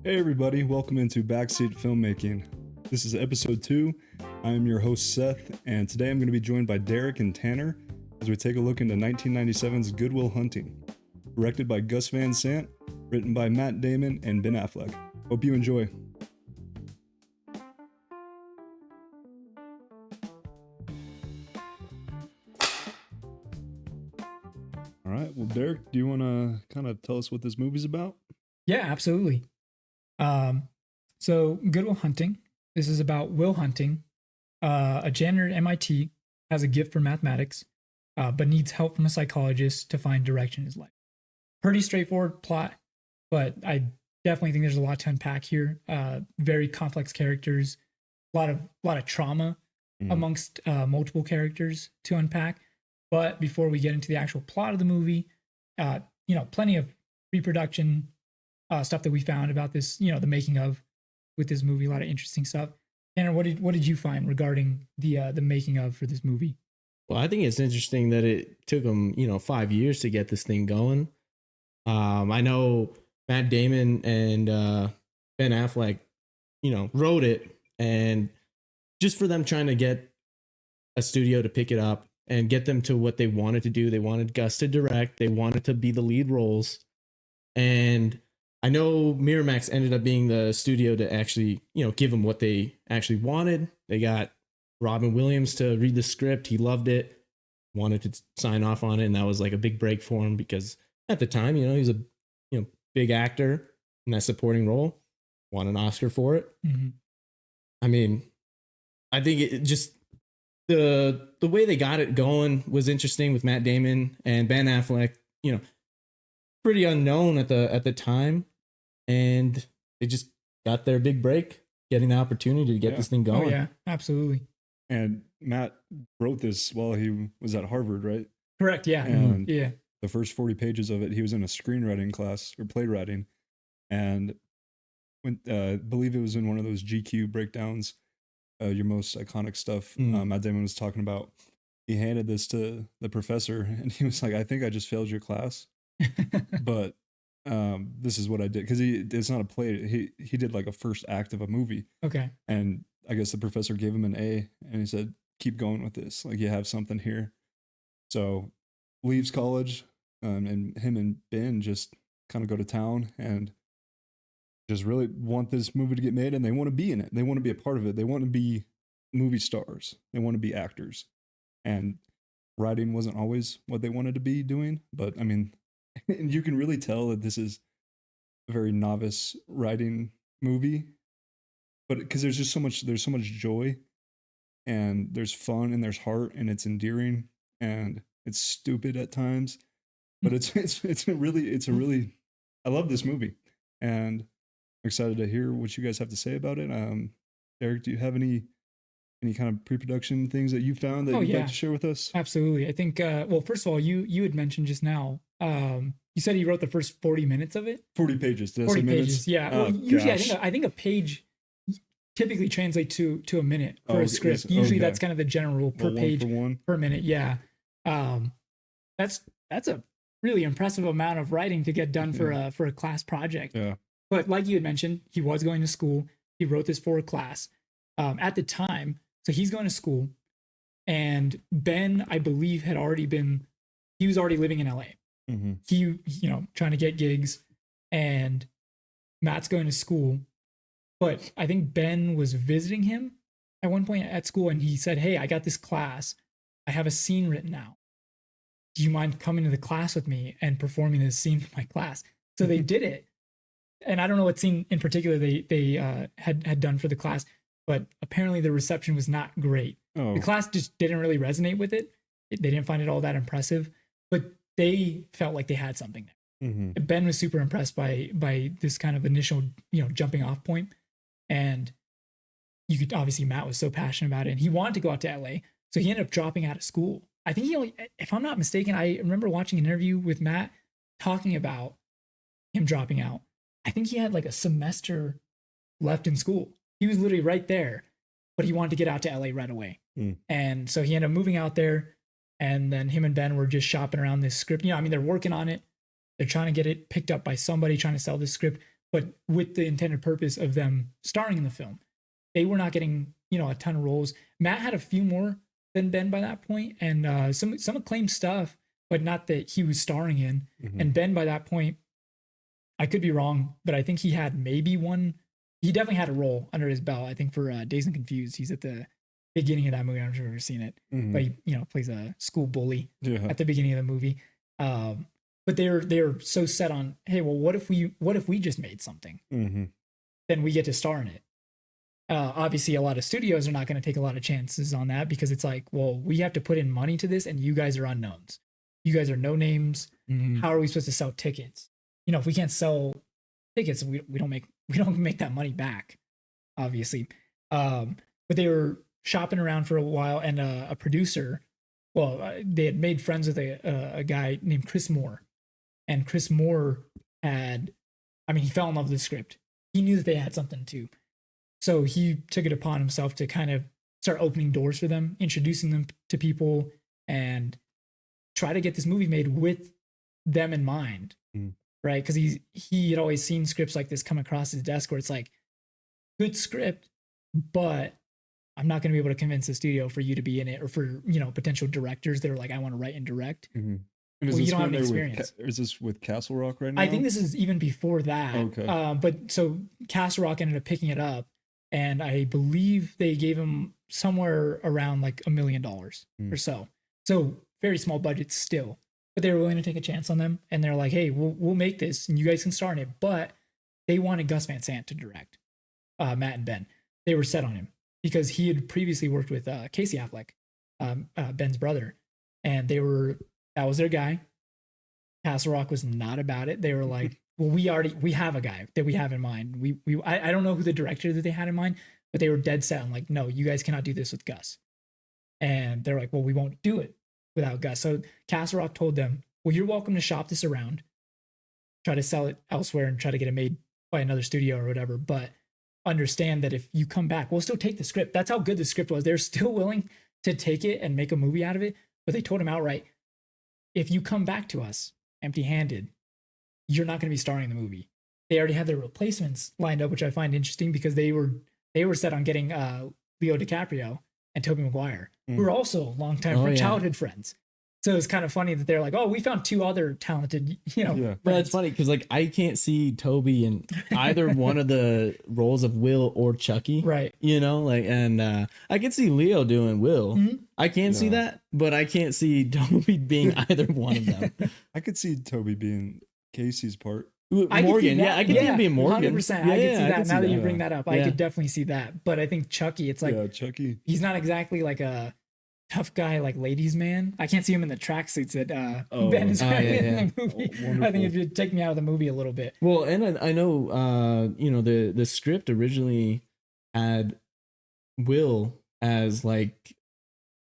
Hey everybody, welcome into Backseat Filmmaking. This is episode 2. I am your host Seth, and today I'm going to be joined by Derek and Tanner as we take a look into 1997's Good Will Hunting. Directed by Gus Van Sant, written by Matt Damon and Ben Affleck. Hope you enjoy. All right, well Derek, do you want to kind of tell us what this movie's about? Yeah, absolutely. So Good Will Hunting. This is about Will Hunting. A janitor at MIT has a gift for mathematics, but needs help from a psychologist to find direction in his life. Pretty straightforward plot, but I definitely think there's a lot to unpack here. Very complex characters, a lot of trauma amongst multiple characters to unpack. But before we get into the actual plot of the movie, plenty of pre-production stuff that we found about this, the making of with this movie. A lot of interesting stuff. Tanner, what did you find regarding the making of for this movie? Well, I think it's interesting that it took them, 5 years to get this thing going. I know Matt Damon and Ben Affleck, wrote it, and just for them trying to get a studio to pick it up and get them to what they wanted to do. They wanted Gus to direct. They wanted to be the lead roles. And I know Miramax ended up being the studio to actually, give them what they actually wanted. They got Robin Williams to read the script. He loved it, wanted to sign off on it. And that was like a big break for him because at the time, he was a big actor in that supporting role, won an Oscar for it. Mm-hmm. I mean, I think it just the way they got it going was interesting with Matt Damon and Ben Affleck, pretty unknown at the time. And they just got their big break, getting the opportunity to get this thing going. Oh, yeah, absolutely. And Matt wrote this while he was at Harvard, right? Correct, yeah. And yeah. the first 40 pages of it, he was in a screenwriting class or playwriting. And when I believe it was in one of those GQ breakdowns, your most iconic stuff, Matt Damon was talking about. He handed this to the professor and he was like, I think I just failed your class. But this is what I did, because it's not a play. He did like a first act of a movie. Okay. And I guess the professor gave him an A and he said, keep going with this. Like, you have something here. So leaves college, and him and Ben just kind of go to town and just really want this movie to get made, and they want to be in it. They want to be a part of it. They want to be movie stars. They want to be actors. And writing wasn't always what they wanted to be doing, but I mean, and you can really tell that this is a very novice writing movie, but because there's so much joy, and there's fun, and there's heart, and it's endearing, and it's stupid at times, but it's a really I love this movie, and I'm excited to hear what you guys have to say about it. Eric, do you have any kind of pre-production things that you found that you'd like to share with us? Absolutely. I think well, first of all, you had mentioned just now, you said he wrote the first 40 minutes of it. 40 pages. Did I 40 say pages. minutes? Yeah. Oh, well, usually gosh. I think a page typically translates to a minute for a script. Usually that's kind of the general rule per page per minute. Yeah. That's a really impressive amount of writing to get done for a class project. Yeah. But like you had mentioned, he was going to school. He wrote this for a class at the time. So he's going to school, and Ben, I believe, he was already living in LA. Mm-hmm. He, trying to get gigs, and Matt's going to school. But I think Ben was visiting him at one point at school, and he said, hey, I got this class. I have a scene written out. Do you mind coming to the class with me and performing this scene for my class? So they did it. And I don't know what scene in particular they had done for the class, but apparently the reception was not great. Oh. The class just didn't really resonate with it. They didn't find it all that impressive, but they felt like they had something there. Mm-hmm. Ben was super impressed by this kind of initial, jumping off point. And you could obviously, Matt was so passionate about it, and he wanted to go out to LA. So he ended up dropping out of school. I think if I'm not mistaken, I remember watching an interview with Matt talking about him dropping out. I think he had like a semester left in school. He was literally right there, but he wanted to get out to LA right away. And so he ended up moving out there, and then him and Ben were just shopping around this script. They're working on it. They're trying to get it picked up by somebody, trying to sell this script, but with the intended purpose of them starring in the film. They were not getting, a ton of roles. Matt had a few more than Ben by that point, and some acclaimed stuff, but not that he was starring in. Mhm. And Ben by that point, I could be wrong, but I think he had maybe one. He definitely had a role under his belt. I think for Dazed and Confused, he's at the beginning of that movie. I don't know if you've ever seen it, Mhm. but he, plays a school bully Yeah. at the beginning of the movie. But they're so set on, hey, well, what if we just made something? Mm-hmm. Then we get to star in it. Obviously, a lot of studios are not going to take a lot of chances on that because it's like, well, we have to put in money to this, and you guys are unknowns. You guys are no names. Mhm. How are we supposed to sell tickets? If we can't sell tickets, we don't make that money back, obviously. But they were shopping around for a while, and a producer, they had made friends with a guy named Chris Moore, and Chris Moore he fell in love with the script. He knew that they had something too. So he took it upon himself to kind of start opening doors for them, introducing them to people, and try to get this movie made with them in mind, right? Because he had always seen scripts like this come across his desk where it's like, good script, but I'm not going to be able to convince the studio for you to be in it, or for potential directors that are like, I want to write and direct. Mm-hmm. And Well, you don't have when any they're experience. is this with Castle Rock right now? I think this is even before that. Okay. But so Castle Rock ended up picking it up, and I believe they gave him somewhere around like $1 million or so. So very small budget still, but they were willing to take a chance on them, and they're like, hey, we'll make this, and you guys can star in it. But they wanted Gus Van Sant to direct Matt and Ben. They were set on him because he had previously worked with Casey Affleck, Ben's brother, and that was their guy. Castle Rock was not about it. They were like, well, we have a guy that we have in mind. I don't know who the director that they had in mind, but they were dead set on like, no, you guys cannot do this with Gus. And they're like, well, we won't do it without Gus. So Castle Rock told them, well, you're welcome to shop this around, try to sell it elsewhere, and try to get it made by another studio or whatever. But understand that if you come back, we'll still take the script. That's how good the script was. They're still willing to take it and make a movie out of it. But they told him outright, if you come back to us empty-handed, you're not going to be starring in the movie. They already had their replacements lined up, which I find interesting because they were set on getting Leo DiCaprio and Tobey Maguire, who are also longtime childhood friends. So it's kind of funny that they're like, oh, we found two other talented, But it's funny because like I can't see Toby in either one of the roles of Will or Chucky. Right. And I can see Leo doing Will. Mm-hmm. I can see that, but I can't see Toby being either one of them. I could see Toby being Casey's part. Morgan, I can see him being Morgan. 100%. I could see that. Now that you bring that up, I Yeah. could definitely see that. But I think Chucky, it's like, Chucky. he's not exactly like a tough guy, like ladies man. I can't see him in the tracksuits that Ben is wearing in the movie. I think if you take me out of the movie a little bit. Well, and I know, the script originally had Will as like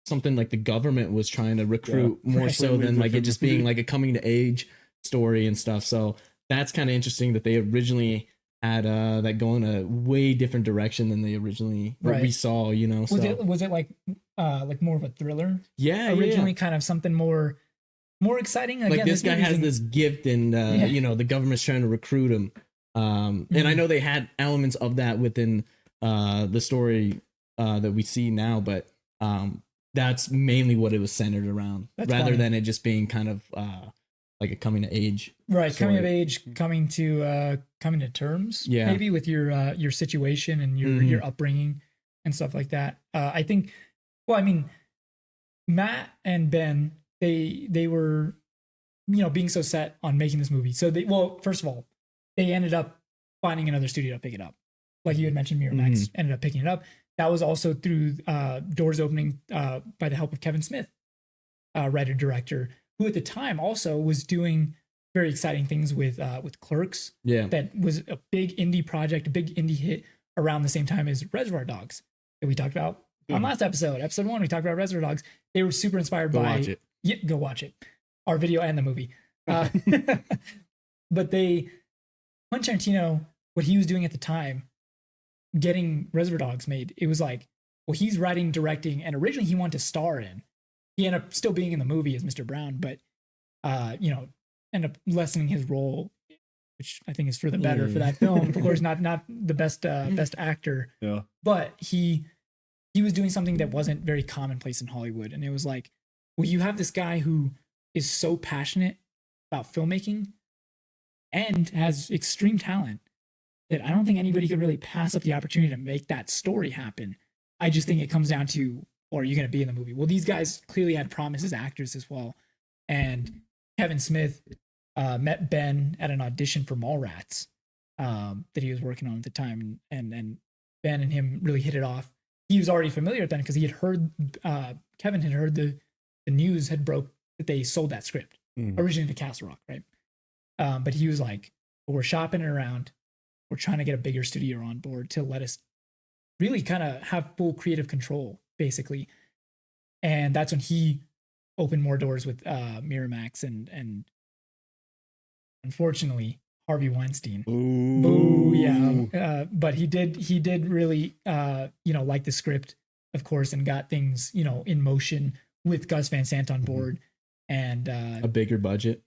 something like the government was trying to recruit more so than like it just being like a coming to age story and stuff. So that's kind of interesting that they originally had that going a way different direction than they originally what we saw. Was it like more of a thriller? Yeah, originally kind of something more exciting. Again, like this guy has this gift, and the government's trying to recruit him. And I know they had elements of that within the story that we see now, but that's mainly what it was centered around, rather than it just being kind of like a coming of age. Right, story. coming of age, coming to terms, maybe with your situation and your upbringing and stuff like that. I think, Matt and Ben, they were, being so set on making this movie. So first of all, they ended up finding another studio to pick it up. Like you had mentioned, Miramax ended up picking it up. That was also through doors opening by the help of Kevin Smith, writer director, who at the time also was doing very exciting things with Clerks. Yeah, that was a big indie project, a big indie hit around the same time as Reservoir Dogs that we talked about on last episode 1. We talked about Reservoir Dogs. They were super inspired by. Watch it. Yeah, go watch it. Our video and the movie. But Quentin Tarantino, what he was doing at the time, getting Reservoir Dogs made, it was like, well, he's writing, directing, and originally he wanted to star in. He ended up still being in the movie as Mr. Brown, but ended up lessening his role which I think is for the better for that film. Of course, not the best actor. Yeah. But he was doing something that wasn't very commonplace in Hollywood. And it was like, well, you have this guy who is so passionate about filmmaking and has extreme talent that I don't think anybody could really pass up the opportunity to make that story happen. I just think it comes down to, or are you going to be in the movie? Well, these guys clearly had promise as actors as well. And Kevin Smith met Ben at an audition for Mallrats that he was working on at the time. And Ben and him really hit it off. He was already familiar with Ben because he had heard, Kevin had heard the news had broke that they sold that script originally to Castle Rock, right? But he was like, well, we're shopping it around. We're trying to get a bigger studio on board to let us really kind of have full creative control, basically. And that's when he opened more doors with Miramax and unfortunately Harvey Weinstein. Ooh. Yeah. But he did really like the script, of course, and got things in motion with Gus Van Sant on board and a bigger budget.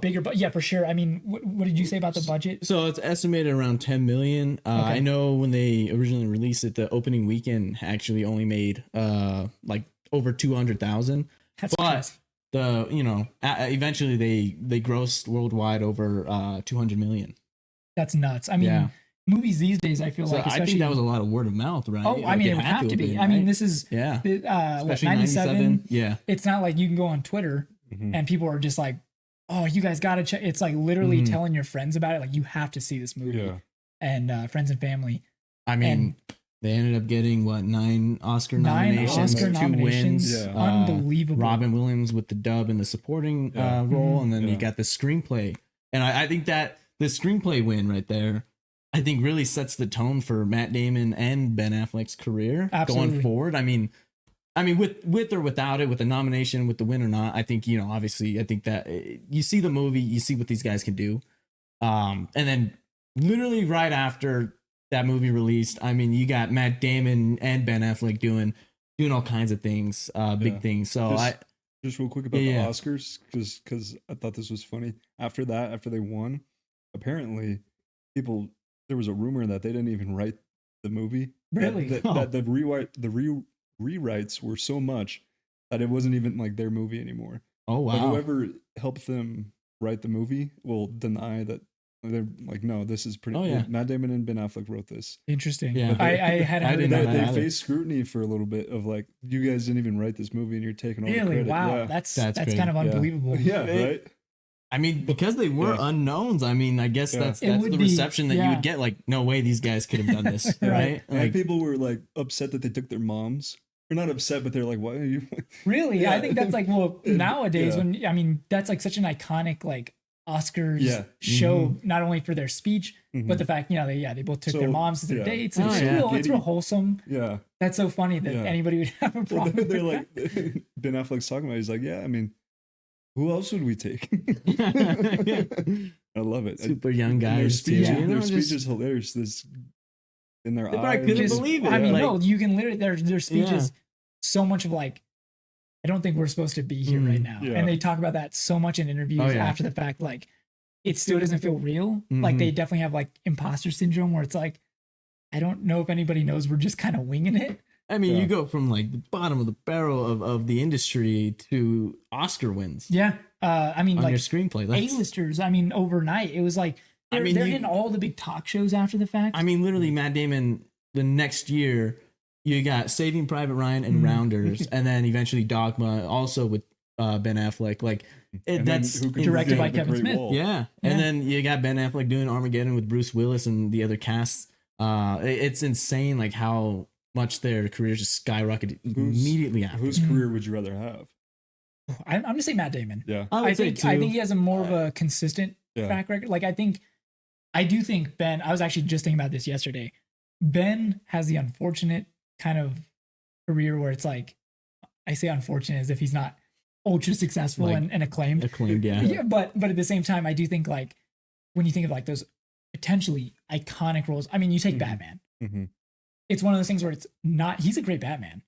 Bigger, but yeah, for sure. I mean, what did you say about the budget? So it's estimated around 10 million. Okay. I know when they originally released it, the opening weekend actually only made like over 200,000. That's but crazy. Eventually they grossed worldwide over 200 million. That's nuts. I mean, movies these days, I feel like, especially, I think that was a lot of word of mouth, right? Oh, I mean, it would have to be. I mean, this is especially 97. Yeah, it's not like you can go on Twitter and people are just like, oh, you guys gotta check. It's like literally telling your friends about it. Like, you have to see this movie. Yeah. And friends and family. I mean, they ended up getting 9 Oscar nominations, 2 wins. Yeah. Unbelievable. Robin Williams with the dub and the supporting role, and then you got the screenplay. And I think that the screenplay win right there, I think really sets the tone for Matt Damon and Ben Affleck's career going forward. I mean, with or without it, with the nomination, with the win or not, I think, obviously, I think that you see the movie, you see what these guys can do. And then literally right after that movie released, I mean, you got Matt Damon and Ben Affleck doing all kinds of things, big things. So just real quick about the Oscars, because I thought this was funny. After they won, apparently there was a rumor that they didn't even write the movie. Really? That the rewrites were so much that it wasn't even like their movie anymore. Oh wow! But whoever helped them write the movie will deny that. They're like, no, this is pretty. Matt Damon and Ben Affleck wrote this. Interesting. Yeah, I hadn't heard that. They faced scrutiny for a little bit of like, you guys didn't even write this movie and you're taking all the credit. Wow, yeah. that's kind of unbelievable. Yeah, right. I mean, because they were unknowns. I mean, I guess that's the reception that you would get. Like, no way these guys could have done this, right? And people were like upset that they took their moms. They're not upset, but they're like, why are you? Really? Yeah. I think that's like, well, nowadays that's like such an iconic like Oscars show, not only for their speech, but the fact, they both took their moms to their dates. And it's real wholesome. Yeah. That's so funny that anybody would have a problem. Well, they're like, Ben Affleck's talking about it. He's like, yeah, I mean, who else would we take? I love it. Super young guys. Their speech is hilarious. This in their eyes. I couldn't believe it. I mean, no, you can literally, their speech is so much of like, I don't think we're supposed to be here right now. Yeah. And they talk about that so much in interviews after the fact. Like, it still doesn't feel real. Like, they definitely have like imposter syndrome where it's like, I don't know if anybody knows, we're just kind of winging it. I mean, you go from like the bottom of the barrel of the industry to Oscar wins. Yeah. I mean, on like your screenplay. A-listers, I mean, overnight, it was like, they're in all the big talk shows after the fact. I mean, literally, Matt Damon, the next year, you got Saving Private Ryan and Rounders, and then eventually Dogma, also with Ben Affleck. Like, that's directed by Kevin Smith. Yeah. And then you got Ben Affleck doing Armageddon with Bruce Willis and the other casts. It's insane, like, how much their careers just skyrocketed immediately after. Whose career would you rather have? I'm going to say Matt Damon. Yeah. I think he has a more of a consistent track record. Like, I do think Ben, I was actually just thinking about this yesterday. Ben has the unfortunate kind of career where it's like, I say unfortunate as if he's not ultra successful like, and acclaimed. Yeah. But at the same time, I do think like when you think of like those potentially iconic roles, I mean, you take Batman. It's one of those things where it's not, he's a great Batman.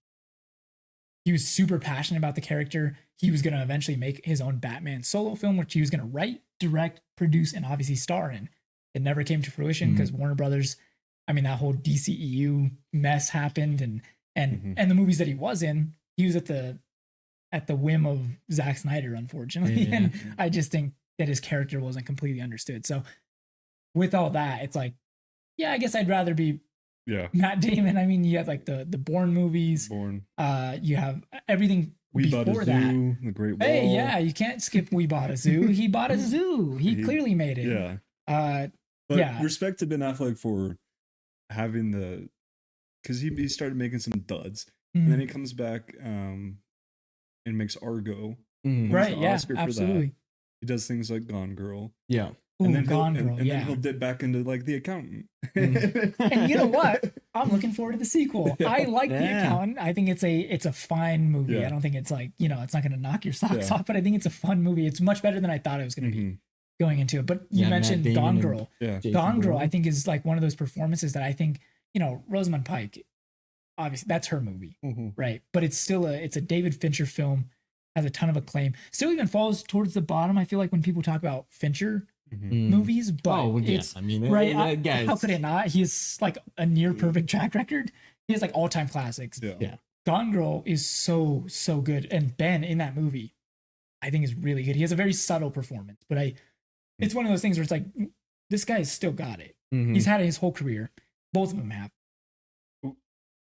He was super passionate about the character. He was going to eventually make his own Batman solo film, which he was going to write direct, produce, and obviously star in. It never came to fruition because Warner Brothers, I mean, that whole DCEU mess happened, and the movies that he was in, he was at the whim of Zack Snyder, unfortunately. Yeah. And I just think that his character wasn't completely understood. So with all that, it's like, yeah, I guess I'd rather be Matt Damon. I mean, you have like the Bourne movies. You have everything We Bought a before that. Zoo, The Great Wall. Hey, yeah, you can't skip We Bought a Zoo. He bought a zoo. He clearly made it. Yeah. But respect to Ben Affleck for having because he started making some duds. And then he comes back and makes Argo. Right, yeah, Oscar for absolutely. That. He does things like Gone Girl. Yeah. And then Gone Girl, and then he'll dip back into like The Accountant. And you know what? I'm looking forward to the sequel. I like The Accountant. I think it's a fine movie. Yeah. I don't think it's like, it's not going to knock your socks off, but I think it's a fun movie. It's much better than I thought it was going to be going into it. But you mentioned Gone Girl. Gone Girl, I think, is like one of those performances that I think, Rosamund Pike, obviously that's her movie, right? But it's still it's a David Fincher film, has a ton of acclaim. Still even falls towards the bottom, I feel like, when people talk about Fincher movies, but it's right. How could it not? He's like a near perfect track record. He has like all-time classics. Yeah. Gone Girl is so good, and Ben in that movie, I think, is really good. He has a very subtle performance, but it's one of those things where it's like, this guy's still got it. He's had it his whole career. Both of them have.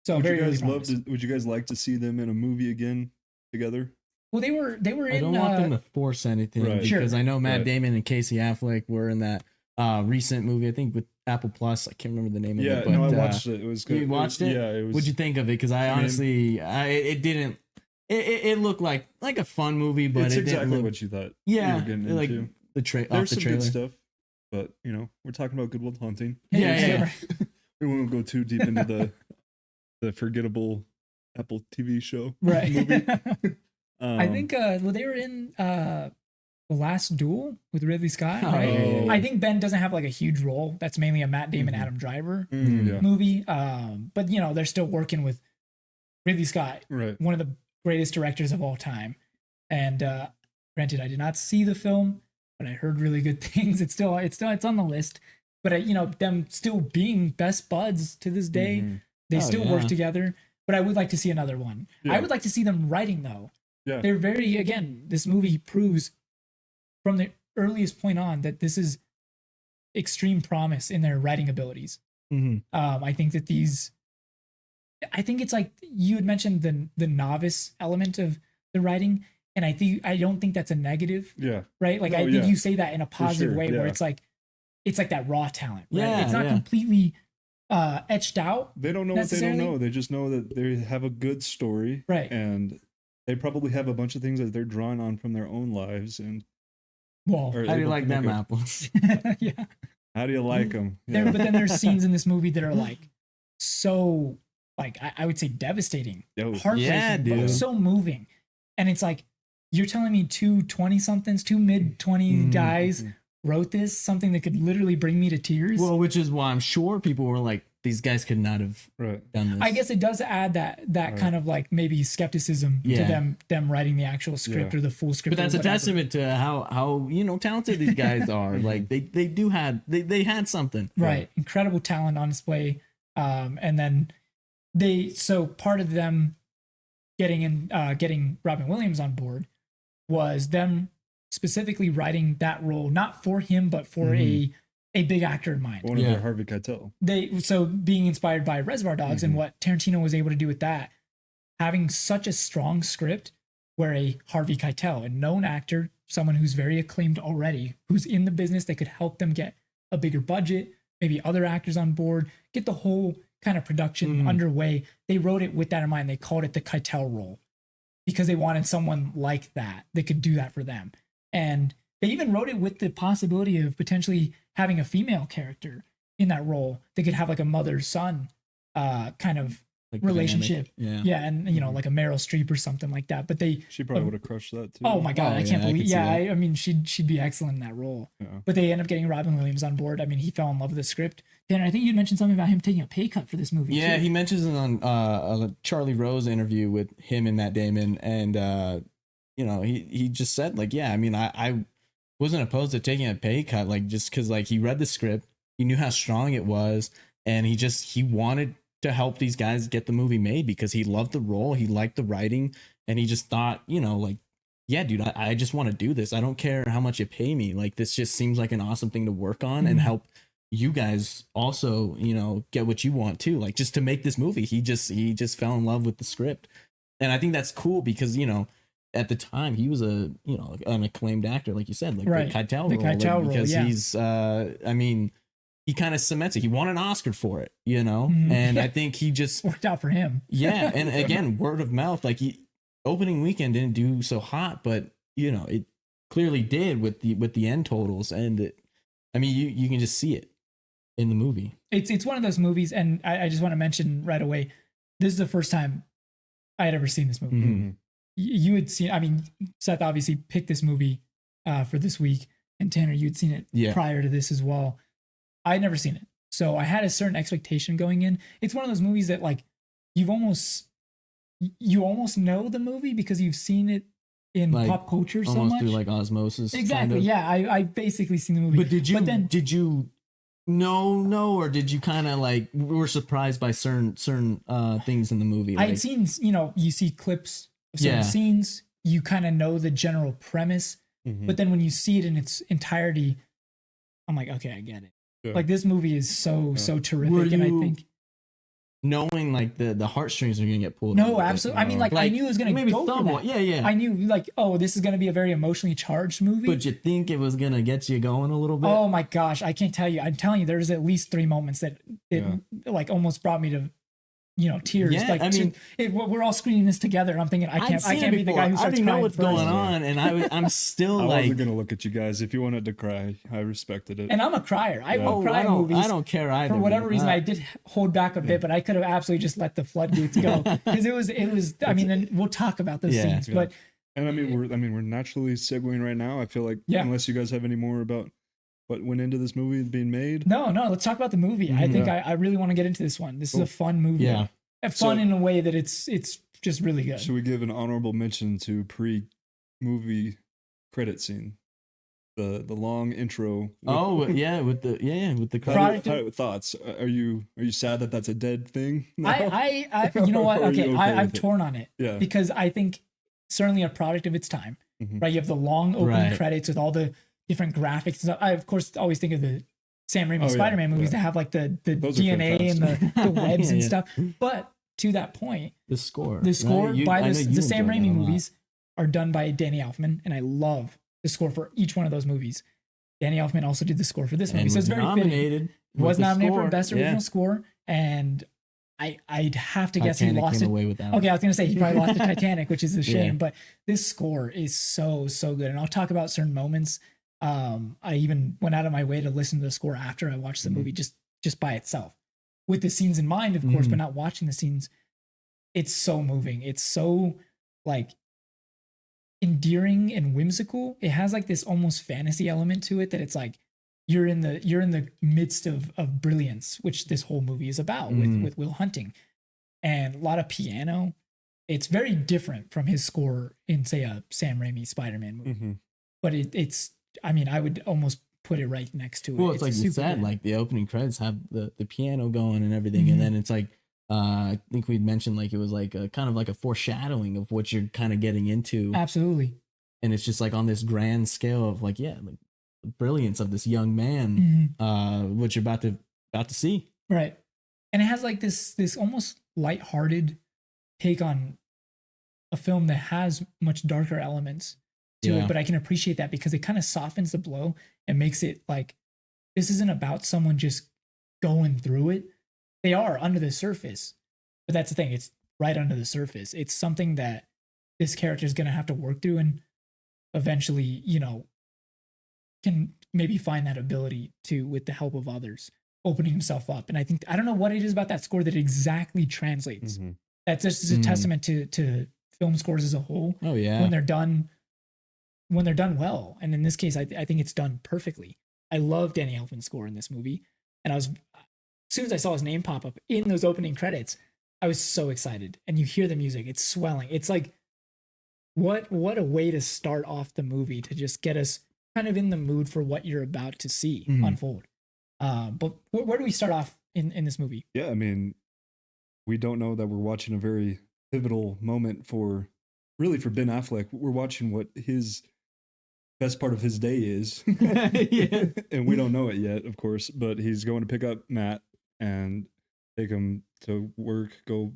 So would very would you guys like to see them in a movie again together? Well, they were in. I don't want them to force anything because I know Matt Damon and Casey Affleck were in that recent movie, I think with Apple Plus. I can't remember the name of it. Yeah, no, I watched it. It was good. You watched it? Yeah, it was. What'd you think of it? Because I honestly, it didn't. It looked like a fun movie, but it's it exactly didn't look, what you thought. Yeah, you were getting like into. There's some good stuff, but we're talking about Good Will Hunting. Yeah. We won't go too deep into the forgettable Apple TV show. Right. Movie. I think they were in The Last Duel with Ridley Scott, right? I think Ben doesn't have like a huge role. That's mainly a Matt Damon, Adam Driver movie. But they're still working with Ridley Scott, one of the greatest directors of all time. And granted, I did not see the film, but I heard really good things. It's on the list. But them still being best buds to this day, they still work together. But I would like to see another one. I would like to see them writing though. Yeah. They're this movie proves from the earliest point on that this is extreme promise in their writing abilities. I think that I think it's like you had mentioned the novice element of the writing, and I don't think that's a negative. Yeah. Right? Like I think you say that in a positive way where it's like that raw talent. Right? Yeah. It's not completely etched out. They don't know what they don't know. They just know that they have a good story. Right. And they probably have a bunch of things that they're drawing on from their own lives. And well, how do you like them apples? Yeah. How do you like them? Yeah. But then there's scenes in this movie that are like so, like I would say devastating, heartbreaking, but so moving. And it's like, you're telling me two 20-somethings, two mid-20 guys wrote this, something that could literally bring me to tears. Well, which is why I'm sure people were like, these guys could not have done this. I guess it does add that kind of like maybe skepticism to them writing the actual script or the full script. But that's a testament to how talented these guys are. Like they had something. Right. Incredible talent on display. And then part of them getting Robin Williams on board was them specifically writing that role, not for him, but for a big actor in mind. One of their Harvey Keitel. So being inspired by Reservoir Dogs and what Tarantino was able to do with that, having such a strong script where a Harvey Keitel, a known actor, someone who's very acclaimed already, who's in the business, that could help them get a bigger budget, maybe other actors on board, get the whole kind of production underway. They wrote it with that in mind. They called it the Keitel role because they wanted someone like that could do that for them. And they even wrote it with the possibility of potentially having a female character in that role that could have like a mother-son kind of like relationship. And like a Meryl Streep or something like that. But she probably would have crushed that too. Oh my god, I can't believe. I mean, she'd be excellent in that role. Yeah. But they end up getting Robin Williams on board. I mean, he fell in love with the script. Tanner, I think you mentioned something about him taking a pay cut for this movie. Yeah, too. He mentions it on a Charlie Rose interview with him and Matt Damon, and he just said like, I mean, I wasn't opposed to taking a pay cut, like just because like he read the script, he knew how strong it was, and he wanted to help these guys get the movie made because he loved the role, he liked the writing, and he just thought, like, yeah, dude, I just want to do this. I don't care how much you pay me. Like, this just seems like an awesome thing to work on and help you guys also, get what you want too. Like, just to make this movie, he just fell in love with the script, and I think that's cool because at the time he was an acclaimed actor, like you said, like Right. the Keitel The role, Keitel role, because yeah. he's he kind of cements it. He won an Oscar for it, Mhm. and Yeah. I think he just Worked out for him. yeah, and again, word of mouth. Like, opening weekend didn't do so hot, but it clearly did with the end totals, and you can just see it in the movie. It's one of those movies, and I just want to mention right away, this is the first time I had ever seen this movie. Mhm. You had seen, I mean, Seth obviously picked this movie for this week, and Tanner, you had seen it Yeah. prior to this as well. I had never seen it, so I had a certain expectation going in. It's one of those movies that like you almost know the movie because you've seen it in Like, pop culture so Almost much. through like osmosis. Exactly. kind of. Yeah, I basically seen the movie. But did then you know, or did you kind of like were surprised by certain things in the movie? I had seen, you see clips of certain Yeah. scenes, you kind of know the general premise, Mhm. but then when you see it in its entirety, I'm like, okay, I get it. Yeah. Like, this movie is so terrific, Were and I you think knowing like the heartstrings are gonna get pulled. a no, little bit, absolutely. I mean, like I knew it was gonna maybe go for somewhat. that. Yeah. I knew like, oh, this is gonna be a very emotionally charged movie. But you think it was gonna get you going a little bit? Oh my gosh, I can't tell you. I'm telling you, there's at least 3 moments that it like almost brought me to, tears. Yeah, like, I mean, we're all screening this together, and I'm thinking, I I'd seen can't it be the before. guy who I starts already know crying what's first. going on, and I'm still I like, wasn't gonna look at you guys. If you wanted to cry, I respected it. And I'm a crier. I Yeah. will cry I in don't, movies. I don't care either. For whatever man. reason, I did hold back a bit, but I could have absolutely just let the floodgates go because it was. I mean, and we'll talk about those Yeah. scenes, Yeah. but And we're naturally segueing right now. I feel like Yeah. unless you guys have any more about what went into this movie being made. no, let's talk about the movie. I think Yeah. I really want to get into this one. This Cool. is a fun movie. Yeah. Fun So- in a way that it's just really good. Should we give an honorable mention to pre-movie credit scene? The long intro. Oh yeah, with the crowd. Product- Thoughts? Are you sad that that's a dead thing? now? I you know what? Or are you Okay, okay I'm with it? torn on it Yeah. because I think certainly a product of its time. Mhm. Right, you have the long opening Right. credits with all the different graphics and stuff. I of course always think of the Sam Raimi Oh, yeah, Spider-Man movies yeah. that have like the Those are DNA and the webs Yeah, and yeah. stuff. But to that point, The score. the score right? by I know the you Sam enjoyed that Raimi a lot. movies are done by Danny Elfman, and I love the score for each one of those movies. Danny Elfman also did the score for this movie, And so it's was very fitting. nominated. He was with the nominated for score. Best Yeah. Original Score, and I'd have to guess he Titanic lost came it. away with that. Okay, I was gonna say he probably lost to Titanic, which is a shame. Yeah. But this score is so good, and I'll talk about certain moments. I even went out of my way to listen to the score after I watched the Mhm. movie, just by itself, with the scenes in mind, of course, Mhm. but not watching the scenes. It's so moving. It's so like endearing and whimsical. It has like this almost fantasy element to it that it's like you're in the midst of brilliance, which this whole movie is about Mhm. with Will Hunting, and a lot of piano. It's very different from his score in, say, a Sam Raimi Spider-Man movie, Mhm. but it's. I mean, I would almost put it right next to it. Well, it's like you super said, good. like the opening credits have the piano going and everything, Mhm. and then it's like I think we'd mentioned like it was like a kind of like a foreshadowing of what you're kind of getting into, Absolutely. and it's just like on this grand scale of like like the brilliance of this young man, Mhm. what you're about to see. Right. And it has like this almost lighthearted take on a film that has much darker elements to Yeah. it, but I can appreciate that because it kind of softens the blow and makes it like this isn't about someone just going through it. They are under the surface. But that's the thing, it's right under the surface. It's something that this character is going to have to work through and eventually, can maybe find that ability to with the help of others, opening himself up. And I don't know what it is about that score that exactly translates. Mhm. That's just a Mm. testament to film scores as a whole Oh yeah, when they're done well. And in this case, I think it's done perfectly. I love Danny Elfman's score in this movie, and as soon as I saw his name pop up in those opening credits, I was so excited. And you hear the music; it's swelling. It's like what a way to start off the movie to just get us kind of in the mood for what you're about to see Mhm. unfold. But where do we start off in this movie? Yeah, I mean, we don't know that we're watching a very pivotal moment for Ben Affleck. We're watching what his best part of his day is. Yeah. And we don't know it yet, of course, but he's going to pick up Matt and take him to work, go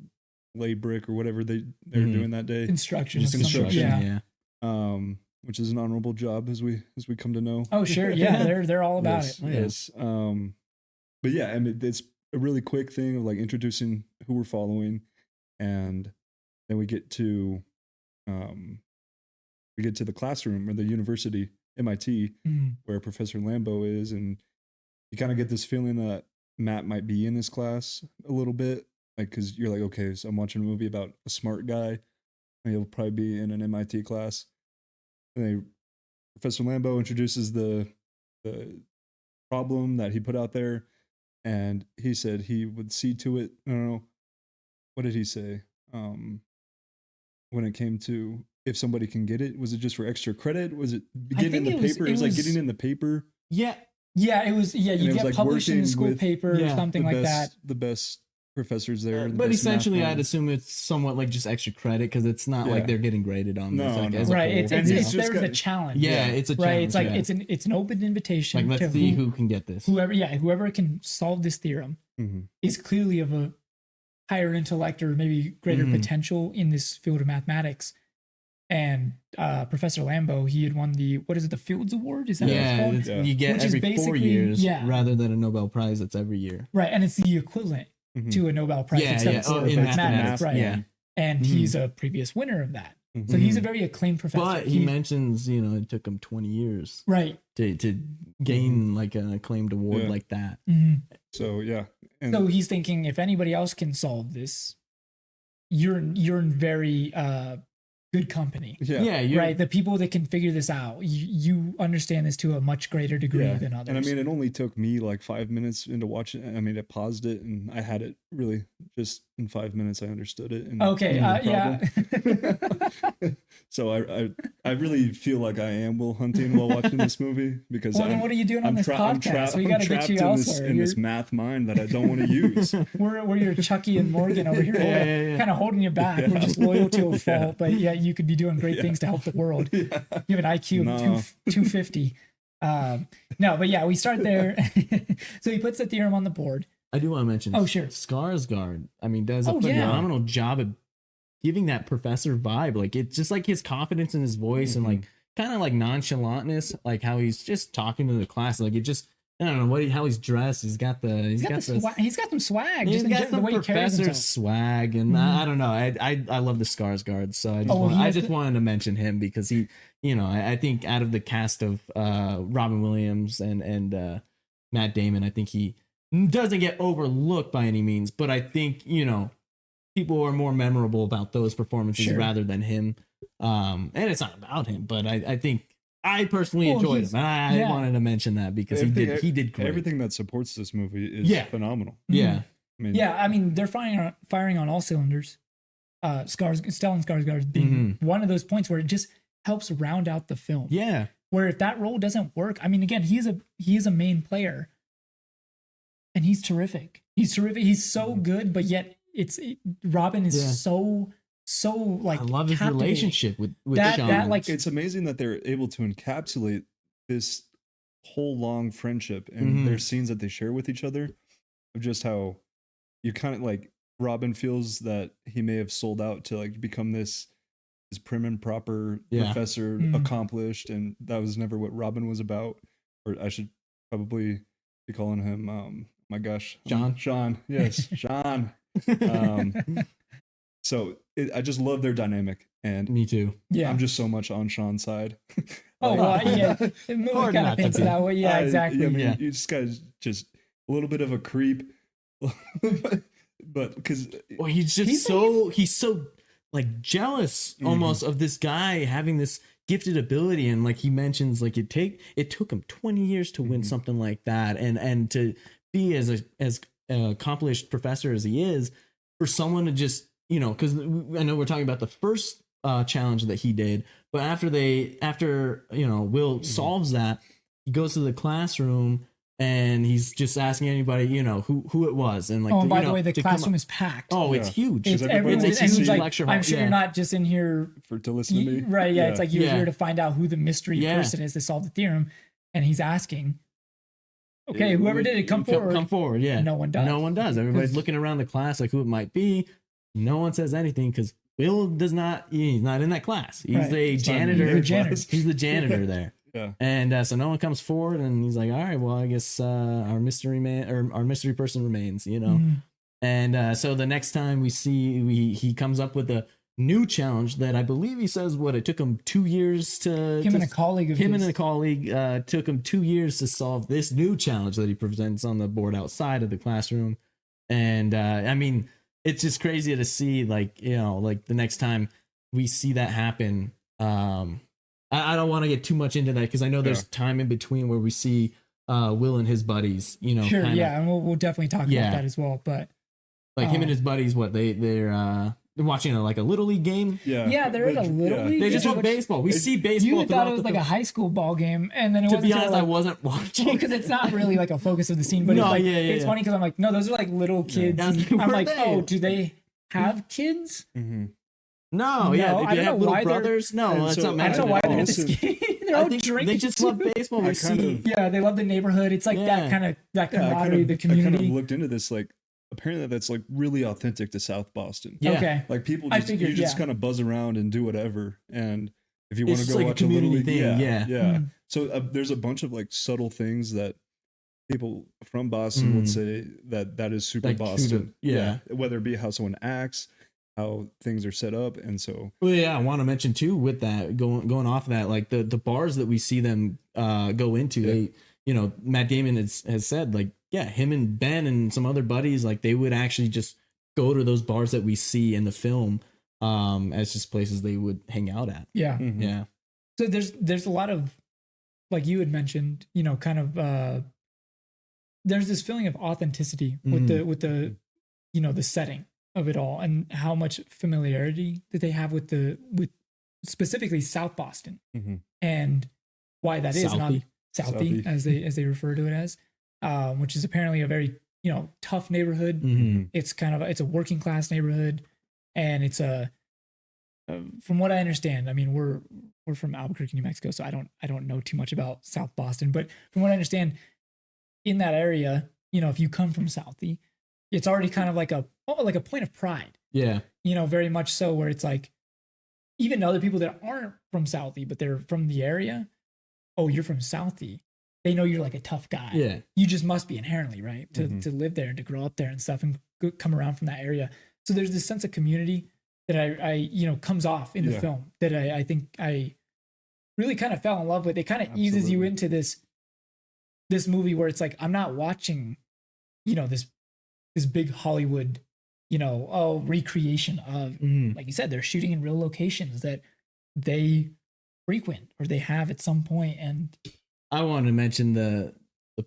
lay brick or whatever they're Mhm. doing that day. Construction. Just of some sort. construction. Yeah. Which is an honorable job as we come to know. Oh, sure. Yeah, they're all about Yes, it. Oh, yeah. yes. But yeah, I mean, it's a really quick thing of like introducing who we're following, and then we get to the classroom or the university, MIT, Mm. where Professor Lambo is, and you kind of get this feeling that Matt might be in this class a little bit, like because you're like, okay, so I'm watching a movie about a smart guy, and he'll probably be in an MIT class. And Professor Lambo introduces the problem that he put out there, and he said he would see to it. I don't know, what did he say? When it came to if somebody can get it, was it just for extra credit? Was it getting in think the it was- paper? it It was like was- getting in the paper. Yeah. Yeah, it was. Yeah, And you it was get like published in the working school with- paper or Yeah, something the like best, that. the best professors there. the But best math essentially, I'd minds. assume it's somewhat like just extra credit because it's not like Yeah. they're getting graded on this. No, Like, no. as a Right. whole, It's And you he's it's know? just there's a got- challenge. Yeah, it's a Right. challenge. It's like yeah. it's an open invitation Like, to let's see who can get this. whoever can solve this theorem Mhm. is clearly of a higher intellect or maybe greater Mhm. potential in this field of mathematics. And Professor Lambo, he had won the Fields Award? Is that what it's Yeah, called? it's, Yeah. you get Which is every 4 basically- years yeah. rather than a Nobel Prize that's every year. Right, and it's the equivalent Mhm. to a Nobel Prize, Yeah, except yeah. for Oh, in mathematics, mathematics, right? yeah. And Mhm. he's a previous winner of that, Mhm. so he's a very acclaimed professor. But he mentions, it took him 20 years right. to gain like an acclaimed award Yeah. like that. Mhm. So yeah, and So he's thinking, if anybody else can solve this, you're in very good company. yeah, Yeah, you're, Right, the people that can figure this out, you understand this to a much greater degree yeah. than others. And I mean, it only took me like 5 minutes into watching. I mean, I paused it and I had it really just in 5 minutes. I understood it. And okay, no yeah. problem. So I really feel like I am Will Hunting while watching this movie because Well, then I'm, what are you doing on this podcast? We I'm got to get trapped you in this elsewhere. in this math mind that I don't want to use. We're your Chucky and Morgan over here, Yeah. kind of holding you back. Yeah. We're just loyal to a fault, Yeah. but yeah, you could be doing great Yeah. things to help the world. Yeah. You have an IQ of No. 250. No, but yeah, we start there. So he puts the theorem on the board. I do want to mention. Oh, sure. Skarsgård. I mean, does a Oh, yeah. phenomenal job of giving that professor vibe. Like, it's just like his confidence in his voice and like kind of like nonchalantness, like how he's just talking to the class. Like, it just, I don't know how he's dressed. He's got He's got some swag. He's Just got the some way he carries professor himself. swag, and I don't know. I love the Skarsgård, so I just, he I has just the- wanted to mention him because he, I think out of the cast of Robin Williams and Matt Damon, I think he doesn't get overlooked by any means, but I think people are more memorable about those performances Sure. rather than him. And it's not about him, but I think I personally Well, enjoyed he's- him. I yeah. wanted to mention that because he did great. Everything that supports this movie is Yeah. phenomenal. Yeah. I mean, Yeah, I mean, they're firing on all cylinders. Stellan Skarsgård being one of those points where it just helps round out the film. Yeah. Where if that role doesn't work, I mean, again, he is a main player, and he's terrific. He's terrific. He's so good, but yet Robin is Yeah. so like I love his captivating. relationship with That- Sean. that, like- it's amazing that they're able to encapsulate this whole long friendship and their scenes that they share with each other, of just how you kind of like Robin feels that he may have sold out to like become this prim and proper professor, accomplished, and that was never what Robin was about. Or I should probably be calling him my gosh, Sean, yes, Sean. So I just love their dynamic, and Me too. Yeah. I'm just so much on Sean's side. Oh, Like, well, yeah. The movie Hard kind not of to paints be. it that way. Yeah, exactly. I mean, Yeah. you just guys just a little bit of a creep, but because Well, he's just he's so like jealous almost of this guy having this gifted ability, and like he mentions, like it took him 20 years to win something like that, and to be as accomplished professor as he is, for someone to just because I know we're talking about the first challenge that he did. But after Will solves that, he goes to the classroom and he's just asking anybody, who it was. And like, oh, and by the way, the classroom is packed. Oh, it's huge. It's everybody everyone, wants to and see he's like, lecture hall. I'm sure you're not just in here to listen to me. Right, yeah. It's like you're here to find out who the mystery Yeah. person is to solve the theorem. And he's asking, okay, whoever did it, come forward. Come forward, yeah. No one does. No one does. Everybody's looking around the class like who it might be. No one says anything because Will does not, he's not in that class. He's Right. a He's janitor. He's the janitor there. Yeah. And so no one comes forward and he's like, all right, well, I guess our mystery man or our mystery person remains, Mhm. And so the next time he comes up with a new challenge that I believe he says it took him 2 years to Him and a colleague of his. and a colleague took him 2 years to solve this new challenge that he presents on the board outside of the classroom. And I mean, it's just crazy to see, like, like the next time we see that happen. I don't want to get too much into that because I know there's time in between where we see Will and his buddies, Sure, yeah, and we'll definitely talk about that as well. But like him and his buddies, they're watching a little league game. Yeah, they're at a little league. They just love baseball. We see baseball. You thought it was like a high school ball game, and then it to wasn't. be honest, I wasn't watching because it's not really like a focus of the scene. But it's funny because I'm like, no, those are like little kids. Yeah. I'm like, oh, do they have kids? Mm-hmm. No, I Did don't you have know little why brothers? No, that's not I don't know why they're at this Also- game. They're all drinking. they just love baseball. We see. Yeah, they love the neighborhood. It's like that kind of camaraderie, the I community. kind of looked into this. Like, apparently, that's like really authentic to South Boston. Yeah. Okay. Like people, I just, figured, you just kind of buzz around and do whatever. And if you want It's to go like a watch a little community league, thing, yeah. Mm. So there's a bunch of like subtle things that people from Boston would say that is super Like, Boston. yeah. Whether it be how someone acts, how things are set up, and so. Well, yeah, I want to mention too with that going off of that, like the bars that we see them go into, they, Matt Damon has said, like, yeah, him and Ben and some other buddies, like they would actually just go to those bars that we see in the film as just places they would hang out at. Yeah. Mhm. Yeah. So there's a lot of, like you had mentioned, kind of there's this feeling of authenticity with the the setting of it all and how much familiarity that they have with specifically South Boston Mhm. and why that is Southie. Southie as they refer to it as, which is apparently a very tough neighborhood. Mm-hmm. It's it's a working class neighborhood, and it's from what I understand. I mean, we're from Albuquerque, New Mexico, so I don't know too much about South Boston, but from what I understand, in that area, if you come from Southie, it's already kind of like a point of pride. Yeah. Very much so, where it's like even other people that aren't from Southie, but they're from the area. Oh, you're from Southie. They know you're like a tough guy. Yeah. You just must be inherently right to Mhm. to live there and to grow up there and stuff and come around from that area. So there's this sense of community that I comes off in the Yeah. film that I think I really kind of fell in love with. It kind of eases you Absolutely. into this movie where it's like I'm not watching, this big Hollywood, recreation of, Mm-hmm. like you said, they're shooting in real locations that they frequent or they have at some point. And I wanted to mention the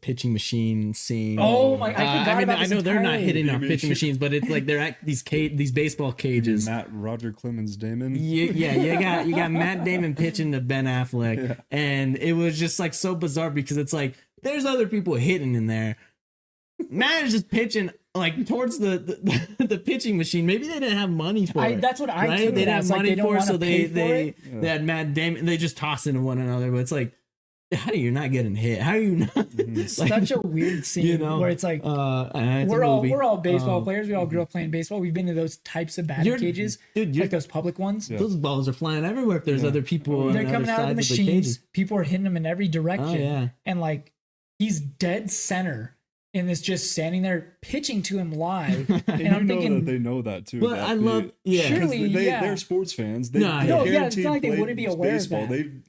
pitching machine scene. oh my, I forgot I mean, about I this know they're not entirely. hitting on Maybe pitching you should- machines, but it's like they're at these baseball cages. Matt Roger Clemens Damon. Yeah, you got Matt Damon pitching to Ben Affleck, Yeah. and it was just like so bizarre because it's like there's other people hitting in there. Matt is just pitching like towards the pitching machine. Maybe they didn't have money for it. That's what I right? took They it didn't as, have like, money they don't for it, so wanna pay for they it. they had Matt Damon. They just toss into one another, but it's like, how do you not getting hit? How are you not? Mhm. like, Such a weird scene where it's like it's a we're movie. all baseball players. We all grew up playing baseball. We've been to those types of batting cages, dude. like those public ones. Yeah. Those balls are flying everywhere. If there's other people, They're on coming other out of the sides machines. cages. People are hitting them in every direction. Oh yeah. And like he's dead center in this, just standing there pitching to him live. And And I'm you know thinking, that they know that too. Well, that I love- they, yeah. 'cause Surely, yeah. they're sports fans. They, No, they no, yeah, it's not like they guaranteed wouldn't be played aware of baseball. that. They've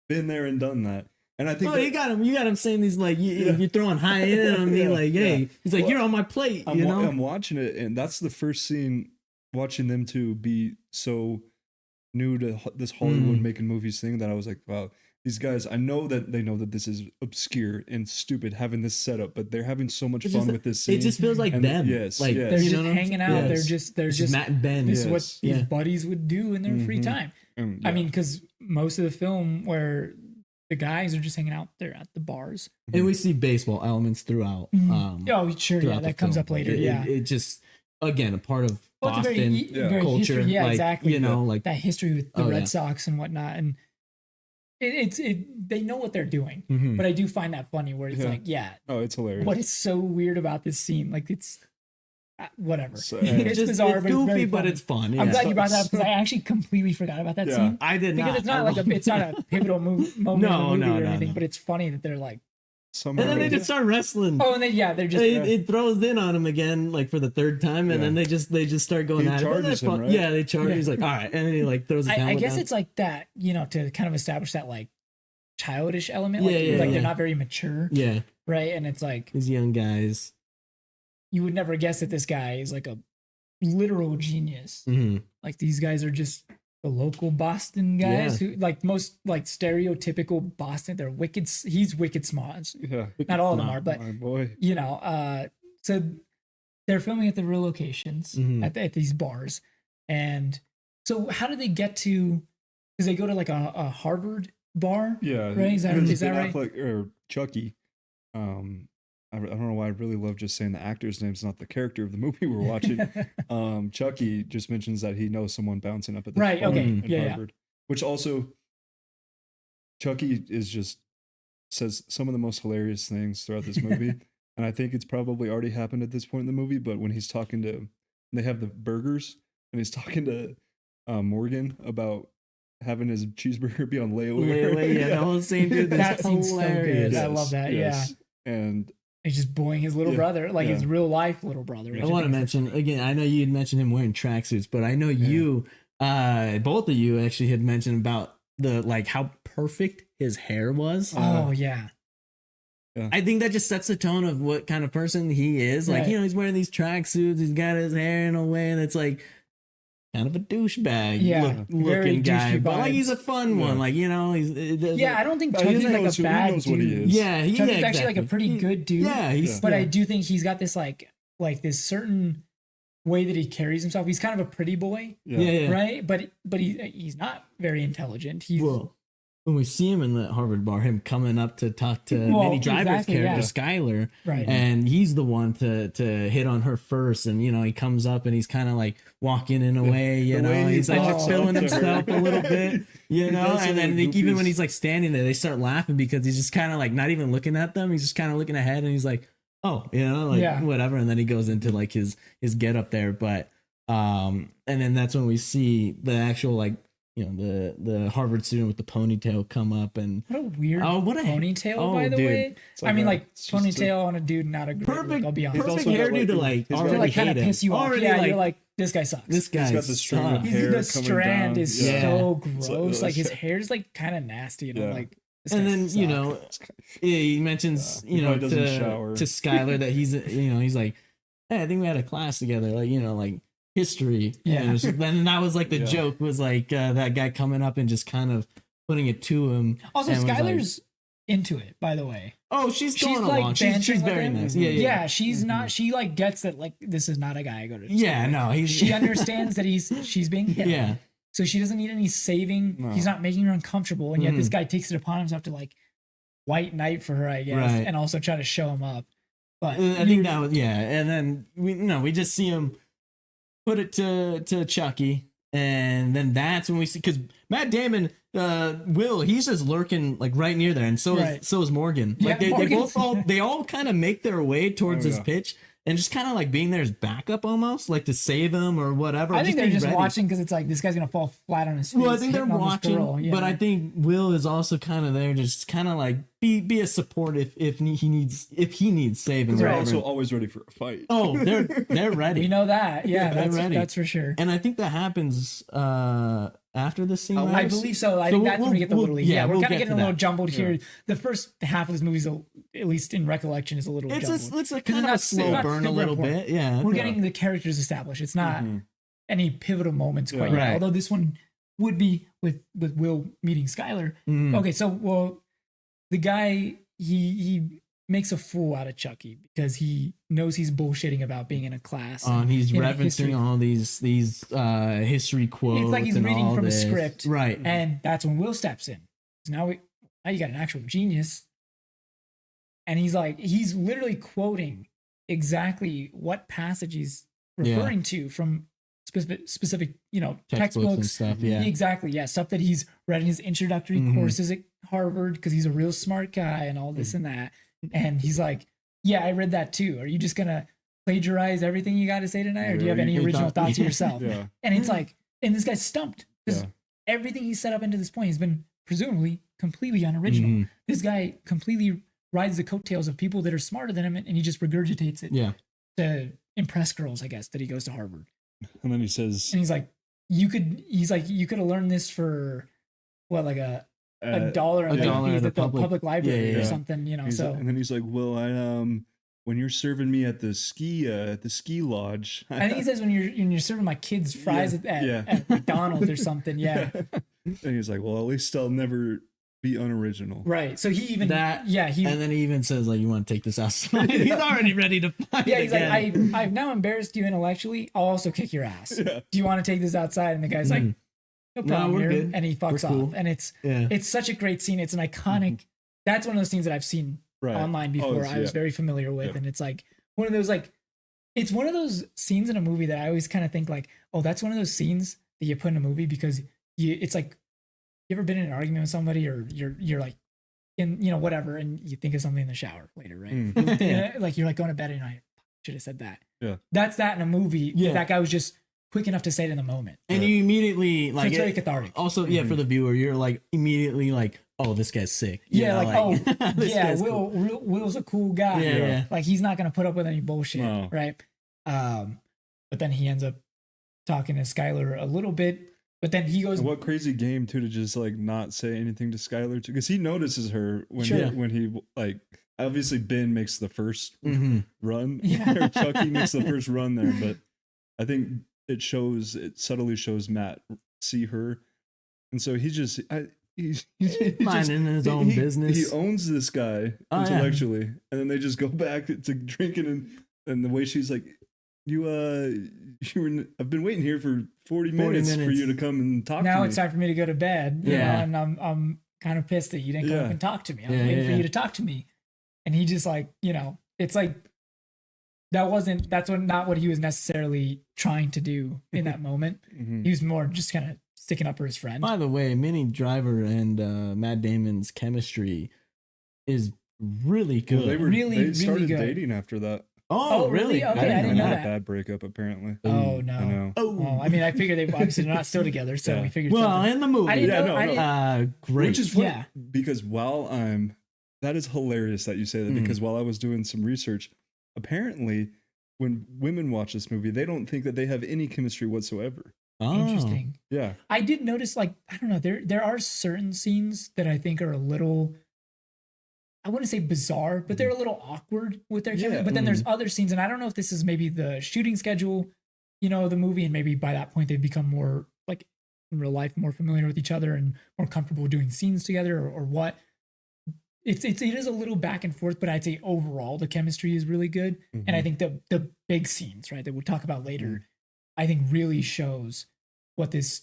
been there and done that. And I think Oh, you got him saying these like you're throwing high in on me, Yeah, like, hey, yeah. he's like, Well, you're on my plate, I'm, you know. I'm watching it, and that's the first scene. Watching them two be so new to this Hollywood making movies thing that I was like, wow, these guys. I know that they know that this is obscure and stupid having this setup, but they're having so much It's fun just- with this scene. It just feels like And them. yes, like yes. they're you just know what I'm hanging saying? out. Yes. They're It's just Matt and Ben. this is what Yes. these Yeah. buddies would do in their free Mhm. time. And, I mean, because most of the film where the guys are just hanging out there at the bars. And we see baseball elements throughout. Oh, sure, yeah, throughout the that comes film. up later. Like, yeah, it just again a part of well, it's a Boston very culture. history. Yeah, like, exactly. You know, like that history with the Oh, Red yeah. Sox and whatnot, and they know what they're doing. mhm. But I do find that funny where it's Yeah. like, yeah, oh, it's hilarious. what is so weird about this scene? Like it's whatever. So, It's just bizarre, it's but it's goofy, very but funny. it's fun. I'm Yeah. glad you brought that up because I actually completely forgot about that Yeah. scene. I did Because not. it's not like it's not a pivotal moment No, in the movie no, or no, anything, no. but it's funny that they're like, Somehow, And then they just start wrestling. oh, and then they're just It throws in on him again, like for the third time, and Yeah. then they just start going He at it. But charges that's him, fun. right? Yeah, they charge. Yeah. He's like, all right, and then he like throws his I helmet guess down. it's like that, to kind of establish that like childish element, like, Yeah, like yeah. they're not very mature, yeah, right? And it's like these young guys. you would never guess that this guy is like a literal genius. Mhm. Like these guys are just the local Boston guys who like most like stereotypical Boston. They're wicked. He's wicked smart. yeah, Not all of them Smart. are, but my boy. so they're filming at the real locations Mhm. at these bars. And so how did they get to, because they go to like a Harvard bar? Yeah, Right? Is that Ben right? Affleck, or Chucky. I don't know why I really love just saying the actor's names, not the character of the movie we're watching. Chucky just mentions that he knows someone bouncing up at the Right, bar okay, in yeah. Harvard, which also Chucky says some of the most hilarious things throughout this movie, and I think it's probably already happened at this point in the movie. But when he's talking to, they have the burgers, and he's talking to Morgan about having his cheeseburger be on layaway. Yeah, the whole scene, dude. That That's seems so good. hilarious. I love that, And He's just bullying his little Yeah, brother, like yeah. his real life little brother. I want to mention again. I know you had mentioned him wearing tracksuits, but I know you, both of you actually had mentioned about the like how perfect his hair was. Oh yeah, I think that just sets the tone of what kind of person he is. Like, Right. he's wearing these tracksuits. He's got his hair in a way that's like kind of a douchebag Yeah, very looking guy, douchey but like vibes. he's a fun Yeah. one. Like, he's yeah. I don't think But Chucky's he like knows a who- he bad knows dude. what he is. yeah, Chucky's actually like a pretty good dude. Yeah, he's But yeah. I do think he's got this like this certain way that he carries himself. He's kind of a pretty boy, yeah. right? But he's not very intelligent. He's Well, when we see him in the Harvard bar, him coming up to talk to Well, Minnie Driver's exactly, character, yeah. Skylar, right. and he's the one to hit on her first. And he comes up and he's kind of like walking in a way, The way he he's like walks feeling up to her. himself a little bit, He does some and then of the even when goofiest- he's like standing there, they start laughing because he's just kind of like not even looking at them. He's just kind of looking ahead and he's like, oh, Yeah. whatever. And then he goes into like his get up there, but and then that's when we see the actual like the Harvard student with the ponytail come up and What a weird what a ponytail, by the dude. way. It's I mean, like it's just ponytail on a dude, not a great look, perfect I'll be honest. He's perfect also got, hairdo like, to like he's got, To already like kind of hate him. piss you off. Already, Yeah, like, you're like, this guy sucks. this guy He's got the string of sucks. hair The coming strand down. is Yeah. so It's gross. Like his yeah. hair's like kind of nasty, and I'm Yeah. like, this And guy then sucks. yeah, he mentions He probably doesn't shower. to Skylar that he's like, hey, I think we had a class together, like history. Yeah. And then that was like the Yeah. joke was like that guy coming up and just kind of putting it to him. Also, and was like, Skylar's into it, by the way. oh, she's She's going like along. dancing She's with very him. nice. Mhm. Yeah, Yeah, she's not. She like gets that like this is not a guy I go to. school Yeah, with. no, he's She understands that she's being hit. yeah. So she doesn't need any saving. No. He's not making her uncomfortable, and yet this Mhm. guy takes it upon himself to like white knight for her, I guess, Right. and also try to show him up. But I think that was and then we just see him put it to Chucky, and then that's when we see because Matt Damon, he's just lurking like right near there, and so Right. is Morgan. Yeah, Like they Morgan's- both all kind of make their way towards Oh, his yeah. pitch, and just kind of like being there as backup almost, like to save him or whatever. I think they're being just ready. watching because it's like this guy's gonna fall flat on his face. Well, I think they're hitting on this watching, girl, you but know? I think Will is also kind of there, just kind of like be a support if he needs saving. They're Right. also always ready for a fight. Oh, they're ready. we know that. Yeah, They're that's ready. that's for sure. And I think that happens after the scene. I right? I believe so. I So think that's when we get the little. Yeah, we're we'll kind of get getting to a little that. jumbled Yeah. here. The first half of this movie is, at least in recollection, is a little jumbled. It's a 'Cause kind of a it's slow not burn a super little important. bit. Yeah. We're getting the characters established. It's not Mhm. any pivotal moments quite Yeah. yet. Right. Although this one would be with Will meeting Skylar. Mhm. Okay, so the guy he makes a fool out of Chucky because he knows he's bullshitting about being in a class. And he's in a referencing history- all these history quotes. It's like he's and reading all from a this. script. Right. And that's when Will steps in. So now you got an actual genius. And he's literally quoting exactly what passage he's referring to from specific, Textbooks and textbooks. stuff. Yeah. Exactly. Yeah. Stuff that he's read in his introductory Mhm. courses at Harvard because he's a real smart guy and all this and that. And he's like, yeah, I read that too. Are you just going to plagiarize everything you got to say tonight? Or do you have any Really? original thoughts yourself? Yeah. And it's like, and this guy's stumped because Yeah. everything he's set up into this point has been presumably completely unoriginal. Mhm. This guy completely rides the coattails of people that are smarter than him and he just regurgitates it Yeah. to impress girls, I guess, that he goes to Harvard. And then he says, And he's like, you could have learned this for what, like a dollar a dollar at the at the public library yeah, or yeah. something, so and then he's like, well, when you're serving me at the ski lodge, I think he says when you're serving my kids fries at McDonald's or something. Yeah. And he's like, well, at least I'll never be unoriginal. Right. So he even That- he And then he even says, like, you want to take this outside. He's already ready to fight. yeah, he's again. like, I've now embarrassed you intellectually. I'll also kick your ass. Yeah. Do you want to take this outside? And the guy's like, Mhm. no No, problem we're here. good. And he fucks We're off. cool. And it's Yeah. such a great scene. It's an iconic. That's one of those scenes that I've seen Right. online before. it's- I was yeah. very familiar with, Yeah. and it's like one of those it's one of those scenes in a movie that I always kind of think like, oh, that's one of those scenes that you put in a movie because it's like, you ever been in an argument with somebody or you're like in whatever, and you think of something in the shower later, right? Like you're like going to bed and I should have said that. Yeah. That's that in a movie. Yeah. That guy was just quick enough to say it in the moment. And you immediately, So like, it's very cathartic. also, yeah, for the viewer, you're like, immediately like, oh, this guy's sick. You Yeah, know, like, this yeah, guy's cool. Will's a cool guy. Yeah, yeah. Like he's not gonna put up with any bullshit, No. right? But then he ends up talking to Skylar a little bit, but then he goes, And what crazy game too to just like not say anything to Skylar too, because he notices her when Sure. when he like obviously Ben makes the first Mhm. run, Yeah. or Chucky makes the first run there, but I think it subtly shows Matt see her, and so he's Minding his own business. He owns this guy Oh, yeah. intellectually, and then they just go back to drinking and the way she's like, I've been waiting here for 40 minutes for minutes. you to come and talk to now me. it's time for me to go to bed. Yeah. And I'm kind of pissed that you didn't come up Yeah. and talk to me. I'm Yeah, waiting for yeah. you to talk to me. And he just like, it's like that's not what he was necessarily trying to do in that moment. Mhm. He was more just kind of sticking up for his friend. By the way, Minnie Driver and Matt Damon's chemistry is really good. Well, Really, they really started good. dating after that. Oh, really? Okay, I didn't know Not a that. bad breakup apparently. Oh I no. know. Well, I mean, I figured they obviously they're not still together, so Yeah. we figured. Well, something. in the movie. I didn't Yeah, know. no, I no. didn't, Great. Which is funny, Yeah. because that is hilarious that you say that, Mm. because while I was doing some research, apparently when women watch this movie, they don't think that they have any chemistry whatsoever. interesting. Yeah. I did notice, like, I don't know, there are certain scenes that I think are a little, I wouldn't say bizarre, but they're a little awkward with their chemistry. Yeah, But then there's other scenes, and I don't know if this is maybe the shooting schedule, the movie, and maybe by that point they've become more like in real life more familiar with each other and more comfortable doing scenes together, or what. It is a little back and forth, but I'd say overall the chemistry is really good. And I think the big scenes, right, that we'll talk about later, I think really shows what these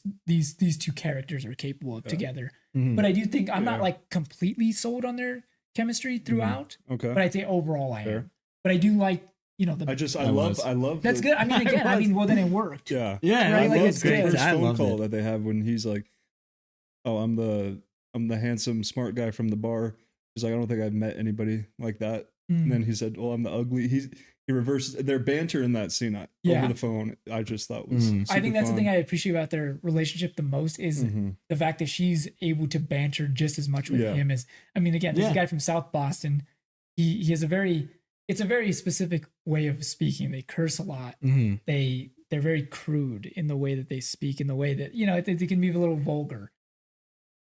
two characters are capable of together. Mhm. But I do think I'm not Yeah. like completely sold on their chemistry throughout, Okay. but I'd say overall I Fair. am. But I do like, the I love that's the- good. I mean, again, well then it worked. Yeah. Yeah, Right, I like, love it's the good. first I phone loved call it. that they have when he's like, "Oh, I'm the handsome smart guy from the bar." He's like, "I don't think I've met anybody like that." Mm. And then he said, "Well, I'm the ugly." He reverses their banter in that scene Yeah. over the phone. I just thought was. Mhm. I think that's the thing I I appreciate about their relationship the most is the fact that she's able to banter just as much with Yeah. him as, I mean, again, this Yeah. guy from South Boston, he has it's a very specific way of speaking. They curse a lot. Mhm. They're very crude in the way that they speak, in the way that, they can be a little vulgar.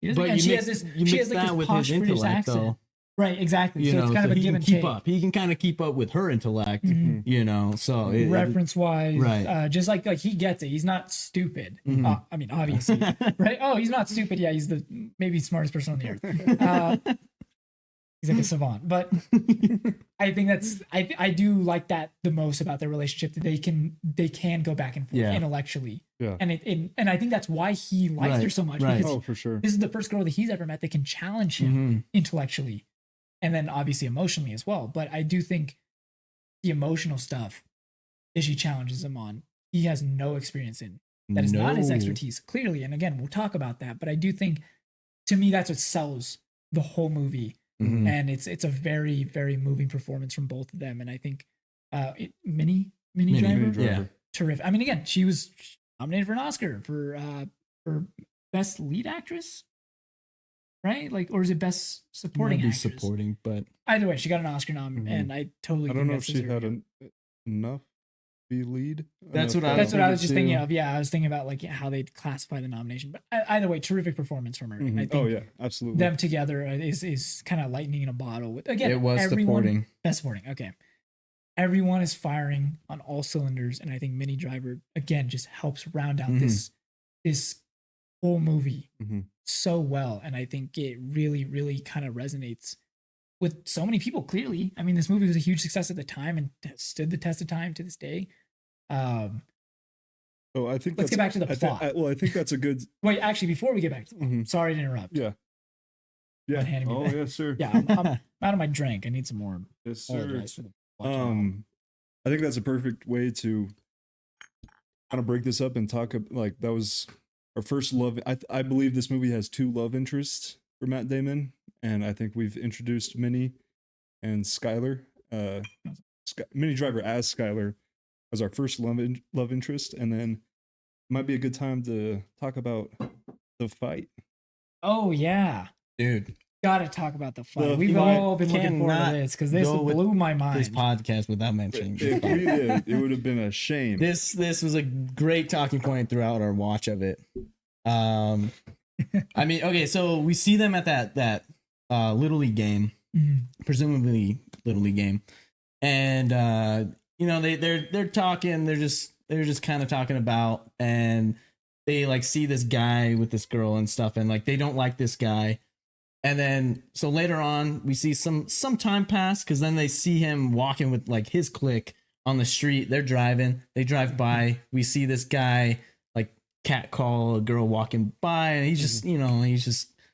But And you mix that with his posh British intellect, accent. though. Right, exactly. You So know, it's kind of a he give can and keep take. up. He can kind of keep up with her intellect. Mhm. So Reference wise, Right. just like he gets it. He's not stupid. Mhm. I mean, obviously, right? Oh, he's not stupid. Yeah, he's the maybe smartest person on the earth. He's like a savant. But I think that's I do like that the most about their relationship, that they can go back and forth intellectually. Yeah. And I think that's why he likes her so much. Right. Because Oh, for sure. this is the first girl that he's ever met that can challenge him intellectually, and then obviously emotionally as well. But I do think the emotional stuff that she challenges him on, he has no experience in. That is not his expertise, clearly. And again, we'll talk about that. But I do think, to me, that's what sells the whole movie. And it's a very, very moving performance from both of them. And I think Minnie Driver, terrific. I mean, again, she was nominated for an Oscar for best lead actress, right? Like, or is it best supporting actress? Supporting, but either way, she got an Oscar nom, and I totally. I don't know if she had enough be lead. That's what I was just thinking of. Yeah, I was thinking about like how they classify the nomination. But either way, terrific performance from her. I think oh yeah, absolutely. Them together is kind of lightning in a bottle. Again, it was supporting. Best supporting. Okay, everyone is firing on all cylinders, and I think Minnie Driver again just helps round out this whole movie so well. And I think it really, really kind of resonates with so many people. Clearly, I mean, this movie was a huge success at the time and stood the test of time to this day. I think let's get back to the plot. I think that's a good. Wait, actually, before we get back to the plot, sorry to interrupt. Yeah. Oh, yes, sir. Yeah, I'm out of my drink. I need some more. Yes, sir. I think that's a perfect way to kind of break this up and talk. Like, that was our first love. I believe this movie has two love interests for Matt Damon, and I think we've introduced Minnie and Skylar. Minnie Driver as Skylar as our first love interest, and then it might be a good time to talk about the fight. Oh yeah, dude, gotta talk about the fight. We've all been looking forward to this because this blew my mind. This podcast without mentioning if we did, it would have been a shame. This was a great talking point throughout our watch of it. I mean, okay, so we see them at that Little League game, presumably Little League game, and you know, they're talking. They're just kind of talking about, and they like see this guy with this girl and stuff, and like they don't like this guy. And then so later on, we see some time pass because then they see him walking with like his clique on the street. They're driving. They drive by. We see this guy like catcall a girl walking by, and he's just.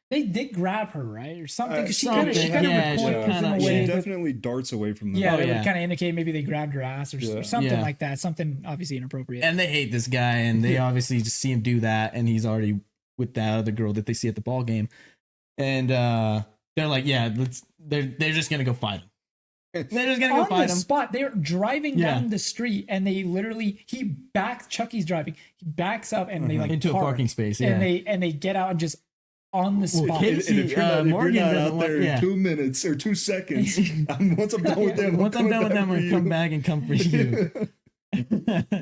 They did grab her, right, or something? Because she kind of she definitely darts away from them. Yeah, it would kind of indicate maybe they grabbed her ass or something like that. Something obviously inappropriate. And they hate this guy, and they obviously just see him do that, and he's already with that other girl that they see at the ball game, and they're like, yeah, they're just gonna go fight him. They're just gonna go fight him. On the spot, they're driving down the street, and they literally Chucky's driving, he backs up, and they like into a parking space, and they get out and just. On the spot. Casey, if you're not out there in 2 minutes or 2 seconds, once I'm done with them, I'm gonna come back and come for you.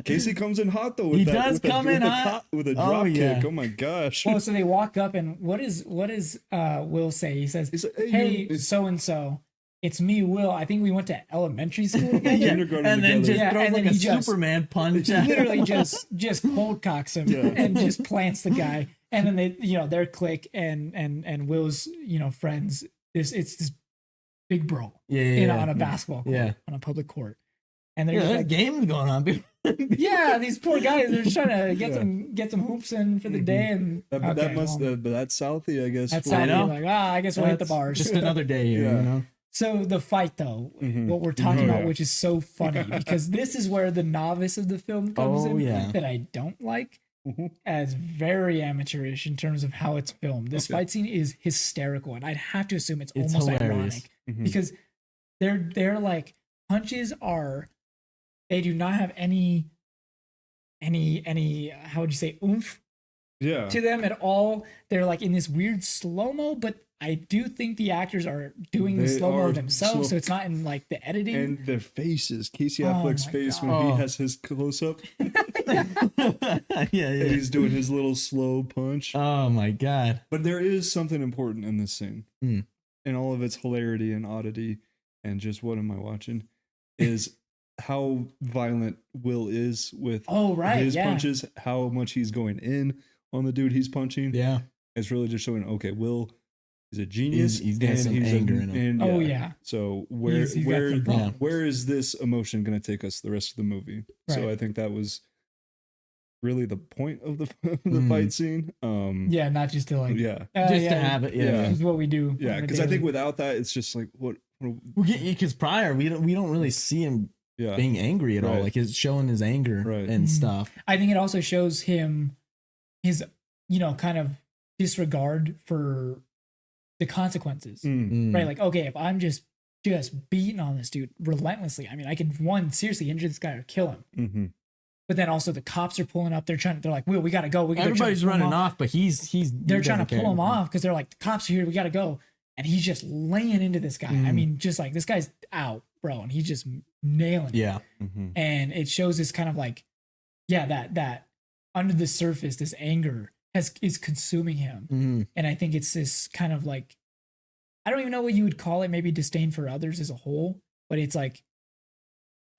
Casey comes in hot though. He does come in hot with a drop kick. Oh my gosh! Well, so they walk up, and what is Will say? He says, "Hey, so and so, it's me, Will. I think we went to elementary school together." And then just throws like a Superman punch. Literally just cold cocks him and just plants the guy. And then they, their clique and Will's, friends. It's this big brawl, on a basketball court, on a public court, and there's like games going on, dude. These poor guys. They're just trying to get some hoops in for the day, and but that's Southie, I guess. That's Southie. Like, I guess we'll hit the bars. Just another day here, So the fight, though, what we're talking about, which is so funny, because this is where the novice of the film comes in that I don't like. As very amateurish in terms of how it's filmed. This fight scene is hysterical, and I'd have to assume it's almost ironic because they're like punches they do not have any how would you say oomph to them at all. They're like in this weird slow-mo, but I do think the actors are doing the slow-mo themselves, so it's not in like the editing. And their faces, Casey Affleck's face when he has his close-up. And he's doing his little slow punch. Oh my god. But there is something important in this scene. In all of its hilarity and oddity and just what am I watching is how violent Will is with his punches, how much he's going in on the dude he's punching. Yeah. It's really just showing, okay, Will he's a genius. He's got and some he's anger in him. And Oh, yeah. So He's got some problems. where is this emotion going to take us the rest of the movie? Right. So I think that was really the point of the fight scene. Yeah, not just to like Yeah. Just to have it. Yeah. This is what we do. Yeah, because I think without that, it's just like what. Because prior we don't really see him Yeah. being angry at all. Right. Like he's showing his anger Right. and stuff. I think it also shows him his, kind of disregard for the consequences. Right? Like, okay, if I'm just beating on this dude relentlessly, I mean, I could seriously injure this guy or kill him. Mm-hmm. But then also the cops are pulling up. They're like, Will, we gotta go. Everybody's running off, but they're trying to pull him off because they're like, the cops are here. We gotta go. And he's just laying into this guy. I mean, just like this guy's out, bro, and he's just nailing it. Yeah. Mm-hmm. And it shows this kind of like, that under the surface, this anger is consuming him. Mm-hmm. And I think it's this kind of like, I don't even know what you would call it, maybe disdain for others as a whole, but it's like,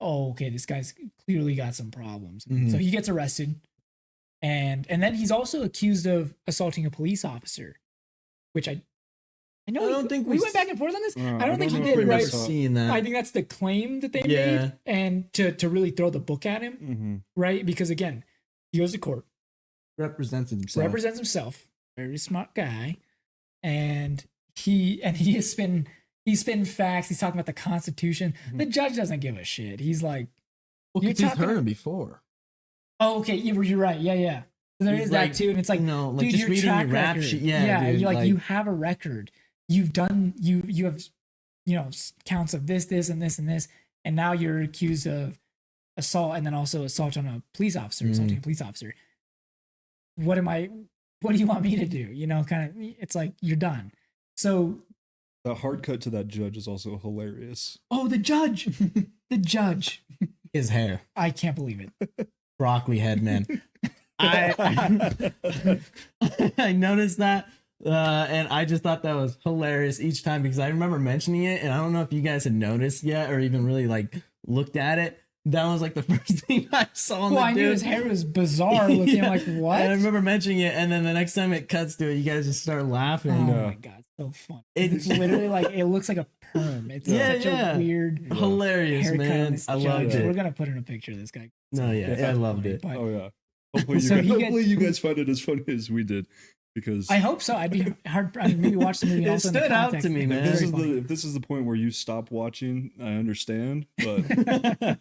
oh, okay, this guy's clearly got some problems. Mhm. So he gets arrested. And then he's also accused of assaulting a police officer, which I know I don't think we went back and forth on this. I I don't think he know if did, we right? messed up. Seeing that. I think that's the claim that they Yeah. made, and to really throw the book at him, Mm-hmm. right? Because again, he goes to court, represents himself. represents himself, very smart guy, and he has been he's spinning facts. He's talking about the Constitution. Mhm. The judge doesn't give a shit. He's like, Well, You're 'cause he's talking- heard him before. oh, okay, you're right, yeah. So there He's is like, that too, and it's like, like dude, just your reading track your rap record. sheet. Yeah, dude, you're like, you have a record. You've done you have counts of this, and this, and now you're accused of assault, and then also assault on a police officer, assaulting a police officer. What do you want me to do? Kind of, it's like you're done. So, The hard cut to that judge is also hilarious. oh, the judge, the judge. his hair. I can't believe it. Broccoli head, man. I noticed that, and I just thought that was hilarious each time because I remember mentioning it, and I don't know if you guys had noticed yet or even really like looked at it. That was like the first thing I saw. Well, I knew his hair was bizarre looking. Yeah. Like, what? And I remember mentioning it, and then the next time it cuts to it, you guys just start laughing. Oh Yeah. my god, so fun! It's literally like it looks like a perm. It's Yeah, such yeah. a weird Hilarious, haircut on man. this I judge. loved We're it. gonna put in a picture of this guy. No, yeah, It's I so loved funny, it. Oh yeah. Hopefully So he you guys find it as funny as we did, because I hope so. I'd be hard. I mean, maybe watch the movie. And It also in the stood out context. to me, It's man. very this is funny. if this is the point where you stop watching, I understand, but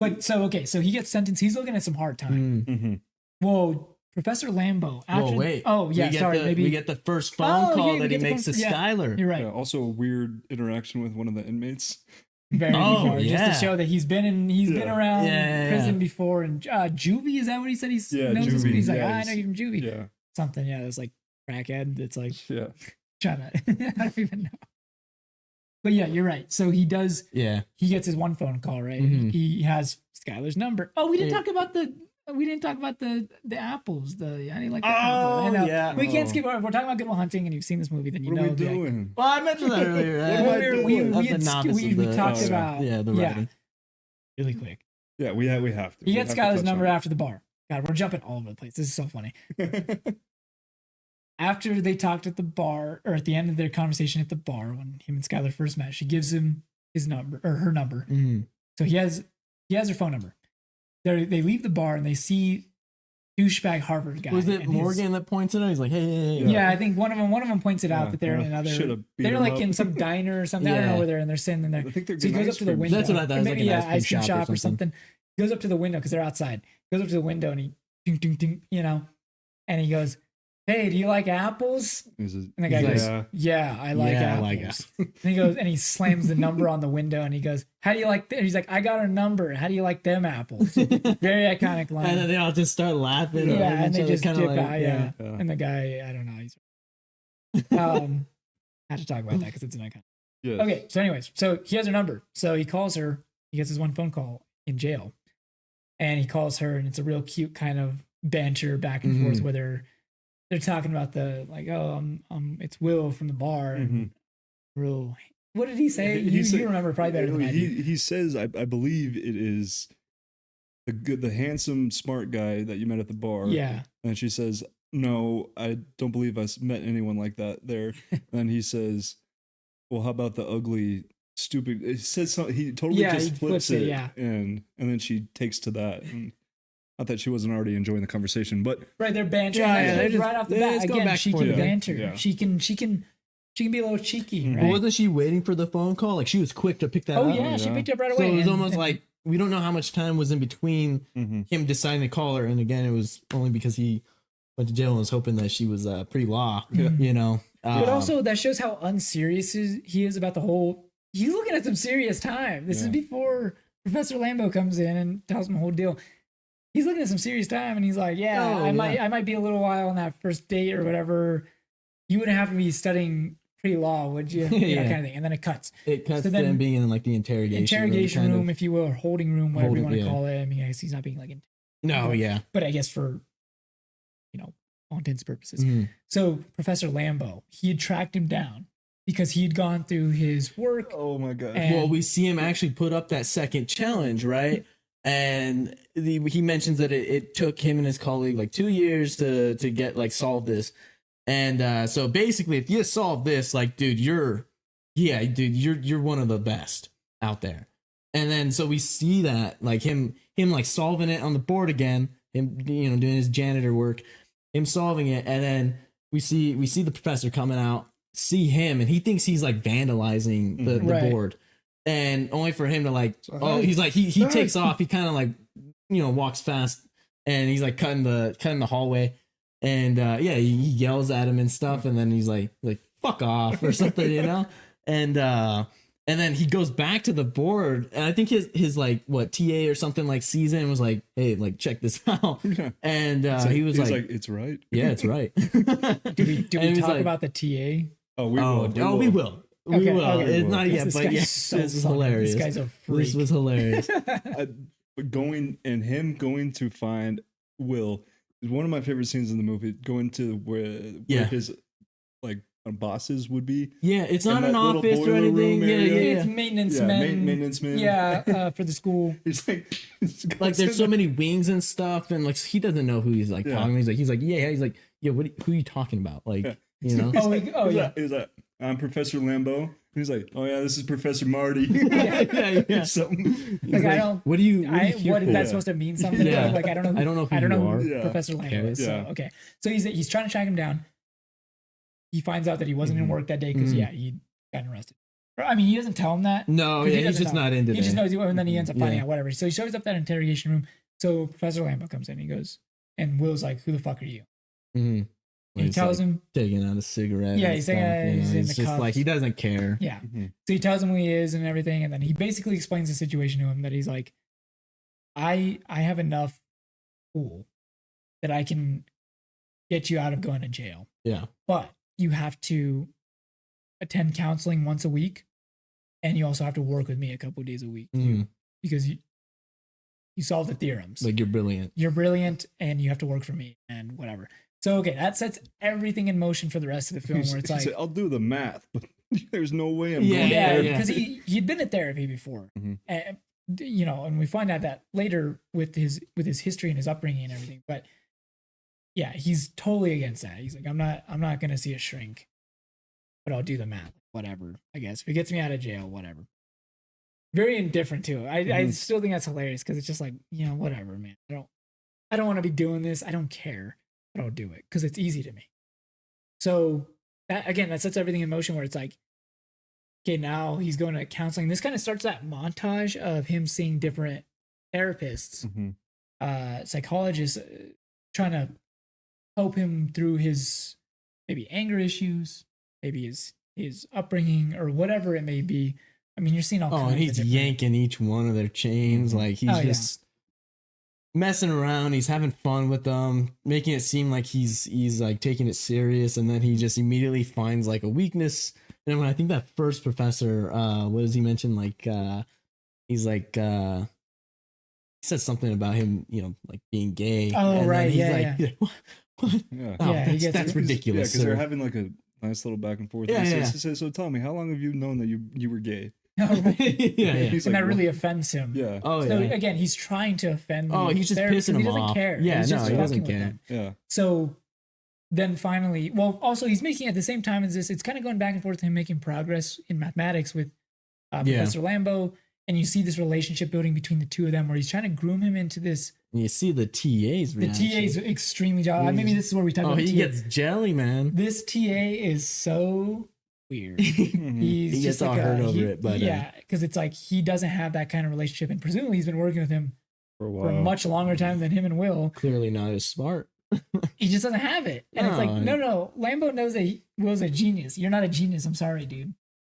But so he gets sentenced. He's looking at some hard time. Mm. Whoa, Professor Lambo. Whoa, wait. Oh yeah, sorry. Maybe we get the first phone Oh, call yeah, we that he get the makes to phone- yeah. Skylar. you're right. yeah, also a weird interaction with one of the inmates. Very Oh, bizarre. Just yeah. to show that he's been around Yeah. prison before. And juvie, is that what he said? He's Yeah, knows this- juvie. He's like, Yeah, I know you from juvie. Yeah, Something. Yeah, it's like crackhead. It's like yeah. trying to. I don't even know. But yeah, you're right. So he does. Yeah. He gets his one phone call, right? Mhm. He has Skylar's number. Oh, we didn't Yeah. talk about the apples. I didn't like the Oh, apple. I know. yeah. We can't Oh. skip. If we're talking about Good Will Hunting, and you've seen this movie, then you What know. are we the- doing? Well, I mentioned that earlier. What am I doing? we Of had the novice we of the- talked oh, about the yeah, writing. really quick. Yeah, we have to. He We gets have to Skylar's touch number on after the bar. God, we're jumping all over the place. This is so funny. it. After they talked at the bar, or at the end of their conversation at the bar, when him and Skylar first met, she gives him his number or her number. Mhm. So he has her phone number. They leave the bar and they see douchebag Harvard guy. Was it and his- Morgan that points it out? He's like, hey. Yeah, I think one of them points it out that they're in another. Should've beat They're him like up. in some diner or something. I don't know Yeah. where they're and they're sitting in there. I think they're So he getting goes up ice to the cream. window. That's what I thought. It was Maybe, like an ice cream shop or something. He goes up to the window because they're outside. He goes up to the window and he ding, ding, ding, and he goes, "Hey, do you like apples?" He's a- And the guy He's goes, yeah. "Yeah, I like Yeah, I apples." like apples. And he goes and he slams the number on the window and he goes, "How do you like?" He's like, "I got her number. How do you like them apples?" Very iconic line. And then they all just start laughing. Yeah, at and each they other, just kinda dip like, out. Yeah. Yeah. And the guy, I don't know. He's had to talk about that because it's an icon. Yes. Okay, so anyways, so he has her number. So he calls her. He gets his one phone call in jail, and he calls her, and it's a real cute kind of banter back and forth Mhm. where they're talking about the like, oh, it's Will from the bar, and Mhm. real. What did he say? He said- you remember probably better than I do. He says, I believe it is the handsome, smart guy that you met at the bar. Yeah, And she says, no, I don't believe I met anyone like that there. And he says, well, how about the ugly, stupid? It says something. He totally Yeah, just he flips flips it, it, yeah. and then she takes to that. And not that she wasn't already enjoying the conversation, but Right, they're bantering. Yeah, Yeah, yeah, they're just- right off the yeah, bat. it's going Again, back she and can forth. banter. Yeah. She can be a little cheeky, Mhm. right? But wasn't she waiting for the phone call? Like she was quick to pick that Oh up. yeah, she yeah. picked it up right So away. it was and- almost and- like we don't know how much time was in between Mhm. him deciding to call her, and again, it was only because he went to jail and was hoping that she was pre-law. Yeah. You know, But also that shows how unserious he is about the whole. He's looking at some serious time. This is Yeah. before Professor Lambo comes in and tells him the whole deal. He's looking at some serious time, and he's like, "Yeah, Oh, I might be a little while on that first date or whatever. You wouldn't have to be studying pre-law, would you? You know, Yeah. kind of thing." And then it cuts. it cuts So to then- them being in like the interrogation room, kind of. if you will, or holding room, whatever you want to yeah. call it. I mean, I guess he's not being like, No, yeah. but I guess for, all intents and purposes. Mhm. So Professor Lambo, he had tracked him down because he had gone through his work. Oh my god. And- Well, we see him actually put up that second challenge, right? And he mentions that it took him and his colleague like 2 years to get like solve this. And so basically, if you solve this, like, dude, you're one of the best out there. And then so we see that like him like solving it on the board again, him doing his janitor work, him solving it, and then we see the professor coming out, see him, and he thinks he's like vandalizing the Right. board, and only for him to like, hey, he's like he takes off, he kind of like walks fast, and he's like cutting the hallway, and he yells at him and stuff, and then he's like fuck off or something, and then he goes back to the board, and I think his like what TA or something like sees it and was like, hey, like check this out, Yeah. and He was was like, it's right. yeah, it's right. Do we And he was talk like, about the TA? Oh, we will. we will. We Okay, will. okay. It's We not will. yet, This but guy's yeah, so this is funny. hilarious. This guy's a This freak. was hilarious. But him going to find Will is one of my favorite scenes in the movie. Going to where Yeah. his like bosses would be. Yeah, it's not In an that little office or boiler anything. room Yeah, area. yeah, It's yeah. maintenance Yeah, men. maintenance men. Yeah, for the school. He's like, Like there's so many wings and stuff, and like he doesn't know who he's like Yeah. talking. He's like, yeah. Who are you talking about? Like, Yeah. you know. He's like, I'm Professor Lambo. He's like, oh yeah, this is Professor Marty. yeah. Something. Like, I don't. What are you? What is that Yeah. supposed to mean? Something? Yeah. Like I don't know. I don't know who you are. Yeah. Professor Lambo is. Yeah. So okay, so he's trying to track him down. He finds out that he wasn't in Mhm. work that day because Mhm. he got arrested. I mean, he doesn't tell him that. No, 'Cause he yeah, he's doesn't just know. not into He that. just knows, and then he ends up finding Yeah. out whatever. So he shows up that interrogation room. So Professor Lambo comes in. He goes, and Will's like, "Who the fuck are you?" Mhm. And he tells him, taking out a cigarette. Yeah, and he's stuff, saying he's in it's the just cuffs. like he doesn't care. "Yeah." Mhm. So he tells him who he is and everything, and then he basically explains the situation to him. That he's like, "I have enough pool that I can get you out of going to jail, Yeah. but you have to attend counseling once a week, and you also have to work with me a couple of days a week too, Mhm. because you solve the theorems. Like you're brilliant. You're brilliant, and you have to work for me and whatever." So okay, that sets everything in motion for the rest of the film, where it's He like, said, I'll do the math, but there's no way I'm Yeah, going yeah, there. because he'd been at therapy before, Mhm. and and we find out that later with his history and his upbringing and everything. But yeah, he's totally against that. He's like, I'm not gonna see a shrink, but I'll do the math, whatever. I guess if it gets me out of jail, whatever. Very indifferent to it. I Mhm. still think that's hilarious because it's just like, whatever, man. I don't want to be doing this. I don't care, but I'll do it because it's easy to me. So that sets everything in motion where it's like, okay, now he's going to counseling. This kind of starts that montage of him seeing different therapists, Mhm. psychologists, trying to help him through his maybe anger issues, maybe his upbringing or whatever it may be. I mean, you're seeing all Oh, kinds and he's of different- yanking each one of their chains. Mhm. Like he's Oh, yeah. just messing around. He's having fun with them, making it seem like he's like taking it serious. And then he just immediately finds like a weakness. And when I think that first professor, what does he mention? Like he's like he says something about him, like being gay. Oh, and right, then he's yeah, like, yeah. what? Yeah. Oh, Yeah, he gets- that's ridiculous. because they're sir. having like a nice little back and forth. Yeah, He yeah. says, so tell me, how long have you known that you were gay? Oh, right. yeah, yeah. He's And like, that really "What?" offends him. Yeah. Oh, So yeah. again, he's trying to offend. Oh, the he's just therapist, pissing and him he doesn't off. care. Yeah, He's no, just he doesn't fucking with care. them. Yeah. So then finally, well, also he's making at the same time as this, it's kind of going back and forth to him making progress in mathematics with Professor Lambo. And you see this relationship building between the two of them where he's trying to groom him into this. And you see the TA's reaction. The TA is extremely jelly. Maybe this is where we talk about he TA. gets jelly, man. This TA is so weird. He He's gets just all like hurt over it. But yeah, because it's like he doesn't have that kind of relationship. And presumably he's been working with him for a much longer time than him and Will. Clearly not as smart. He just doesn't have it. And it's like, no. Lambo knows that Will's a genius. You're not a genius. I'm sorry, dude.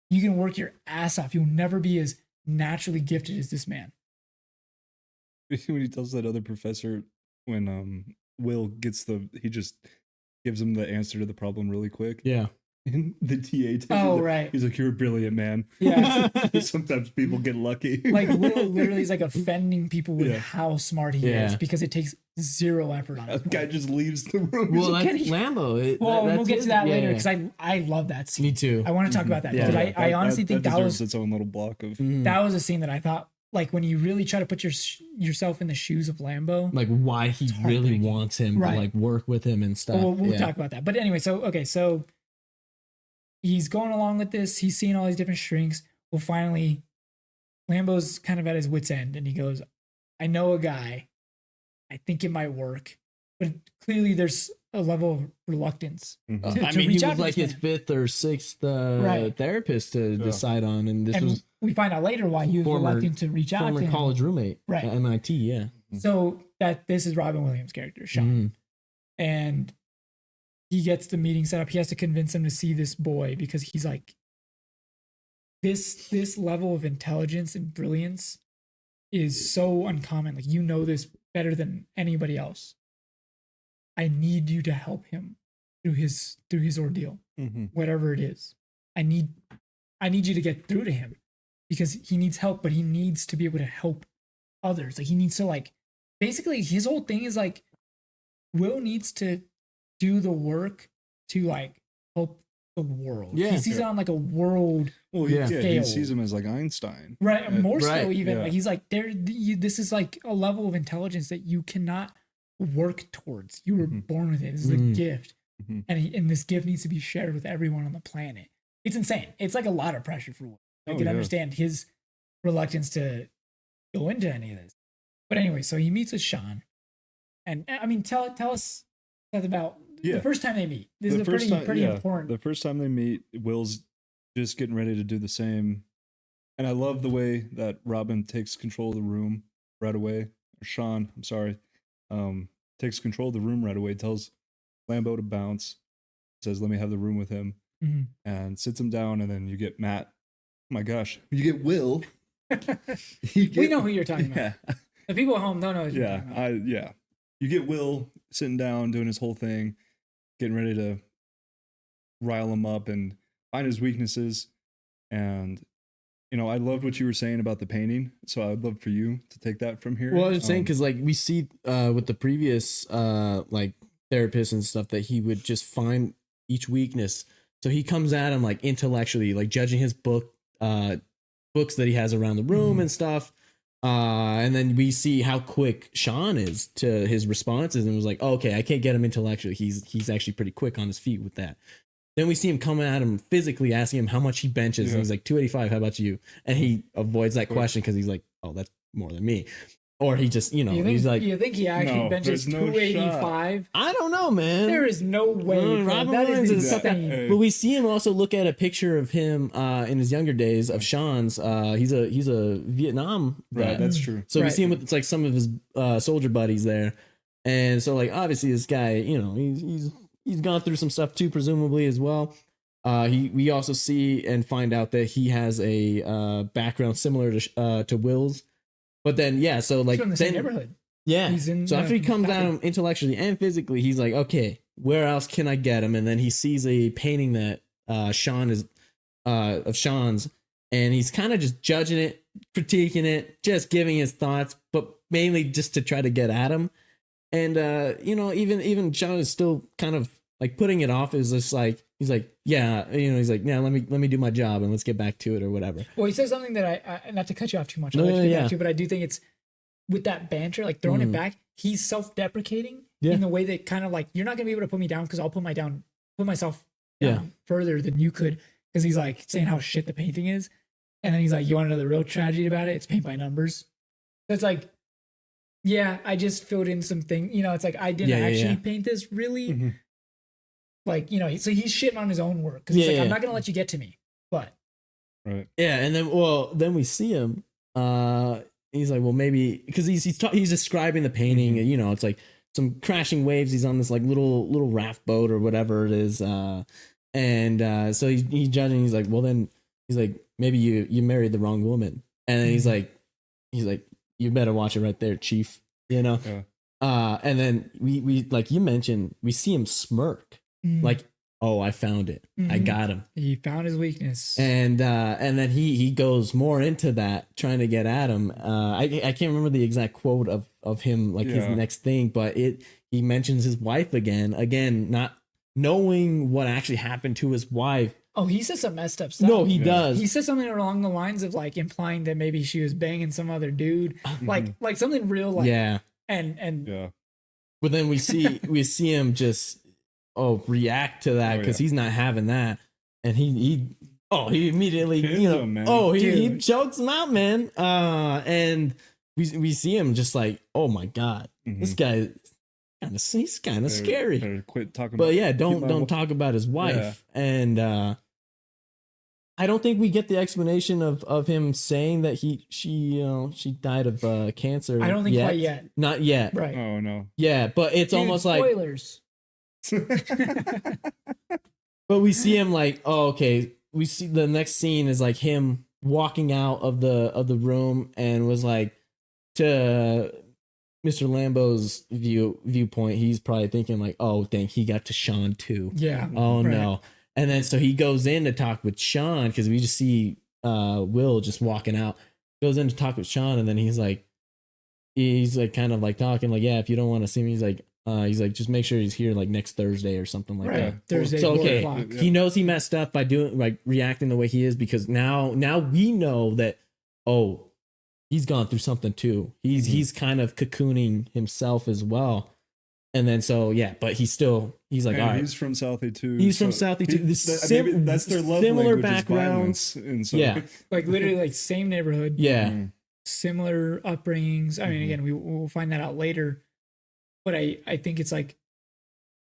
You can work your ass off. You'll never be as naturally gifted as this man. When he tells that other professor, when Will gets he just gives him the answer to the problem really quick. Yeah. And the TA tells him, right. He's like, you're a brilliant man. Yeah. Sometimes people get lucky. Like Will literally is like offending people with how smart he is because it takes zero effort on his That guy just leaves the room. Well, that's Lambo. We'll get to that later because I love that scene. Me too. I want to talk about that because I honestly think that was its own little block of. That was a scene that I thought, like, when you really try to put yourself in the shoes of Lambo, like why he really wants him to like work with him and stuff. We'll talk about that. But anyway, so he's going along with this. He's seeing all these different shrinks. Well, finally, Lambo's kind of at his wit's end, and he goes, "I know a guy. I think it might work, but clearly there's a level of reluctance." I mean, he was like his fifth or sixth therapist to decide on, and this was. We find out later why he was reluctant to reach out to him. Former college roommate at MIT, yeah. So this is Robin Williams' character, Sean, and he gets the meeting set up. He has to convince him to see this boy because he's like, this level of intelligence and brilliance is so uncommon. Like, you know this better than anybody else. I need you to help him through his ordeal, whatever it is. I need you to get through to him because he needs help, but he needs to be able to help others. Like, he needs to, like, basically his whole thing is like, Will needs to do the work to like help the world. Yeah, he sees it on like a world. Well, he sees him as like Einstein, right? More so, even like he's like this is like a level of intelligence that you cannot work towards. You were born with it. This is a gift, and this gift needs to be shared with everyone on the planet. It's insane. It's like a lot of pressure for Will. I can understand his reluctance to go into any of this. But anyway, so he meets with Sean, and I mean, tell us about the first time they meet. This is pretty important. The first time they meet, Will's just getting ready to do the same, and I love the way that Robin takes control of the room right away. Or Sean, I'm sorry, takes control of the room right away. Tells Lambo to bounce. Says, "Let me have the room with him," and sits him down. And then you get Matt. Oh my gosh, you get Will. We know who you're talking about. The people at home don't know who you're talking about. You get Will sitting down, doing his whole thing, getting ready to rile him up and find his weaknesses. And, you know, I loved what you were saying about the painting. So I'd love for you to take that from here. Well, I was saying, because like we see with the previous like therapists and stuff that he would just find each weakness. So he comes at him like intellectually, like judging his books that he has around the room and stuff. And then we see how quick Sean is to his responses, and was like, oh, okay, I can't get him intellectually. He's actually pretty quick on his feet with that. Then we see him come at him physically, asking him how much he benches, and he's like 285. How about you? And he avoids that question because he's like, oh, that's more than me. Or he just, he's like, you think he actually benches 285? I don't know, man. There is no way. Robin Williams is insane. But we see him also look at a picture of him in his younger days of Sean's. He's a Vietnam vet. Right, that's true. So we see him with like some of his soldier buddies there, and so like obviously this guy, he's gone through some stuff too, presumably as well. We also see and find out that he has a background similar to Will's. But then, so like, in the same neighborhood. Yeah. So after he comes at him intellectually and physically, he's like, okay, where else can I get him? And then he sees a painting that Sean is of Sean's, and he's kind of just judging it, critiquing it, just giving his thoughts, but mainly just to try to get at him. And even Sean is still kind of like putting it off. Is just like he's like, let me do my job and let's get back to it or whatever. Well, he says something that I not to cut you off too much, but I do think it's with that banter, like throwing it back. he's self-deprecating Yeah. in the way that kind of like, you're not gonna be able to put me down because I'll put myself down further than you could. Because he's like saying how shit the painting is. And then he's like, you want to know the real tragedy about it? It's paint by numbers. So it's like, yeah, I just filled in some things. You know, it's like, I didn't actually paint this really. Mm-hmm. Like, you know, so he's shitting on his own work. Because he's like, I'm not going to let you get to me. But. Right. Yeah. And then we see him. He's like, well, maybe. Because he's describing the painting. You know, it's like some crashing waves. He's on this like little raft boat or whatever it is. So he's judging. He's like, well, then he's like, maybe you married the wrong woman. And then he's like, you better watch it right there, Chief. You know. Yeah. And then we like you mentioned, we see him smirk, like, oh, I found it. I got him. He found his weakness. And then he goes more into that, trying to get at him. I can't remember the exact quote of him, like his next thing, but he mentions his wife again, not knowing what actually happened to his wife. Oh, he says some messed up stuff. No, he does. He says something along the lines of like implying that maybe she was banging some other dude, like something real, like and yeah. But then we see him just react to that because he's not having that, and he immediately he chokes him out, man. And we see him just like, oh my god, this guy. He's kind of scary. Better quit talking. But yeah, don't talk about his wife. Yeah. And I don't think we get the explanation of him saying that she died of cancer. I don't think quite yet. Not yet. Right. Oh no. Yeah, but it's almost spoilers. But we see him like, oh, okay. We see the next scene is like him walking out of the room and was like to Mr. Lambo's viewpoint, he's probably thinking like, oh, dang, he got to Sean too. Yeah. Oh no. And then so he goes in to talk with Sean because we just see Will just walking out. Goes in to talk with Sean, and then he's like kind of like talking like, yeah, if you don't want to see me, he's like, just make sure he's here like next Thursday or something like that. Thursday. So okay, he knows he messed up by doing like reacting the way he is because now we know that he's gone through something too. He's kind of cocooning himself as well. And then but he's like, all right. He's from Southie too. He's from Southie too. That's their love similar language, backgrounds. And so, like literally like same neighborhood. Yeah. Similar upbringings. I mean, again, we'll find that out later. But I think it's like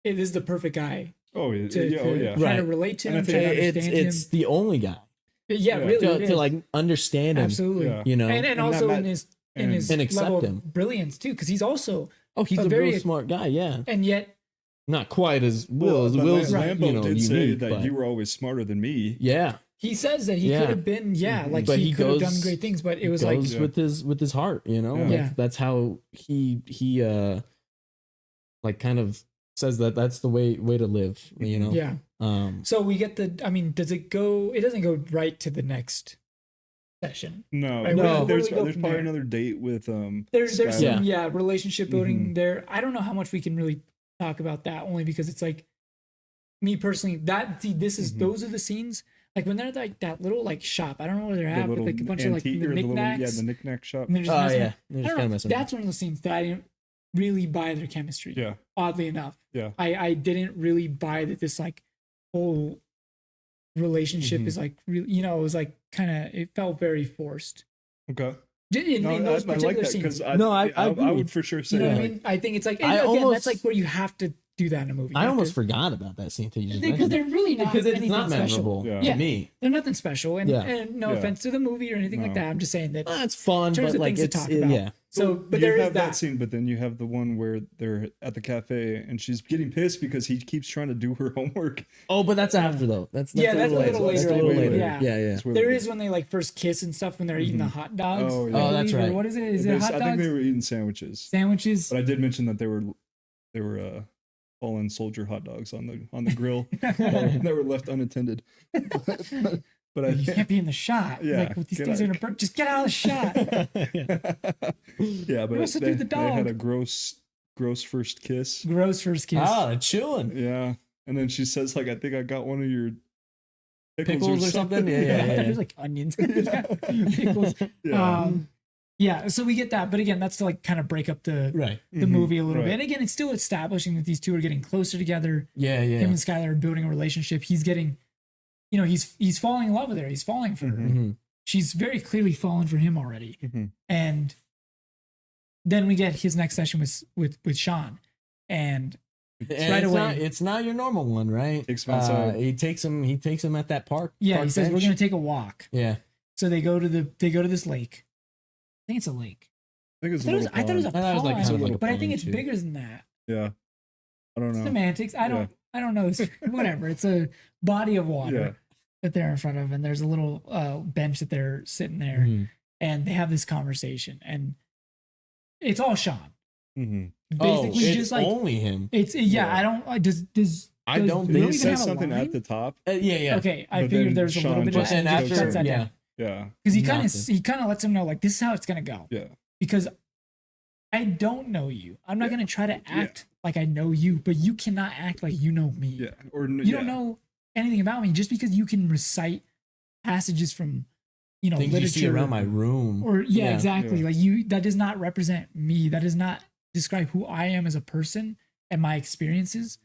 it is the perfect guy. Oh yeah. To try to relate to him, it's the only guy. Yeah, really. To like understand him. Absolutely. You know. And also in his level him. of brilliance too, because he's also he's a very smart guy, yeah. And yet not quite as Will's Lambo did say unique, that you were always smarter than me. Yeah. He says that he could have been, like but he could have done great things, but it was like with his heart, you know? Yeah. Like, that's how he like kind of says that's the way to live, you know? Yeah. So we get does it go? It doesn't go right to the next session. No, right? no. There's probably another date with There's some relationship building there. I don't know how much we can really talk about that, only because it's like me personally. Those are the scenes. Like when they're like that little like shop. I don't know where they're at, but like a bunch of like the knickknacks. The knick-knack shop. That's one of those scenes that I didn't really buy their chemistry. Yeah. Oddly enough. Yeah. I didn't really buy that this like whole relationship is like really, you know, it was like it felt very forced. Okay. In those particular scenes. I would for sure say. You know what I mean? I think it's like that's like where you have to do that in a movie. I almost forgot about that scene because they're really not because it's not memorable to me. They're nothing special, and no offense to the movie or anything like that. I'm just saying that it's fun, but like it's to talk about. Yeah. So, but there is that scene, but then you have the one where they're at the cafe and she's getting pissed because he keeps trying to do her homework. Oh, but that's after though. That's a little later. Yeah. There is when they like first kiss and stuff when they're eating the hot dogs. Oh, yeah. That's right. What is it? Is it hot dogs? I think they were eating sandwiches. Sandwiches. But I did mention that they were fallen soldier hot dogs on the grill that were left unattended. But you can't be in the shot. Yeah, like these things are gonna burn. Just get out of the shot. Yeah, but they had a gross first kiss. Gross first kiss. Ah, chewing. Yeah, and then she says like, "I think I got one of your pickles or something." Yeah. There's like onions. Pickles. Yeah. Yeah, so we get that, but again, that's to like kind of break up the Right. the movie a little right. bit. And again, it's still establishing that these two are getting closer together. Yeah, yeah. Him and Skylar are building a relationship. He's getting, he's falling in love with her. He's falling for her. Mhm. She's very clearly fallen for him already. And then we get his next session with Sean, and And right it's away, it's not your normal one, right? Takes him outside. He takes him at that park. yeah, park he says bench. we're gonna take a walk. Yeah. So they go to this lake. I think it's a lake. I think it's I thought it was a I thought it was like pond, sort of like a but I think pond, it's too. bigger than that. Yeah. I don't know. Semantics. I don't know. Whatever. It's a body of water Yeah. that they're in front of, and there's a little bench that they're sitting there, Mhm. and they have this conversation, and it's all Sean. Mm-hmm. Basically, it's just like only him. it's Yeah. I don't does I does don't Will think even He so. have says a something line? at the top. Yeah. Okay, I But figured then there's a little Sean bit of just- that, And and after, cuts that yeah. down. Yeah. Because Nothing. he kind of lets him know, like, this is how it's gonna go. Yeah. Because I don't know you. I'm not gonna try to act like I know you, but you cannot act like you know me. Yeah. Or You don't know anything about me just because you can recite passages from Things literature you see around my room. or exactly. Yeah. Like that does not represent me. That does not describe who I am as a person and my experiences.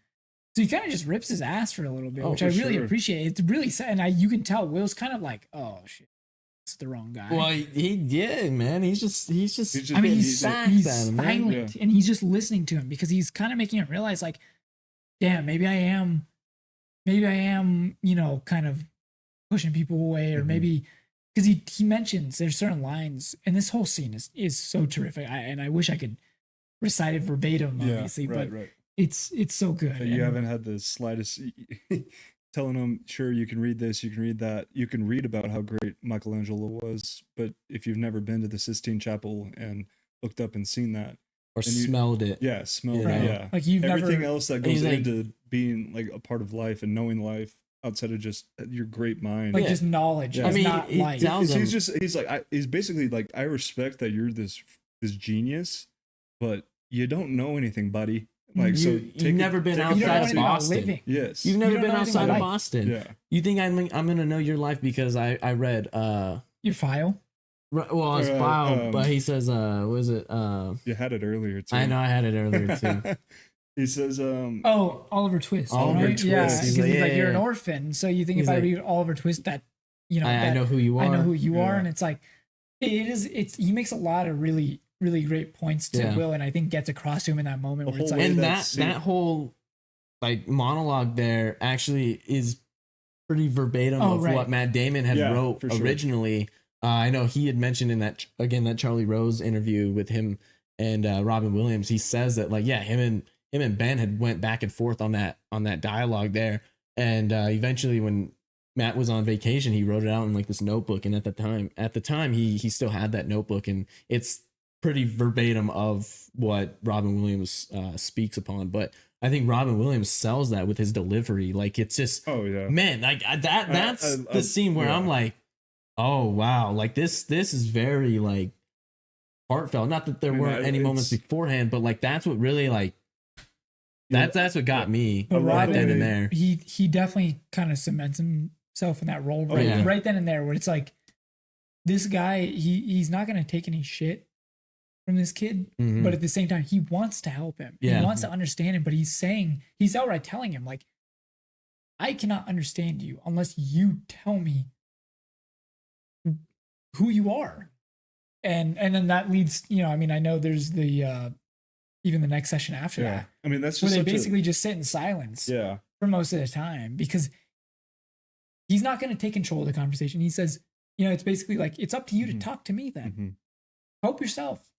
So he kind of just rips his ass for a little bit, Oh, which I for really sure. appreciate. It's really sad, and you can tell Will's kind of like, oh shit, it's the wrong guy. Well, man. He's just. I mean, he's sacked he's at him, man. silent, and he's just listening to him because he's kind of making him realize, like, damn, maybe I am, kind of pushing people away, or Mhm. maybe because he mentions there's certain lines, and this whole scene is so terrific. I wish I could recite it verbatim, Yeah. obviously, Right. but Right. it's so good. That you And- haven't had the slightest telling them, sure, you can read this, you can read that, you can read about how great Michelangelo was, but if you've never been to the Sistine Chapel and looked up and seen that, Or and you- smelled it. yeah, smell, Right. yeah, Like you've everything never, else that And goes he's like- into being like a part of life and knowing life outside of just your great mind. like Yeah. just knowledge. Yeah. It's I mean, not he life. tells him. He's basically like, I respect that you're this genius, but you don't know anything, buddy. Like, so You've never been You don't know outside of anything about Boston. living. Yes. You've You never don't been know anything outside about of life. Boston. Yeah. You think I'm gonna know your life because I read Your file. well his Or, file, but he says what is it You had it earlier too. I know I had it earlier too. He says, Oh, Oliver Twist. Oliver right? Twist. Yeah, He's because he's like, like, you're an yeah. orphan, so you think He's if I like, read Oliver Twist, that I that know who you are. I know who you are, Yeah. and it's like he makes a lot of really really great points to Yeah. Will, and I think gets across to him in that moment The where it's whole like, way And that scene- that whole like monologue there actually is pretty verbatim Oh, of right. what Matt Damon had Yeah, wrote for sure. originally. I know he had mentioned in that Charlie Rose interview with him and Robin Williams. He says that like him and Ben had went back and forth on that dialogue there, and eventually when Matt was on vacation, he wrote it out in like this notebook, and at the time he still had that notebook, and it's pretty verbatim of what Robin Williams speaks upon. But I think Robin Williams sells that with his delivery. Like it's just, oh yeah, man, like that's I- the scene where yeah. I'm like, oh wow, like this is very like heartfelt. Not that there I mean, weren't any moments it's- beforehand, but like that's what really like that's what got me But love right the then way- and there. he definitely kind of cements himself in that role Oh, right yeah. right then and there, where it's like this guy he's not gonna take any shit from this kid, Mhm. but at the same time he wants to help him. Yeah. He wants to understand him, but he's outright telling him like, I cannot understand you unless you tell me who you are. And then that leads, I mean, I know there's the even the next session after yeah. that, I mean, that's where just they such basically just sit in silence yeah, for most of the time, because he's not going to take control of the conversation. He says, it's basically like, it's up to you Mhm. to talk to me then. Mhm. Help yourself.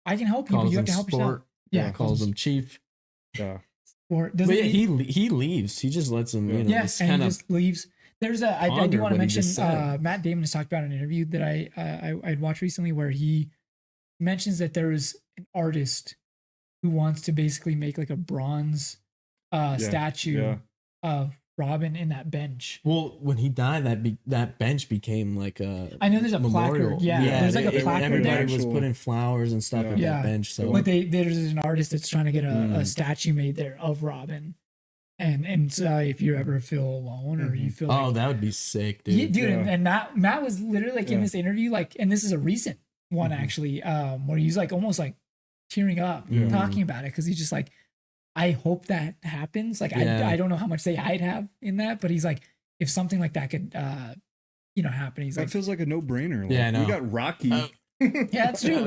I can help you, but Calls you have him to help yourself. sport. Yeah, Calls him chief. yeah. Or doesn't But yeah, he? he leaves. He just lets him, Yeah. just and kind he of just leaves. There's I do ponder want to what he mention just said. Matt Damon has talked about an interview that I'd watched recently where he mentions that there is an artist who wants to basically make like a bronze statue yeah. of Robin in that bench. Well, when he died, that bench became like a I know there's a memorial. placard. Yeah, there's like a they- placard Everybody there. was putting flowers and stuff Yeah. at Yeah. that bench. So But there's an artist that's trying to get a Mm. statue made there of Robin, and so if you ever feel alone or you feel oh, like, that would be sick, dude. yeah, dude, Yeah. and Matt was literally like in Yeah. this interview, like, and this is a recent one Mhm. actually, where he's like almost like tearing up Yeah. talking about it because he's just like, I hope that happens. Like Yeah. I don't know how much say I'd have in that, but he's like, if something like that could happen, he's That like, feels like a no-brainer. Like, Yeah, I know. we got Rocky. yeah, that's true.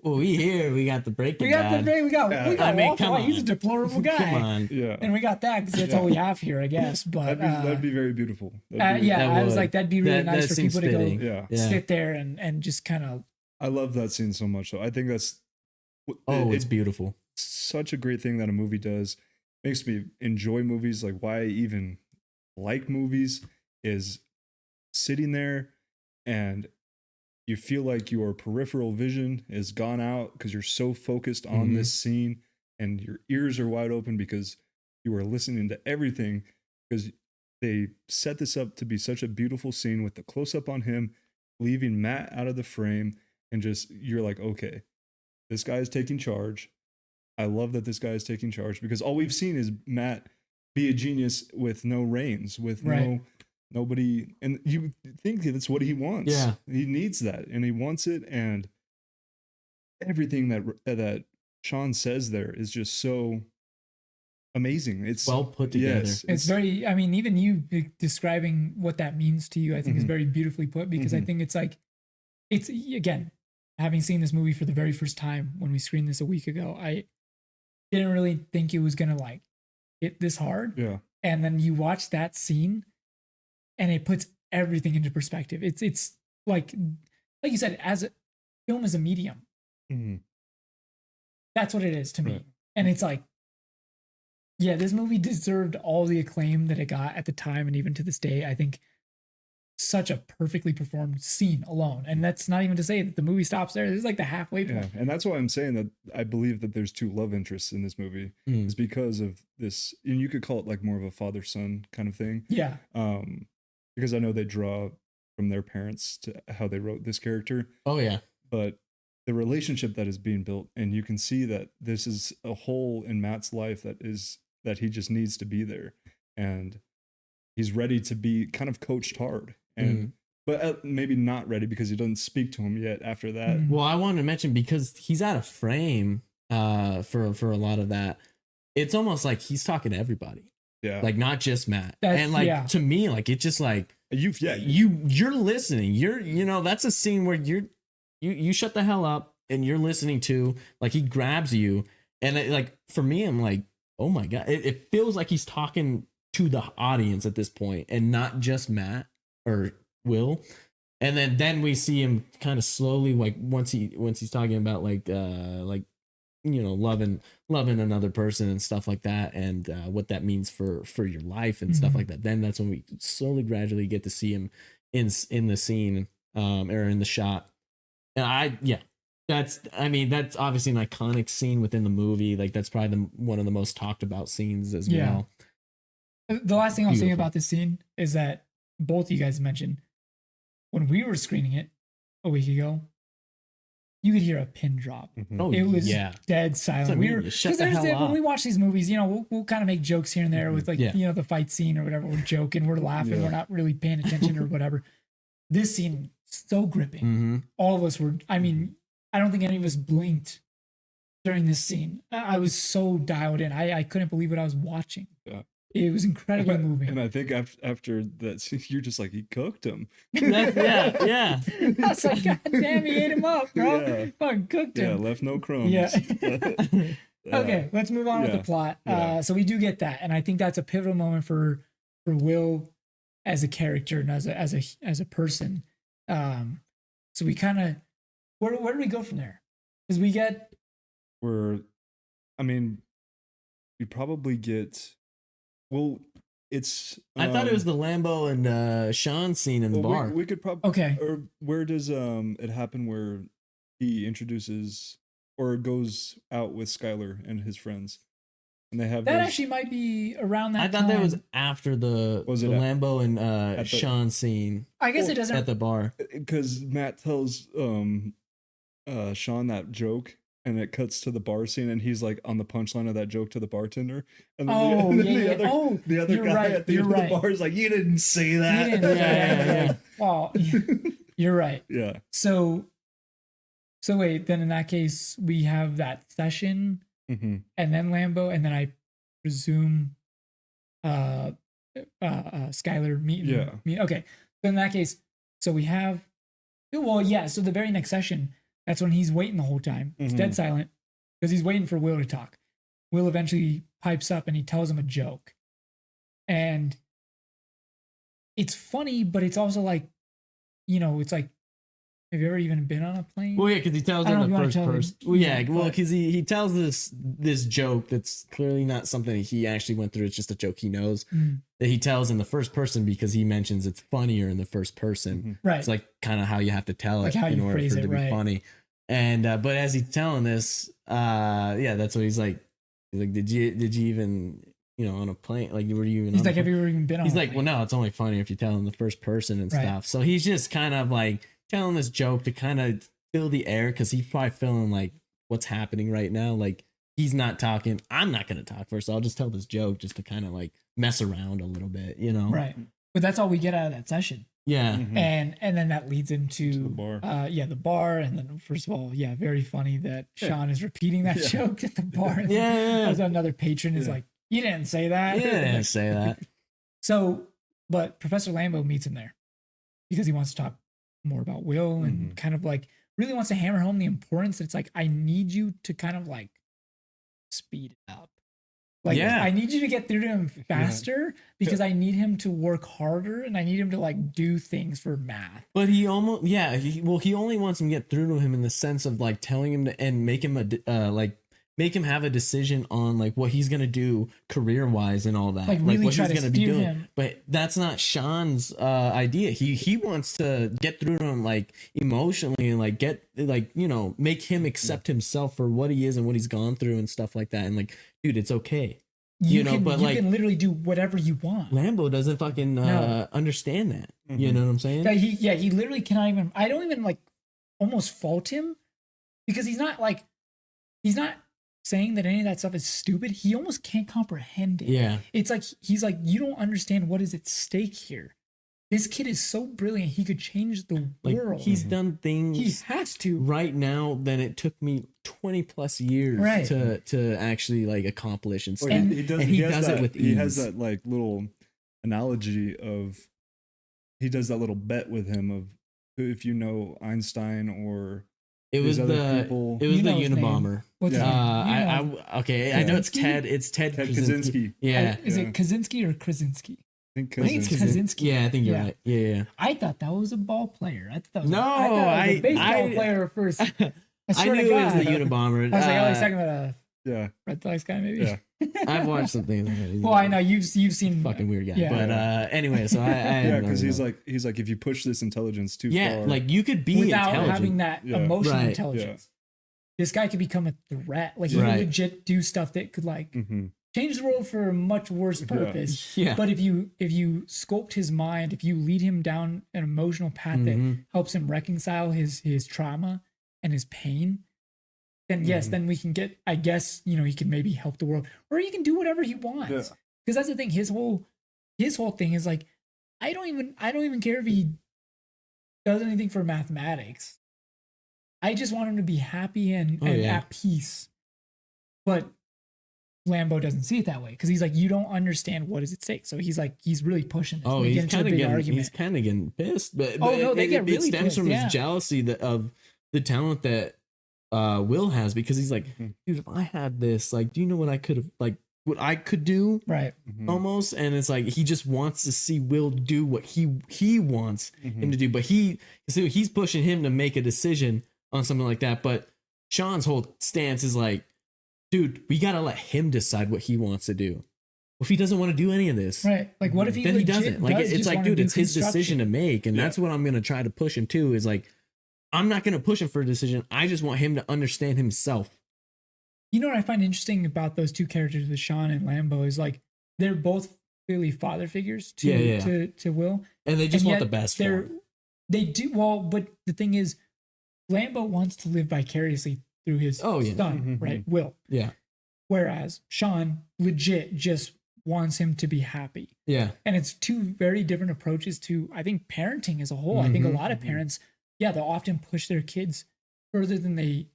Well, we got the Breaking we got Bad. we got I mean, Walter come White. He's a on. deplorable guy. Come on. Yeah, And we got that because that's all we have here, I guess. But that'd be very beautiful. That'd be- yeah, That I was would. like, that'd be really That nice for seems people to fitting. go yeah. Yeah. sit there and just kind of. I love that scene so much. Though I think that's It's beautiful. such a great thing that a movie does. Makes me enjoy movies. Like why I even like movies is sitting there and you feel like your peripheral vision is gone out because you're so focused on Mhm. this scene and your ears are wide open because you are listening to everything because they set this up to be such a beautiful scene with the close up on him, leaving Matt out of the frame, and just you're like, okay, this guy is taking charge. I love that this guy is taking charge because all we've seen is Matt be a genius with no reins, with Right. nobody, and you think that's what he wants. Yeah. He needs that, and he wants it, and everything that Sean says there is just so amazing. It's Well put together. Yes, It's very. I mean, even you describing what that means to you, I think is Mhm. very beautifully put because I Mhm. think it's like, it's again, having seen this movie for the very first time when we screened this a week ago, I didn't really think it was gonna like hit this hard, yeah. and then you watch that scene, and it puts everything into perspective. It's like you said, as a film is a medium, Mhm. that's what it is to me, Right. and it's like. Yeah, this movie deserved all the acclaim that it got at the time and even to this day. I think such a perfectly performed scene alone. And that's not even to say that the movie stops there. This is like the halfway Yeah, point. and that's why I'm saying that I believe that there's two love interests in this movie. Mm. Is because of this, and you could call it like more of a father-son kind of thing. Yeah. Because I know they draw from their parents to how they wrote this character, Oh yeah. but the relationship that is being built, and you can see that this is a hole in Matt's life that he just needs to be there, and he's ready to be kind of coached hard, and but maybe not ready because he doesn't speak to him yet after that. Mhm. Well, I wanted to mention because he's out of frame for a lot of that. It's almost like he's talking to everybody, Yeah, like not just Matt. That's- And like yeah. to me, like it's just like yeah, you're listening. That's a scene where you shut the hell up and you're listening to, like, he grabs you, and like for me, I'm like, oh my god, it feels like he's talking to the audience at this point and not just Matt or Will. And then we see him kind of slowly, like once he's talking about like loving another person and stuff like that, and what that means for your life and stuff Mhm. like that. Then that's when we slowly gradually get to see him in the scene or in the shot. And that's obviously an iconic scene within the movie. Like that's probably one of the most talked about scenes as Yeah. well. The last thing I'll say Beautiful. about this scene is that both you guys mentioned when we were screening it a week ago, you could hear a pin drop. Mhm. Oh, It was yeah. dead silent. I We mean. were You shut 'cause the there's hell when we up. watch these movies, we'll kind of make jokes here and there with like Yeah. the fight scene or whatever. We're joking, we're laughing, Yeah. we're not really paying attention or whatever. This scene so gripping. Mm-hmm. All of us were. I mean, I don't think any of us blinked during this scene. I was so dialed in. I couldn't believe what I was watching. Yeah. It was incredibly moving. And I think after that scene, you're just like, he cooked him. yeah. I was like, God damn, he ate him up, bro. Yeah. Fucking cooked Yeah, him. left no crumbs. Yeah. Yeah. Okay, let's move on with Yeah. the plot. Yeah. So we do get that, and I think that's a pivotal moment for Will as a character and as a person. So we kind of where do we go from there? Because we get We probably get, well, it's. I thought it was the Lambo and Sean scene in the bar. We could probably. okay. Or where does it happen where he introduces or goes out with Skylar and his friends? And they have That those- actually might be around that. I thought that was time. after the Was it Lambo and the- Sean scene I guess it at doesn't. the bar. because Matt tells Sean that joke, and it cuts to the bar scene, and he's like on the punchline of that joke to the bartender, and then Oh, and then yeah, yeah. Oh, the other you're guy right, at the you're end of right. the bar is like, "You didn't say He that." didn't- Yeah. Well, you're right. Yeah. So So wait, then in that case, we have that session Mm-hmm. and then Lambo, and then I presume Skylar meeting. Yeah. Okay. So in that case, so we have, well, yeah. So the very next session, that's when he's waiting the whole time. It's dead silent because he's waiting for Will to talk. Will eventually pipes up and he tells him a joke. And it's funny, but it's also like, you know, it's like, have you ever even been on a plane? Well, yeah, because he tells I don't in know the if you wanna first tell person. him. Well, yeah, Yeah, well, but- because he tells this joke that's clearly not something he actually went through. It's just a joke he knows that he tells in the first person because he mentions it's funnier in the first person. Right. It's like kind of how you have to tell Like it how in you order phrase for it it, to be right. funny. And but as he's telling this, yeah, that's what he's like. He's like, did you even, you know, on a plane? Like, were you even? He's on a like, have plane? you ever even been on He's a like, plane? well, no, it's only funny if you tell in the first person and Right. stuff. So he's just kind of like telling this joke to kind of fill the air because he's probably feeling like what's happening right now. Like he's not talking. I'm not going to talk first. So I'll just tell this joke just to kind of like mess around a little bit, you know? Right. But that's all we get out of that session. Yeah. Mhm. And then that leads into To the bar. the bar. And then first of all, yeah, very funny that Sean is repeating that Yeah. joke at the bar. Yeah. As another patron is Yeah. like, you didn't say that. Yeah, I didn't say that. So, but Professor Lambo meets him there because he wants to talk more about Will and Mhm. kind of like really wants to hammer home the importance. It's like, I need you to kind of like speed it up. Like, Yeah. I need you to get through to him faster because I need him to work harder and I need him to like do things for math. But he almost, yeah, he only wants him to get through to him in the sense of like telling him to, and make him make him have a decision on like what he's gonna do career wise and all that, Like, really what try he's to gonna be steer doing. him. But that's not Sean's idea. He wants to get through to him like emotionally and like get like, you know, make him accept himself for what he is and what he's gone through and stuff like that. And like, dude, it's okay. You know, but you like can literally do whatever you want. Lambo doesn't fucking No. understand that. You Mhm. know what I'm saying? He literally cannot even. I don't even like almost fault him because he's not saying that any of that stuff is stupid. He almost can't comprehend it. Yeah. It's like he's like, you don't understand what is at stake here. This kid is so brilliant. He could change the Like world. he's done things He has to. right now than it took me 20 plus years Right. to actually like accomplish and stuff. Well, And- he does, and he has does it that, with he has ease. that like little analogy of he does that little bet with him of if you know Einstein or It was these other the people. it was You the know his name. Unabomber. What's his Yeah. name? You know. Okay, I know it's Kaczynski? Ted Ted Kaczynski. Kaczynski. Yeah. Is Yeah. it Kaczynski or Krasinski? I think I think it's Kaczynski. Kaczynski. Yeah, I think you're Yeah. right. Yeah. I thought that was a ball player. I thought that was No, I thought it was a I- baseball I- player at first. I swear knew to it was the God. Unabomber. I was like, oh, he's talking about a Yeah. Red Sox guy, maybe. Yeah. I've watched some things. Well, I know you've seen Fucking weird guy. Yeah. But anyway, so I Yeah, because don't he's know. like if you push this intelligence too yeah, far, like you could be without intelligent. having that Yeah. emotional Right. intelligence. This guy could become a threat. Like he Right. could legit do stuff that could like Mhm. change the world for a much worse purpose. Yeah. But if you sculpt his mind, if you lead him down an emotional path that Mhm. helps him reconcile his trauma and his pain, then yes, Mhm. then we can get, I guess, you know, he can maybe help the world, or he can do whatever he wants. Yeah. Because that's the thing. His whole thing is like, I don't even care if he does anything for mathematics. I just want him to be happy and yeah. at peace. But Lambo doesn't see it that way because he's like, you don't understand what is at stake. So he's like, he's really pushing this. Oh, They get he's into a kind of big getting argument. he's kind of getting pissed. But Oh, no, they get it really stems pissed, from yeah. his jealousy of the talent that Will has because he's like, Mhm. dude, if I had this, like, do you know what I could have like what I could do Right. Mhm. almost? And it's like he just wants to see Will do what he wants Mhm. him to do, but he's pushing him to make a decision on something like that. But Sean's whole stance is like, dude, we gotta let him decide what he wants to do. If he doesn't want to do any of this, Right. Like, what if he then he legit doesn't. Like does it's just like, wanna dude, do it's his decision to construction? make, and Yeah. that's what I'm gonna try to push him to. Is like, I'm not gonna push him for a decision. I just want him to understand himself. You know what I find interesting about those two characters, with Sean and Lambo, is like they're both clearly father figures to Yeah. to Will. And they just And want the yet best for him. They do well, but the thing is, Lambo wants to live vicariously through his Oh, yeah. son, Mhm. right? Will. Yeah, Whereas Sean legit just wants him to be happy. yeah, And it's two very different approaches to, I think, parenting as a whole. I think a Mhm. lot of parents, yeah, they'll often push their kids further than they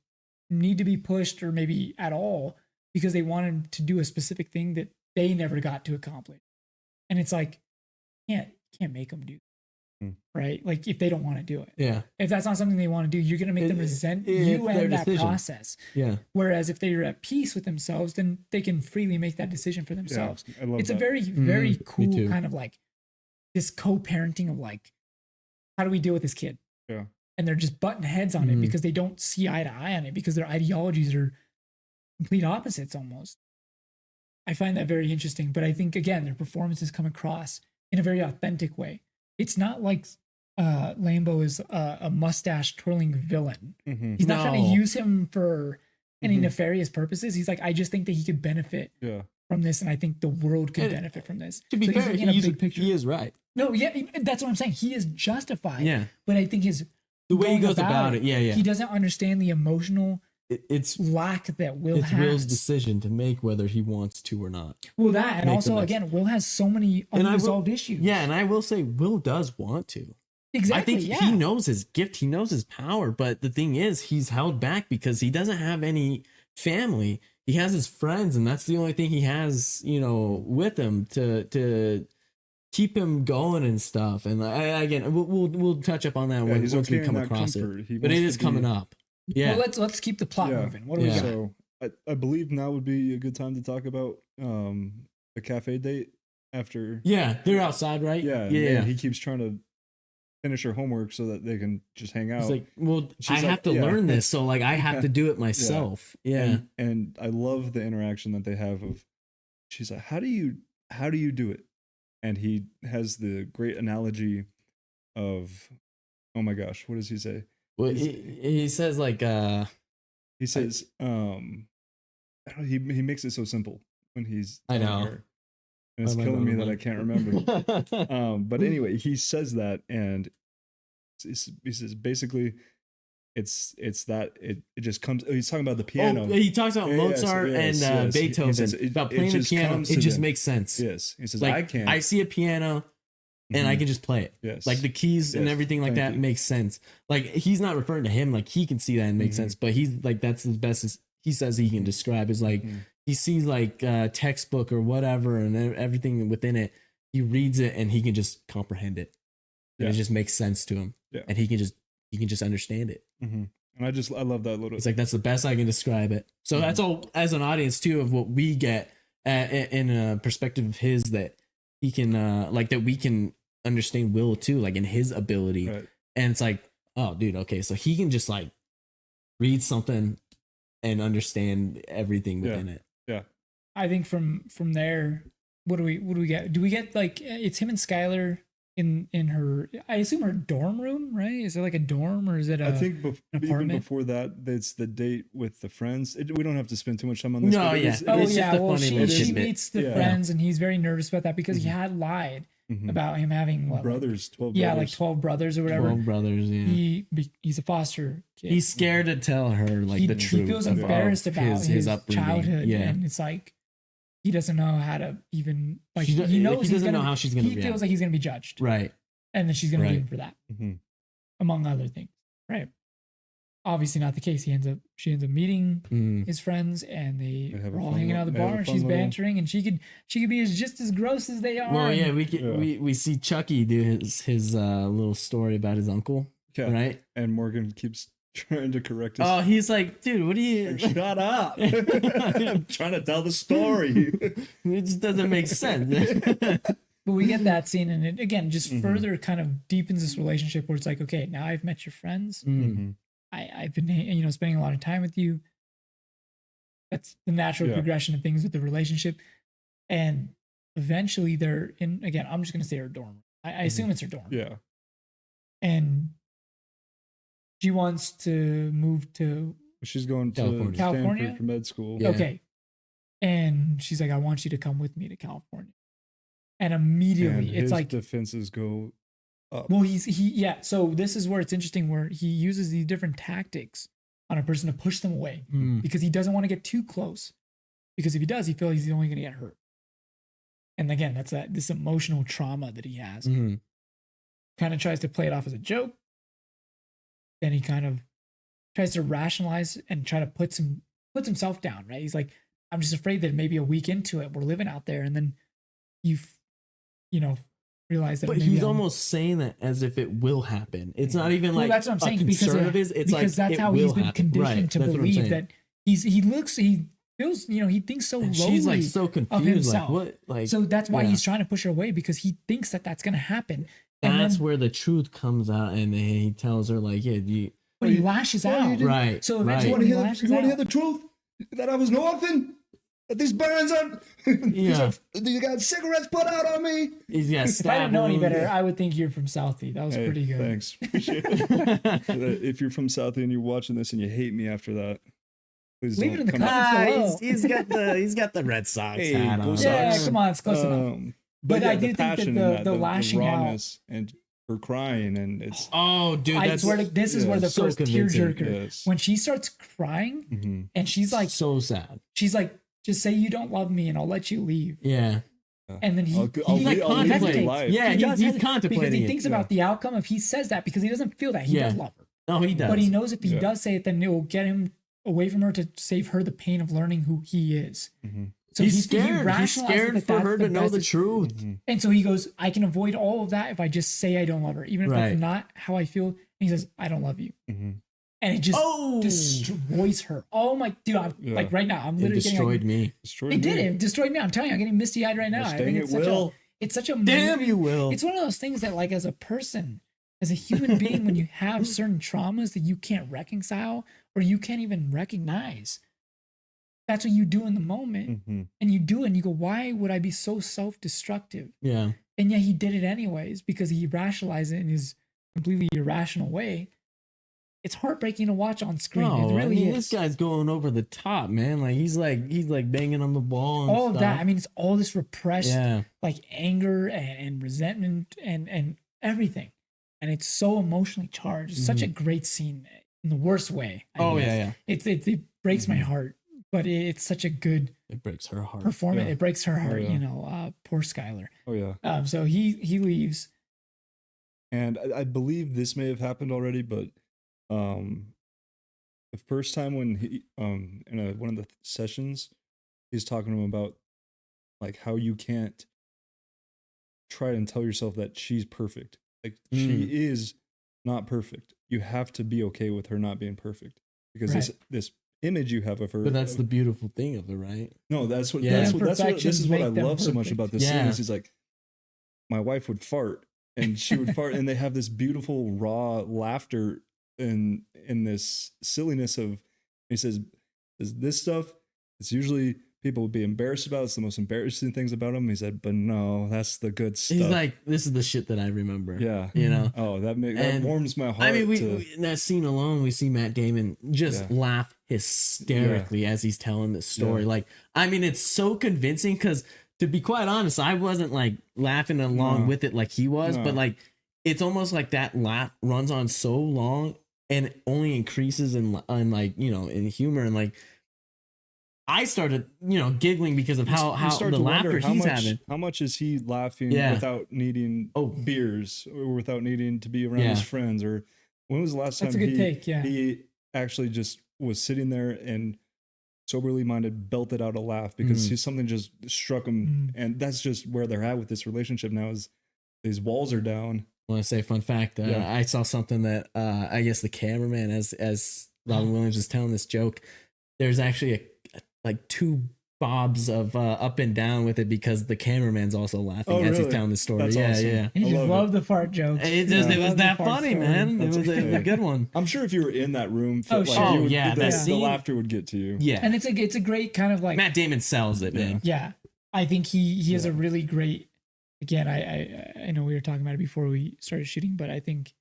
need to be pushed, or maybe at all, because they wanted to do a specific thing that they never got to accomplish. And it's like, can't make them do that, right? Like if they don't want to do it. Yeah. If that's not something they want to do, you're going to make them resent you and that process. Yeah. Whereas if they're at peace with themselves, then they can freely make that decision for themselves. I love It's that. a very, very cool too. kind of like this co-parenting of like, how do we deal with this kid? Yeah. And they're just butting heads on it because they don't see eye to eye on it, because their ideologies are complete opposites almost. I find that very interesting. But I think, again, their performances come across in a very authentic way. It's not like Lambo is a mustache twirling villain. He's not trying to use him for any nefarious purposes. He's like, I just think that he could benefit from this, and I think the world could benefit from this. To be fair, he's in a big picture. he is right. No, yeah, that's what I'm saying. He is justified. Yeah. But I think The way he going goes about it, yeah. he doesn't understand the emotional It's lack that Will it's has. Will's decision to make whether he wants to or not. Well, that, and Make also, the again, Will has so many And I will- unresolved issues. Yeah, and I will say Will does want to. exactly. I think he knows his gift, he knows his power, but the thing is, he's held back because he doesn't have any family. He has his friends, and that's the only thing he has, with him to keep him going and stuff. And again, we'll touch up on that once we come across it. But it is coming up. Yeah. Well, let's keep the plot moving. What do we got? So I believe now would be a good time to talk about the cafe date after. Yeah, they're outside, right? Yeah. Yeah. He keeps trying to finish her homework so that they can just hang out. It's like, well, She's I have to learn this, so like I have Yeah. to do it myself. Yeah. And I love the interaction that they have of, she's like, how do you do it? And he has the great analogy of, oh my gosh, what does he say? Well, he says like He says, I don't know, he makes it so simple when he's I telling know. her. And it's Oh my killing God, me that I'm I can't remember. But anyway, he says that, and he says basically it's that it just comes. He's talking about the piano. Oh, he talks about Yes, Mozart yes, and yes. He Beethoven says about playing the just piano. comes It to just them. makes sense. Yes, he says Like I can't. I see a piano and I can just play it. Yes, Like the keys and Yes, everything like thank that you. makes sense. Like he's not referring to him, like he can see that and make sense, but he's like that's the best he says he can describe is like he sees like a textbook or whatever and everything within it. He reads it and he can just comprehend it. And Yeah. it just makes sense to him. Yeah. And he can just understand it. And I love that little. It's like that's the best I can describe it. So that's all as an audience too of what we get in a perspective of his that he can like that we can understand Will too, like in his ability. Right. And it's like, oh, dude, okay, so he can just like read something and understand everything within it. Yeah. I think from there, what do we get? Do we get like it's him and Skylar in her? I assume her dorm room, right? Is it like a dorm or is it? I think an even apartment? before that, it's the date with the friends. We don't have to spend too much time on this. No, but it yeah. is- it Oh It's is- just yeah, a well funny little she tidbit. meets the Yeah. friends and he's very nervous about that because he had lied about him having what, brothers, 12 yeah, brothers. like 12 brothers or whatever. 12 brothers, yeah. He's a foster kid. He's scared to tell her like he the truth. feels of embarrassed about his upbringing. childhood, Yeah. and it's like he doesn't know how to even like She he knows he doesn't know how she's gonna he react. feels like he's gonna be judged, Right. and then she's gonna Right. leave him for that, Mhm. among other things. Right. Obviously not the case. She ends up meeting Mm. his friends, and they They have are a all fun hanging out at the they have bar, a and fun she's little- bantering, and she could be just as gross as they are. Well, yeah, and- we see Chucky do his little story about his uncle, Yeah. right? And Morgan keeps trying to correct us. Oh, he's like, dude, what are you? Shut up! I'm trying to tell the story. It just doesn't make sense. But we get that scene, and it again just Mhm. further kind of deepens this relationship where it's like, okay, now I've met your friends. Mm. I've been spending a lot of time with you. That's the natural Yeah. progression of things with the relationship, and eventually they're in. Again, I'm just gonna say her dorm. I assume it's her dorm. Yeah. And she wants to move to She's going to California. California? Stanford for med school. Yeah. okay, and she's like, I want you to come with me to California, and immediately And it's his like, defenses go up. well, yeah. So this is where it's interesting, where he uses these different tactics on a person to push them away Mm. because he doesn't want to get too close. Because if he does, he feels he's only going to get hurt. And again, that's this emotional trauma that he has. Mm. Kind of tries to play it off as a joke. Then he kind of tries to rationalize and try to puts himself down, right? He's like, I'm just afraid that maybe a week into it, we're living out there, and then you know, realize that. But maybe he's I'm, almost saying that as if it will happen. It's not even well, like that's what I'm saying, a concern of his. It's because like that's it how will he's been happen. conditioned Right, to that's what I'm believe saying. that he feels, he thinks so And lowly she's like so of confused, himself. like what? Like So that's why yeah. he's trying to push her away, because he thinks that that's going to happen. And That's then, where the truth comes out, and then he tells her like, "Yeah, but he lashes out. right, So right. eventually, You when he want lashes to hear out, the truth? That I was no orphan? That these burns are... Yeah. You got cigarettes put out on me? He's got if I didn't know any stab better, wounds. I would think you're from Southie. That was Hey, pretty good. Thanks. Appreciate it. If you're from Southie and you're watching this and you hate me after that, please Leave it don't in the come at- comments below. he's got the Red Sox Hey, hat go on. Sox. Yeah, come on, it's close enough. But I yeah, do the think that passion the in that, lashing out- rawness and her crying, and it's Oh, dude, I that's swear to, this is yeah, where the so first convincing. tearjerker. Yes. When she starts crying, Mhm. and she's like, so sad. just say you don't love me, and I'll let you leave. Yeah, And then he I'll He's like leave my contemplating. life. Yeah, He does he's hesitate, contemplating because he it. thinks about the outcome if he says that, because he doesn't feel that he Yeah. does love her, No, he does. but he knows if he Yeah. does say it, then it will get him away from her to save her the pain of learning who he is. Mhm. So he's he scared. He's rationalizes scared that for that's her to know the best- truth. Mhm. And so he goes, I can avoid all of that if I just say I don't love her, even if Right. that's not how I feel. And he says, I don't love you. Mhm. And it just Oh, destroys her. Oh my, dude, I'm Yeah. like right now, I'm it literally destroyed getting, me. Destroyed it did, me. it destroyed me. I'm telling you, I'm getting misty eyed right now. Gosh I dang think it, it's such Will. it's such a Damn movie. you, Will. It's one of those things that, like, as a person, as a human being, when you have certain traumas that you can't reconcile or you can't even recognize, that's what you do in the moment. Mhm. And you do it and you go, why would I be so self-destructive? Yeah, And yet he did it anyways because he rationalized it in his completely irrational way. It's heartbreaking to watch on screen. no, it really I mean, is. this guy's going over the top, man. Like he's like banging on the ball. And All of stuff. that. I mean, it's all this repressed Yeah, like anger and resentment and everything. And it's so emotionally charged. It's such a great scene in the worst way. I Mm-hmm. Oh, guess. yeah. It breaks my heart, but it's such a good it breaks her heart. performance. Yeah. It breaks her heart, yeah. poor Skylar. Oh yeah. So he leaves. And I believe this may have happened already, but the first time when he in one of the sessions, he's talking to him about like how you can't try and tell yourself that she's perfect. Like she is not perfect. You have to be okay with her not being perfect, because this image you have of her. But that's the beautiful thing of it, right? no. That's what. Yeah. That's what. This Imperfections is what I make them love so much perfect. about this scene. Yeah. Is he's like, my wife would fart, and she would fart, and they have this beautiful raw laughter in this silliness of. He says, this stuff. It's usually people would be embarrassed about. It's the most embarrassing things about him. He said, but no, that's the good stuff. He's like, this is the shit that I remember. yeah. You know? Oh, that And, warms my heart. I mean, we to, in that scene alone, we see Matt Damon just Yeah. laugh hysterically as he's telling this story. Yeah. Like, I mean, it's so convincing because, to be quite honest, I wasn't like laughing along No. with it like he was, No. but like, it's almost like that laugh runs on so long and it only increases in like, in humor, and like, I started, giggling because of how you start the to wonder laughter he's having. How much is he laughing Yeah. without needing beers, or without needing to be around Yeah. his friends? Or when was the last That's time a good take, yeah. he actually just was sitting there and soberly minded belted out a laugh because something just struck him, and that's just where they're at with this relationship now. Is these walls are down. Want to say fun fact? Yeah. I saw something that I guess the cameraman, as Robin Williams is telling this joke, there's actually like two bobs of up and down with it because the cameraman's also laughing Oh, as he's really? telling the story. That's yeah, awesome. yeah. He I just love loved the fart jokes. It Yeah. was Loved the that fart funny, story. man. That's It was okay. a good one. I'm sure if you were in that room, Oh, sure. Oh, you would, yeah, the, that the scene- laughter would get to you. Yeah, And it's a great kind of like Matt Damon sells it, man. yeah. I think he has a really great. Again, I know we were talking about it before we started shooting, but I think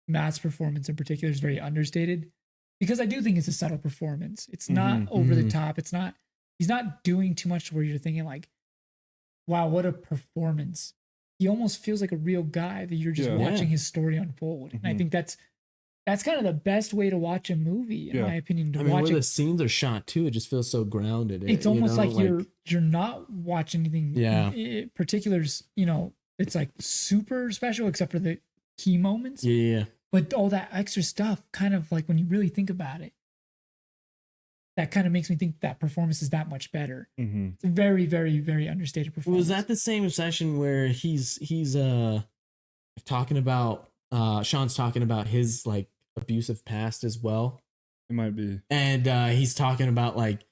Matt's performance in particular is very understated because I do think it's a subtle performance. It's not over the top. It's not. He's not doing too much where you're thinking like, "Wow, what a performance." He almost feels like a real guy that you're just Yeah. watching his story unfold, and I think that's kind of the best way to watch a movie, in Yeah. my opinion. To I mean, watch where it, the scenes are shot too, it just feels so grounded. it's almost like you're you're not watching anything particulars, it's like super special except for the key moments. yeah. But all that extra stuff, kind of like when you really think about it, that kind of makes me think that performance is that much better. Mm-hmm. It's a very, very, very understated performance. Was that the same session where he's talking about Sean's talking about his like abusive past as well? It might be. And he's talking about like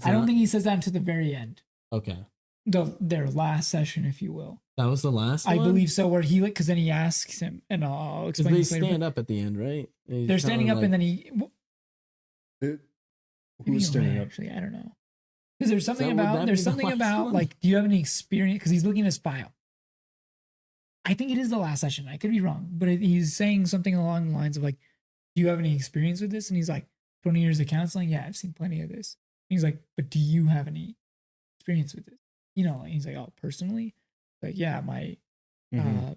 I don't think he says that until the very end. Okay. Their last session, if you will. That was the last I one? believe so, where he like, because then he asks him, and I'll explain They this later. stand up at the end, right? They're standing up, and then he. Who's standing up? Actually, I don't know. Because there's something Would that about be there's the something last about one? like, do you have any experience? Because he's looking at his file. I think it is the last session. I could be wrong, but he's saying something along the lines of like, "Do you have any experience with this?" And he's like, "20 years of counseling. Yeah, I've seen plenty of this." And he's like, "But do you have any experience with this?" You know, and he's like, "Oh, personally, like, yeah, my my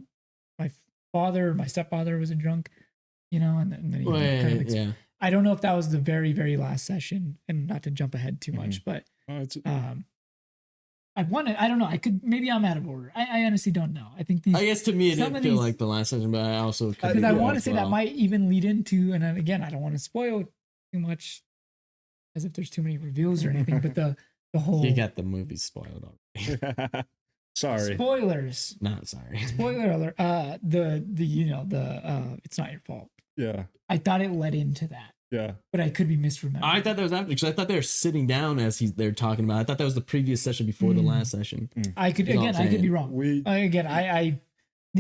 stepfather was a drunk, you know," and then he kind of yeah. I don't know if that was the very, very last session, and not to jump ahead too much, but I don't know. Maybe I'm out of order. I honestly don't know. I think I guess to me it didn't feel like the last session, but I also because I want to say that might even lead into, and then again, I don't want to spoil too much, as if there's too many reveals or anything. But the whole you got the movie spoiled already. Sorry. Spoilers. No, sorry. Spoiler alert. It's not your fault. Yeah. I thought it led into that. Yeah. But I could be misremembering. I thought that was after, because I thought they were sitting down as they're talking about it. I thought that was the previous session before the last session. I could be wrong. I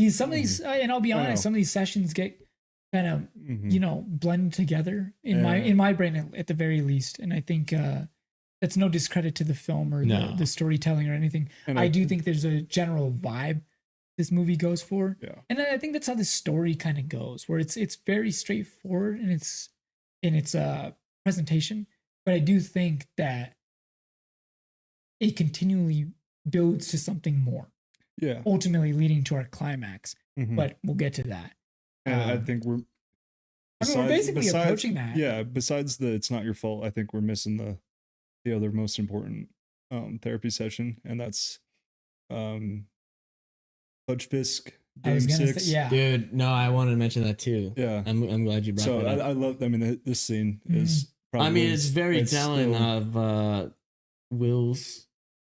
some of these, and I'll be honest, some of these sessions get kind of blend together in my brain at the very least, and I think that's no discredit to the film or the storytelling or anything. And I do think there's a general vibe this movie goes for, and I think that's how the story kind of goes, where it's very straightforward in its presentation, but I do think that it continually builds to something more. Yeah. Ultimately leading to our climax, but we'll get to that. And I think we're basically approaching that. Yeah. Besides the "it's not your fault," I think we're missing the other most important therapy session, and that's Clutch Fisk Game 6. Dude, no, I wanted to mention that too. Yeah, I'm glad you brought that up. I love. I mean, this scene is. Probably, it's very telling of Will's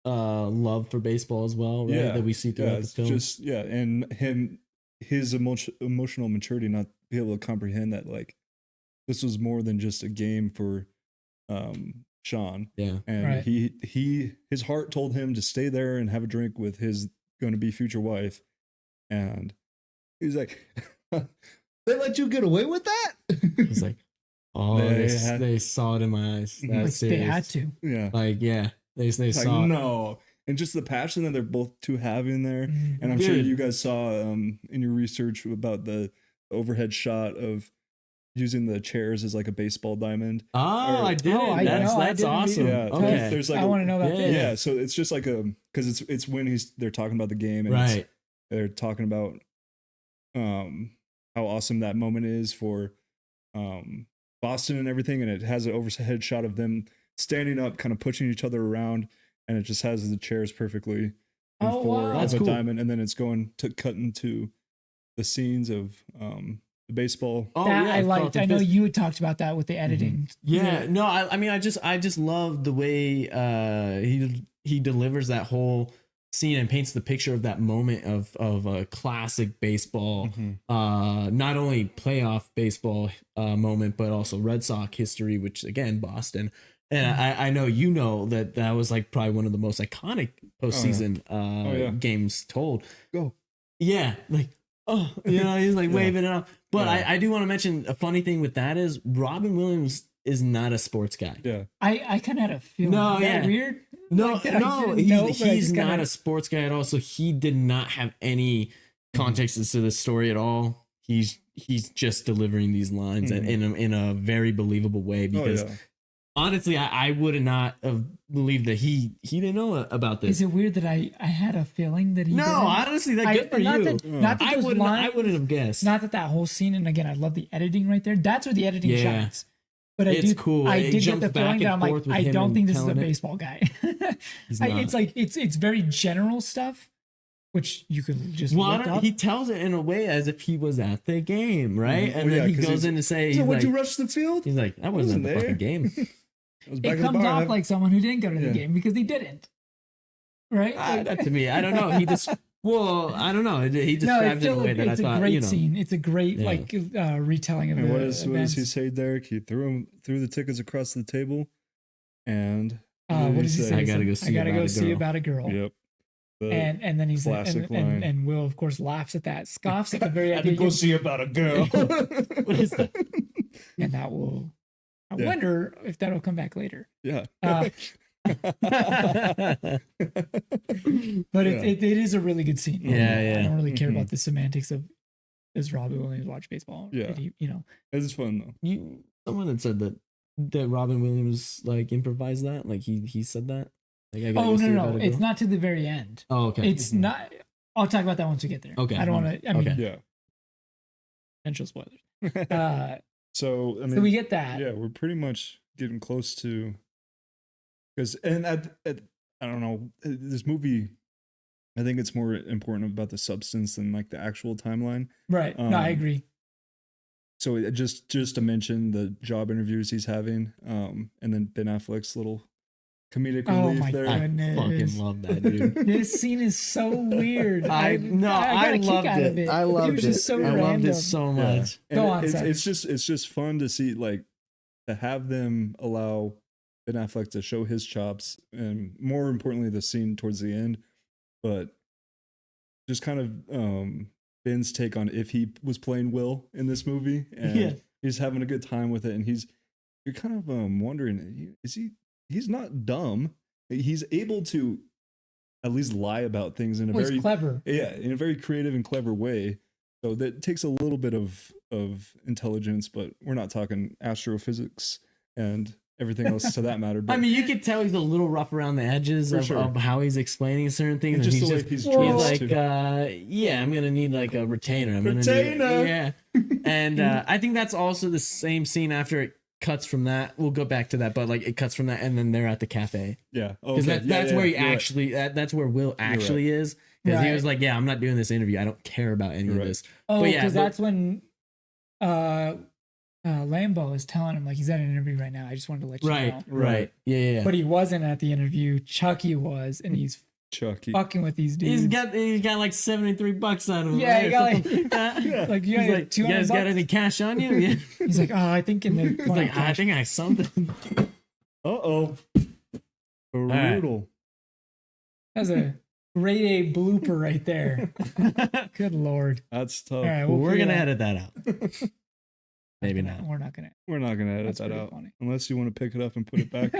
love for baseball as well, right? Yeah, that we see throughout the film. And his emotional maturity, not be able to comprehend that like this was more than just a game for Sean. Yeah, and his heart told him to stay there and have a drink with his going to be future wife, and he's like, "They let you get away with that?" He's like, "Oh, they saw it in my eyes. That's like they had to." Yeah, like they saw no. And just the passion that they're both two having there. And I'm sure you guys saw in your research about the overhead shot of using the chairs as like a baseball diamond. Oh, I did. That's awesome. Yeah, okay. There's like I want to know about this. Yeah, so it's just like because it's when they're talking about the game, and they're talking about how awesome that moment is for Boston and everything, and it has an overhead shot of them standing up, kind of pushing each other around, and it just has the chairs perfectly of a diamond, and then it's going to cut into the scenes of the baseball. I liked. I know you had talked about that with the editing. Yeah, no, I mean, I just love the way he delivers that whole scene and paints the picture of that moment of a classic baseball, not only playoff baseball moment, but also Red Sox history, which again, Boston. And I know that was like probably one of the most iconic postseason games told. Go. Yeah, like, he's like waving it off. But I do want to mention a funny thing with that is Robin Williams is not a sports guy. Yeah. I kind of had a feeling. No, that weird? No, he's not a sports guy at all. So he did not have any context as to the story at all. He's just delivering these lines in a very believable way because honestly, I would not have believed that he didn't know about this. Is it weird that I had a feeling that he didn't? Honestly, that's good for you. I wouldn't have guessed. Not that whole scene, and again, I love the editing right there. That's where the editing shines. But it's cool. I did get the feeling that I'm like, I don't think this is a baseball guy. It's like it's very general stuff, which you could just Well, look up. he tells it in a way as if he was at the game, right? And then he goes in to say, so he's would like, you rush the field? he's like, I wasn't at the fucking game. It comes off like someone who didn't go to the game because he didn't. Right? That to me, I don't know. He just, well, I don't know. He described it in a way that I thought, it's a great scene. It's a great retelling of and the what does he say, Derek? He threw the tickets across the table, and what does he say? I gotta go see about a girl. Yep. And then he's classic line. And Will of course laughs at that, scoffs at the very idea. I had to go see about a girl. What is that? And that will. I wonder if that'll come back later. Yeah. But it is a really good scene. Yeah. I don't really care about the semantics of does Robin Williams watch baseball? Yeah. It's fun though. Someone had said that Robin Williams like improvised that. Like he said that. Like, no. It's not to the very end. Oh, okay. It's not. I'll talk about that once we get there. Okay. I don't want to. I mean, yeah. Potential spoilers. So I mean, so we get that. Yeah, we're pretty much getting close to. Because I don't know, this movie, I think it's more important about the substance than like the actual timeline. Right. No, I agree. So just to mention the job interviews he's having, and then Ben Affleck's little comedic relief there. Goodness. I fucking love that, dude. This scene is so weird. I loved it. I loved it. It was just so I random. loved it so much. Yeah. Go on, it's just fun to see, like, to have them allow Ben Affleck to show his chops, and more importantly, the scene towards the end, but just kind of Ben's take on if he was playing Will in this movie, and he's having a good time with it, and you're kind of wondering, he's not dumb, he's able to at least lie about things in a very clever, in a very creative and clever way. So that takes a little bit of intelligence, but we're not talking astrophysics and everything else to that matter. But I mean, you could tell he's a little rough around the edges of how he's explaining certain things. And just the way he's dressed, like, I'm gonna need like a retainer. And I think that's also the same scene after it cuts from that. We'll go back to that, but like it cuts from that, and then they're at the cafe. Yeah, because that's where he actually that's where Will actually is. Because he was like, I'm not doing this interview. I don't care about any of this. Oh, because that's when Lambo is telling him like he's at an interview right now. I just wanted to let you know. Right. Yeah. But he wasn't at the interview. Chucky was, and he's Chucky fucking with these dudes. He's got like $73 out of him. Yeah, he got like you guys got any cash on you? Yeah. He's like, I think in the he's like, I think I have something. Brutal. Right. That's a grade A blooper right there. Good Lord. That's tough. All right, we're gonna edit that out. Maybe not. We're not gonna edit that out. Funny. Unless you want to pick it up and put it back.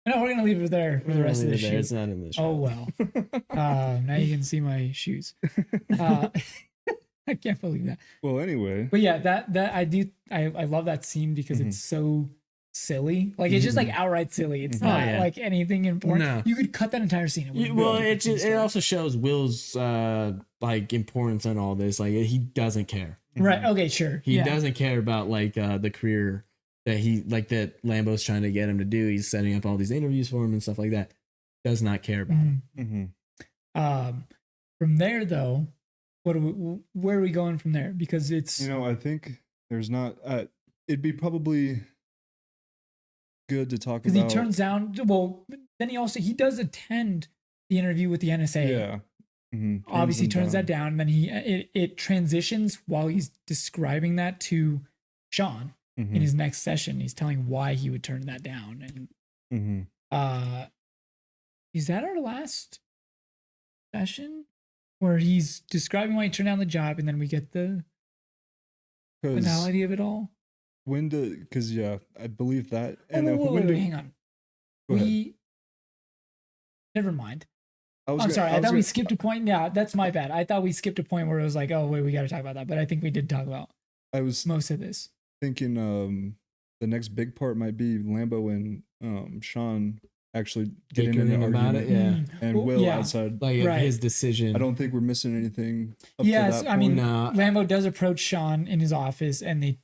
No, we're gonna leave it there for the rest of the shoot. It's not in this. Oh well. Now you can see my shoes. I can't believe that. Well, anyway. But yeah, that I love that scene because it's so silly. Like it's just like outright silly. It's not like anything important. No. You could cut that entire scene. It also shows Will's like importance on all this. Like he doesn't care. Right. Okay. Sure. He doesn't care about like the career that that Lambo's trying to get him to do. He's setting up all these interviews for him and stuff like that. Does not care about him. From there though, where are we going from there? Because it's I think there's not. It'd be probably good to talk about, because he turns down. Well, then he does attend the interview with the NSA. Yeah. Obviously turns that down, and then it transitions while he's describing that to Sean in his next session. He's telling why he would turn that down, and is that our last session where he's describing why he turned down the job, and then we get the finality of it all? Because I believe that. And wait, hang on. Never mind. I'm sorry. I thought we skipped a point. Yeah, that's my bad. I thought we skipped a point where it was like, oh wait, we got to talk about that. But I think we did talk about. I was most of this thinking the next big part might be Lambo and Sean actually getting into an about argument. it. And Will outside his decision. I don't think we're missing anything. I mean, Lambo does approach Sean in his office, and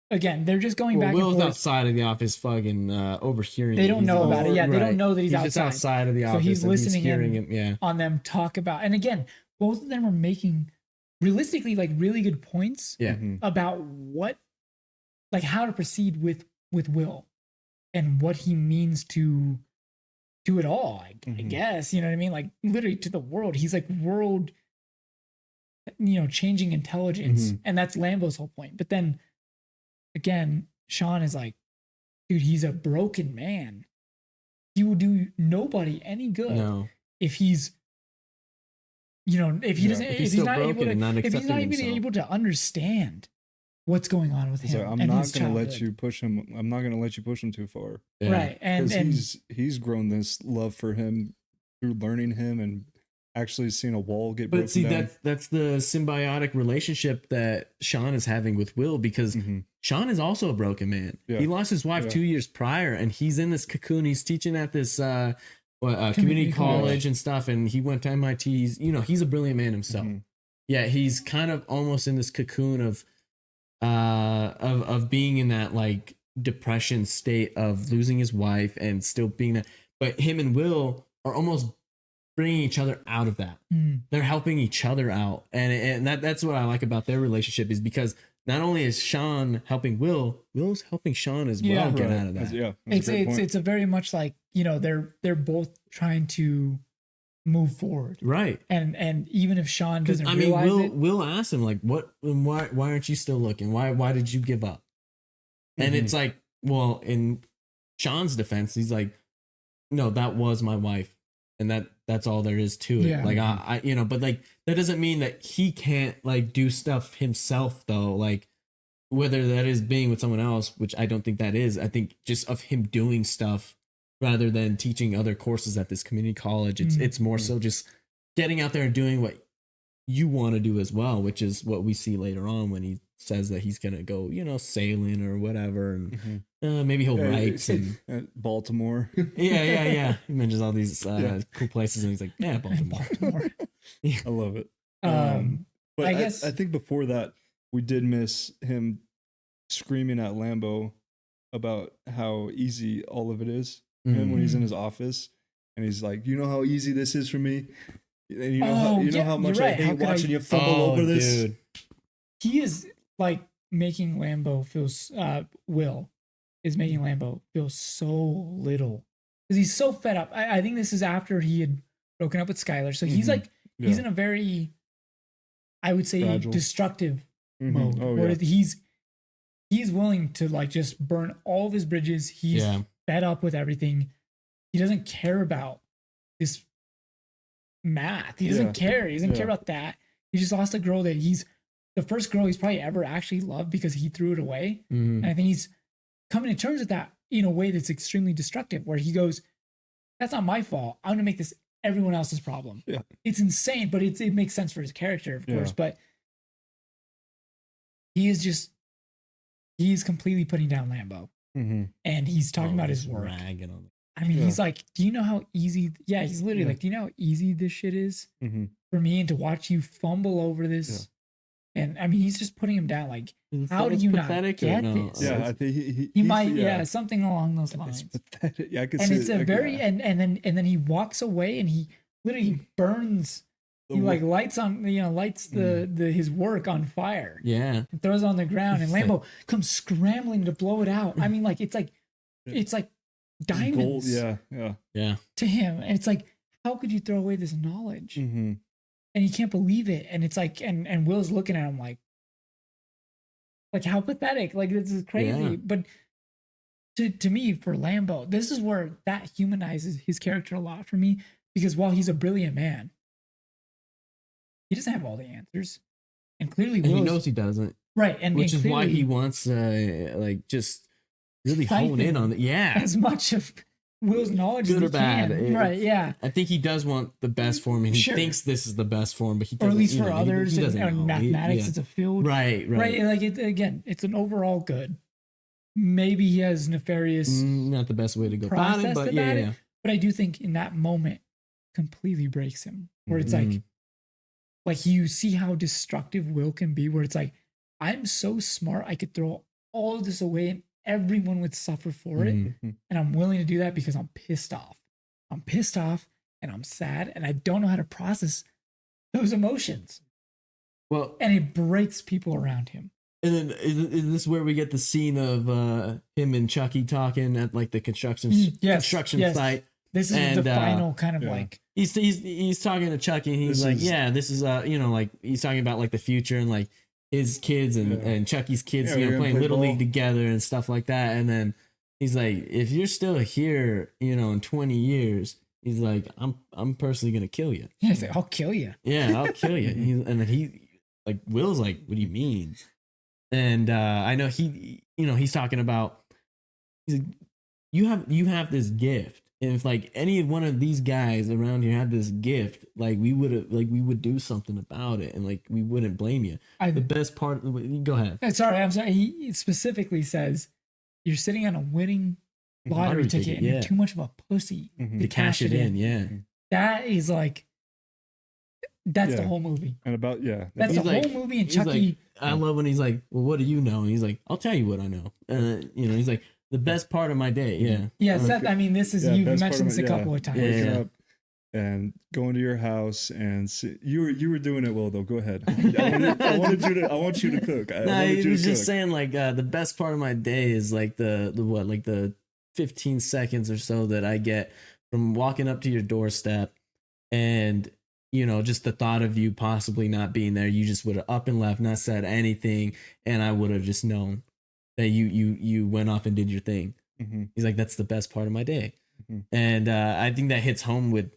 they're just going back Will's and forth. outside of the office fucking overhearing. They don't know about it. Yeah, they don't know that he's outside. Just outside of the office. So he's listening hearing him. on them talk about. And again, both of them are making realistically like really good points Yeah. about what, like how to proceed with Will and what he means to it all. I guess, you know what I mean? Like literally to the world. He's like world, changing intelligence, and that's Lambo's whole point. But then again, Sean is like, dude, he's a broken man. He will do nobody any good if he's, if he doesn't, If if he's not able to, and not if he's accepting not even himself. able to understand what's going on with He's him. like, I'm and not his gonna let childhood. you push him. I'm not gonna let you push him too far. Yeah. Right. And Because he's grown this love for him through learning him and actually seeing a wall get broken But see, down. that's the symbiotic relationship that Sean is having with Will, because Sean is also a broken man. Yeah. He lost his wife 2 years prior, and he's in this cocoon. He's teaching at this community college and stuff, and he went to MIT. He's a brilliant man himself. Yeah, he's kind of almost in this cocoon of being in that like depression state of losing his wife and still being that. But him and Will are almost bringing each other out of that. They're helping each other out, and that's what I like about their relationship, is because not only is Sean helping Will's helping Sean as well get out of that. It's a very much like, they're both trying to move forward, right? And even if Sean doesn't realize it, Will ask him like, what, why aren't you still looking? Why did you give up? And it's like, well, in Sean's defense, he's like, no, that was my wife, and that's all there is to it. Yeah. Like I but like that doesn't mean that he can't like do stuff himself though. Like whether that is being with someone else, which I don't think that is. I think just of him doing stuff rather than teaching other courses at this community college. It's more so just getting out there and doing what you want to do as well, which is what we see later on when he says that he's gonna go, sailing or whatever, and maybe he'll write and Baltimore. yeah. He mentions all these cool places, and he's like, yeah, Baltimore. I love it. But I guess I think before that, we did miss him screaming at Lambo about how easy all of it is. And when he's in his office and he's like, you know how easy this is for me? And you know how much I hate watching you fumble over this. Dude. He is like making Lambo Will is making Lambo feel so little because he's so fed up. I think this is after he had broken up with Skylar. So he's like, he's in a very, I would say, fragile, destructive mode where he's willing to like just burn all of his bridges. He's fed up with everything. He doesn't care about this math. He doesn't care. He doesn't care about that. He just lost a girl that he's the first girl he's probably ever actually loved because he threw it away. And I think he's coming to terms with that in a way that's extremely destructive, where he goes, that's not my fault. I'm gonna make this everyone else's problem. Yeah. It's insane, but it makes sense for his character, of course. But he's completely putting down Lambo. And he's talking about his work. I mean, he's like, do you know how easy? Yeah, he's literally like, do you know how easy this shit is for me, and to watch you fumble over this? And I mean, he's just putting him down. Like, how do you not get this? Yeah, I think he might, something along those lines. It's pathetic. Yeah, I can and see it's it. a very and then he walks away and he literally burns. He like lights on, lights his work on fire. Yeah, and throws it on the ground, and Lambo comes scrambling to blow it out. I mean, like it's like diamonds. Gold. Yeah. To him, and it's like, how could you throw away this knowledge? And he can't believe it. And it's like, and Will's looking at him like how pathetic. Like, this is crazy. Yeah. But to me, for Lambo, this is where that humanizes his character a lot for me, because while he's a brilliant man, he doesn't have all the answers. And clearly he knows he doesn't. Right. Which is why he wants just really hone in on it. Yeah. As much of Will's knowledge good or bad, right? Yeah, I think he does want the best for him, and he thinks this is the best for him, but he doesn't, or at least for others. He doesn't and mathematics is a field, right? Like it's an overall good. Maybe he has nefarious, not the best way to go about it, but yeah. But I do think in that moment, completely breaks him. Where it's like you see how destructive Will can be. Where it's like, I'm so smart, I could throw all of this away and everyone would suffer for it. And I'm willing to do that because I'm pissed off. I'm pissed off and I'm sad and I don't know how to process those emotions. Well, And it breaks people around him. and then is this where we get the scene of him and Chucky talking at like the construction Yes. site? This is And, the final kind of yeah. like He's talking to Chucky, and he's this is like he's talking about like the future and like his kids and Chucky's kids, Yeah, we're gonna playing play little ball. league together and stuff like that. And then he's like, if you're still here, in 20 years, he's like, I'm personally gonna kill you. he's like, I'll kill you. Yeah, I'll kill you. And then he like Will's like, what do you mean? And I know he's talking about, he's like, you have this gift. And if like any one of these guys around here had this gift, like we would do something about it, and like we wouldn't blame you. The best part, go ahead. I'm sorry. He specifically says you're sitting on a winning lottery ticket and you're too much of a pussy To cash it in. Yeah. That is like, that's the whole movie. And about That's the like- whole movie. And he's Chucky, like, I love when he's like, well, what do you know? And he's like, I'll tell you what I know. He's like, the best part of my day. Yeah. yes, I mean, this is, you've best part mentioned of this a it, couple of times. Yeah. waking up and going to your house and you were doing it well though. Go ahead. I want you to cook. He was just saying like the best part of my day is like the 15 seconds or so that I get from walking up to your doorstep, and just the thought of you possibly not being there. You just would have up and left, not said anything, and I would have just known that you went off and did your thing. Mm-hmm. He's like, that's the best part of my day. Mm-hmm. And I think that hits home with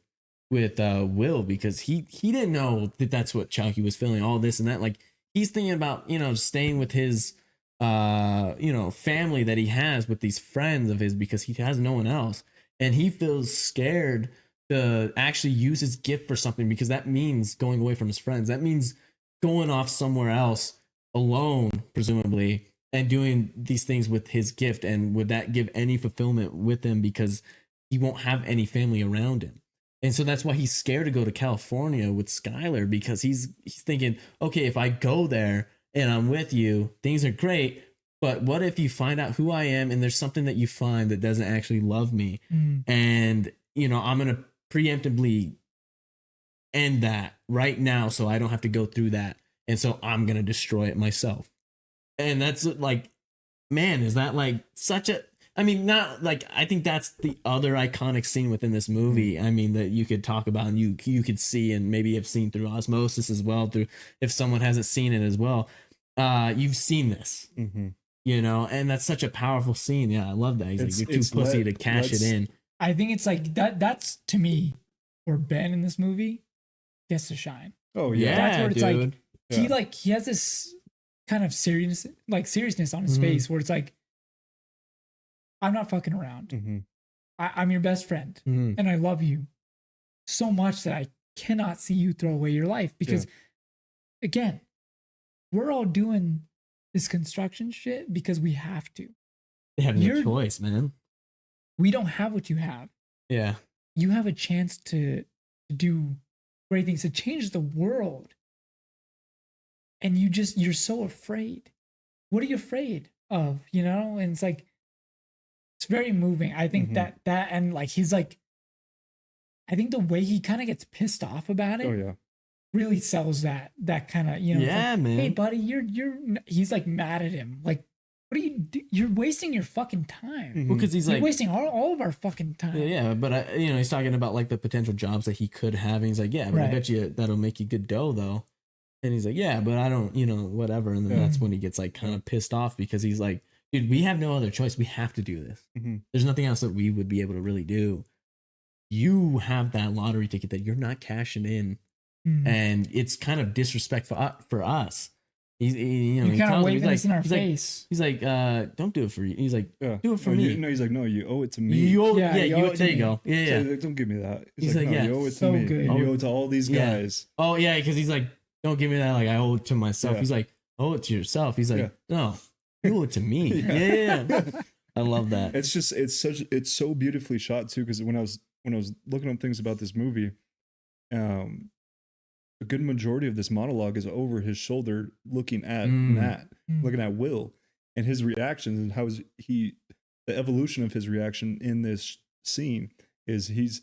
Will, because he didn't know that that's what Chucky was feeling, all this and that. Like he's thinking about staying with his family that he has with these friends of his, because he has no one else, and he feels scared to actually use his gift for something, because that means going away from his friends. That means going off somewhere else alone, presumably, and doing these things with his gift. And would that give any fulfillment with him, because he won't have any family around him? And so that's why he's scared to go to California with Skylar, because he's thinking, okay, if I go there and I'm with you, things are great. But what if you find out who I am and there's something that you find that doesn't actually love me? And, I'm going to preemptively end that right now so I don't have to go through that. And so I'm going to destroy it myself. And that's like, man, is that like such a, I mean, not like, I think that's the other iconic scene within this movie. I mean, that you could talk about and you could see and maybe have seen through osmosis as well, through if someone hasn't seen it as well. You've seen this, and that's such a powerful scene. Yeah, I love that. He's like, you're too pussy to cash it in. I think it's like that's to me where Ben in this movie gets to shine. Oh yeah. That's where it's dude. like he has this kind of seriousness on his face where it's like, I'm not fucking around. Mm-hmm. I'm your best friend, Mhm. and I love you so much that I cannot see you throw away your life, because again, we're all doing this construction shit because we have to. They have no choice, man. We don't have what you have. Yeah. You have a chance to do great things, to change the world. And you're so afraid. What are you afraid of? And it's like, it's very moving. I think that and like, he's like, I think the way he kind of gets pissed off about it really sells that kind of, Yeah, like, man. hey buddy, he's like mad at him. Like, what are you do? You're wasting your fucking time. Well, because he's You're like wasting all of our fucking time. Yeah, but he's talking about like the potential jobs that he could have, and he's like, yeah, but I bet you that'll make you good dough though. And he's like, yeah, but I don't, whatever. And then that's when he gets like kind of pissed off, because he's like, dude, we have no other choice. We have to do this. There's nothing else that we would be able to really do. You have that lottery ticket that you're not cashing in, and it's kind of disrespectful for us. You're kind of waving this in our face. He's like, don't do it for you. He's like, do it for me. He's like, no, you owe it to me. You owe, there you go. Yeah. So, like, don't give me that. He's like, no, yeah, you owe it to so me. good. And you owe it to all these guys. Oh yeah, because he's like, don't give me that. Like I owe it to myself. Yeah. He's like, owe it to yourself. He's like, no, you owe it to me. Yeah. I love that. It's so beautifully shot too. Because when I was looking up things about this movie, a good majority of this monologue is over his shoulder, looking at Matt, looking at Will, and his reactions, and how the evolution of his reaction in this scene is he's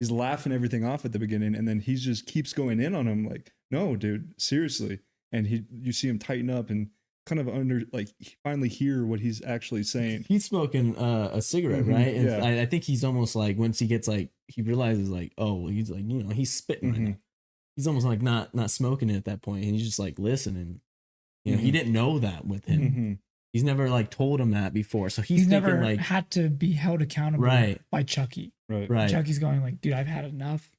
laughing everything off at the beginning, and then he just keeps going in on him like, No, dude, seriously. And you see him tighten up and kind of finally hear what he's actually saying. He's smoking a cigarette, Mhm, right? And yeah. I think he's almost like, once he gets like, he realizes like, oh, he's like, he's spitting right Mhm. now. He's almost like not smoking it at that point, and he's just like listening. He Mhm. didn't know that with him. Mhm. He's never like told him that before, so he's thinking never like, had to be held accountable right, by Chucky. Right. right, Chucky's going like, dude, I've had enough.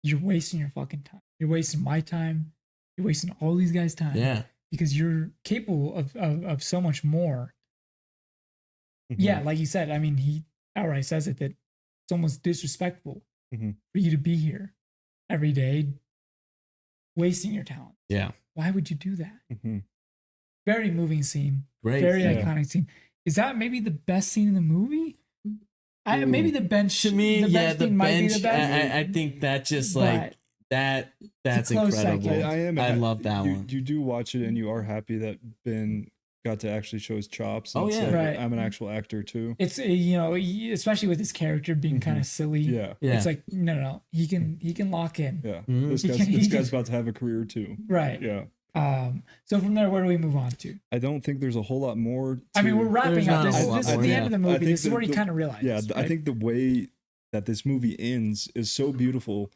You're wasting your fucking time. You're wasting my time. You're wasting all these guys' time. yeah, Because you're capable of so much more. Mhm. Yeah, like you said, I mean, he outright says it that it's almost disrespectful Mhm. for you to be here every day wasting your talent. yeah, Why would you do that? Mhm. Very moving scene. great. Very Yeah. iconic scene. Is that maybe the best scene in the movie? Maybe the bench. To me, the yeah, bench the scene might be bench. the best. I think that just But like that. That's close incredible. second. I am. I love that you, one. You do watch it, and you are happy that Ben got to actually show his chops. And Oh, yeah. say, Right. I'm an actual actor too. It's especially with his character being kind of silly. Yeah. Yeah. It's like no, he can lock in. Yeah. Mhm. This He guy's can- this he guy's can- about to have a career too. Right. Yeah. So from there, where do we move on to? I don't think there's a whole lot more. I mean, we're wrapping There's up. not a This whole is lot this is more, the yeah. end of the I movie. think This is where he the- kind of realized. Yeah, I right? think the way that this movie ends is so beautiful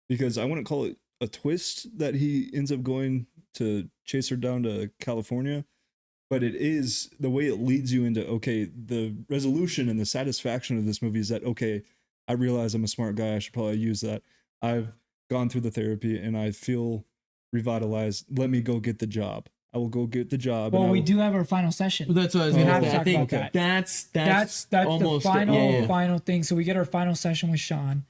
because I wouldn't call it a twist that he ends up going to chase her down to California, but it is the way it leads you into, okay, the resolution and the satisfaction of this movie is that, okay, I realize I'm a smart guy. I should probably use that. I've gone through the therapy and I feel revitalized. Let me go get the job. I will go get the job. Well, and I we will- do have our final session. Well, that's what I was We gonna have to say. I talk think about that. that's That's almost the final yeah. final thing. So we get our final session with Sean.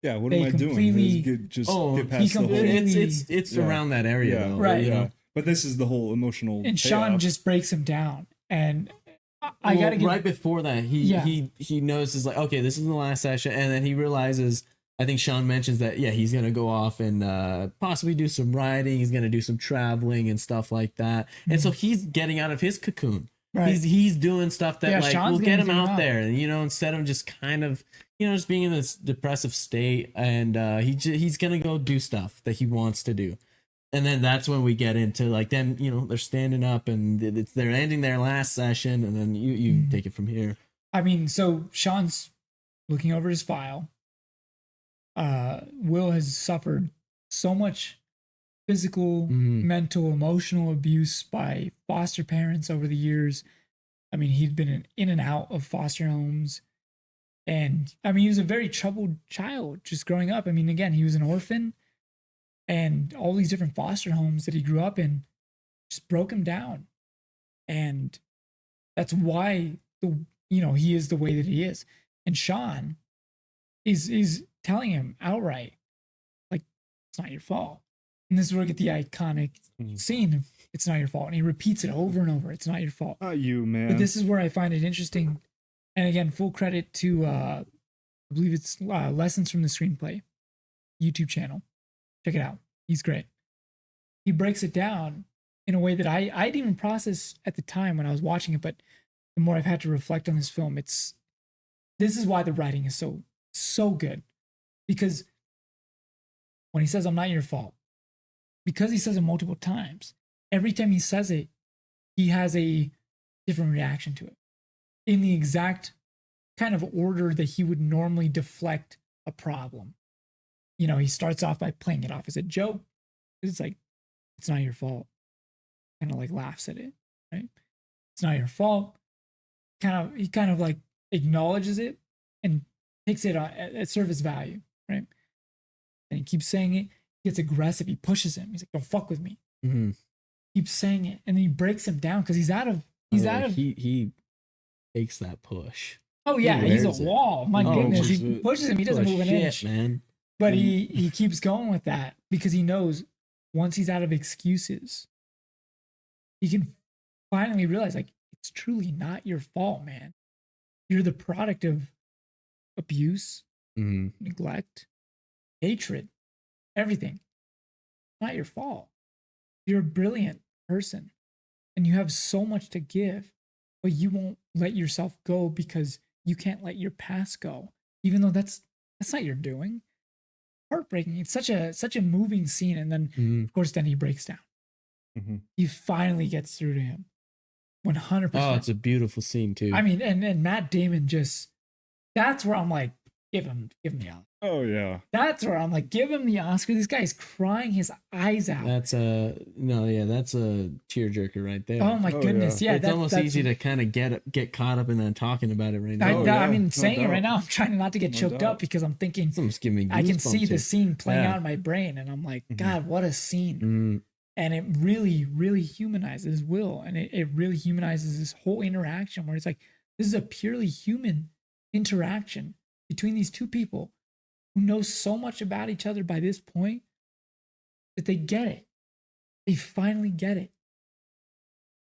Yeah, what They am I doing? completely- Just Oh, get past the whole. completely- it's Yeah. around that area Yeah, though, Right. You know? Yeah, but this is the whole emotional. And Sean payoff. just breaks him down. And I Well, gotta give right before that, Yeah. he notices like, okay, this is the last session, and then he realizes. I think Sean mentions that he's gonna go off and possibly do some writing. He's gonna do some traveling and stuff like that. And so he's getting out of his cocoon. Right. He's doing stuff that Yeah, like Sean's will get getting him him out out. there, and instead of just kind of just being in this depressive state, and he's gonna go do stuff that he wants to do. And then that's when we get into like them, they're standing up and they're ending their last session, and then you take it from here. I mean, so Sean's looking over his file. Will has suffered so much physical, Mhm. mental, emotional abuse by foster parents over the years. I mean, he'd been in and out of foster homes. And I mean, he was a very troubled child just growing up. I mean, again, he was an orphan, and all these different foster homes that he grew up in just broke him down. And that's why he is the way that he is. And Sean is telling him outright, like, it's not your fault. And this is where we get the iconic Mhm. scene of it's not your fault. And he repeats it over and over. It's not your fault. Not you, man. But this is where I find it interesting. And again, full credit to I believe it's Lessons from the Screenplay YouTube channel. Check it out. He's great. He breaks it down in a way that I didn't even process at the time when I was watching it, but the more I've had to reflect on this film, this is why the writing is so good. Because when he says I'm not your fault, because he says it multiple times, every time he says it, he has a different reaction to it in the exact kind of order that he would normally deflect a problem. He starts off by playing it off as a joke. It's like, it's not your fault. Kind of like laughs at it, right? It's not your fault. He kind of like acknowledges it and takes it at surface value, right? And he keeps saying it. He gets aggressive. He pushes him. He's like, "Don't fuck with me." Mm-hmm. Keeps saying it, and then he breaks him down because he's out of. He takes that push. Oh yeah, He he's wears a it. wall. My Oh, goodness, just- he pushes him. He doesn't Push move an shit, inch, man. but he keeps going with that because he knows once he's out of excuses, he can finally realize like it's truly not your fault, man. You're the product of abuse, Mm-hmm. neglect, hatred, everything. Not your fault. You're a brilliant person and you have so much to give, but you won't let yourself go because you can't let your past go, even though that's not your doing. heartbreaking. It's such a moving scene. And then Mhm. of course then he breaks down. Mm-hmm. He finally gets through to him. 100%. Oh, it's a beautiful scene too. I mean, and Matt Damon just, that's where I'm like, give him the Oscar. Oh yeah. That's where I'm like, give him the Oscar. This guy's crying his eyes out. That's that's a tearjerker right there. Oh my Oh, goodness. Yeah. It's almost easy to kind of get caught up in that talking about it right now. Oh, yeah, I mean, no saying it right doubt. now, I'm trying not to get No choked doubt. up because I'm thinking, It's almost giving me I can goosebumps see the here. scene playing Yeah. out in my brain. And I'm like, Mhm. God, what a scene. Mm, And it really, really humanizes Will. And it really humanizes this whole interaction where it's like, this is a purely human interaction between these two people who know so much about each other by this point that they get it. They finally get it.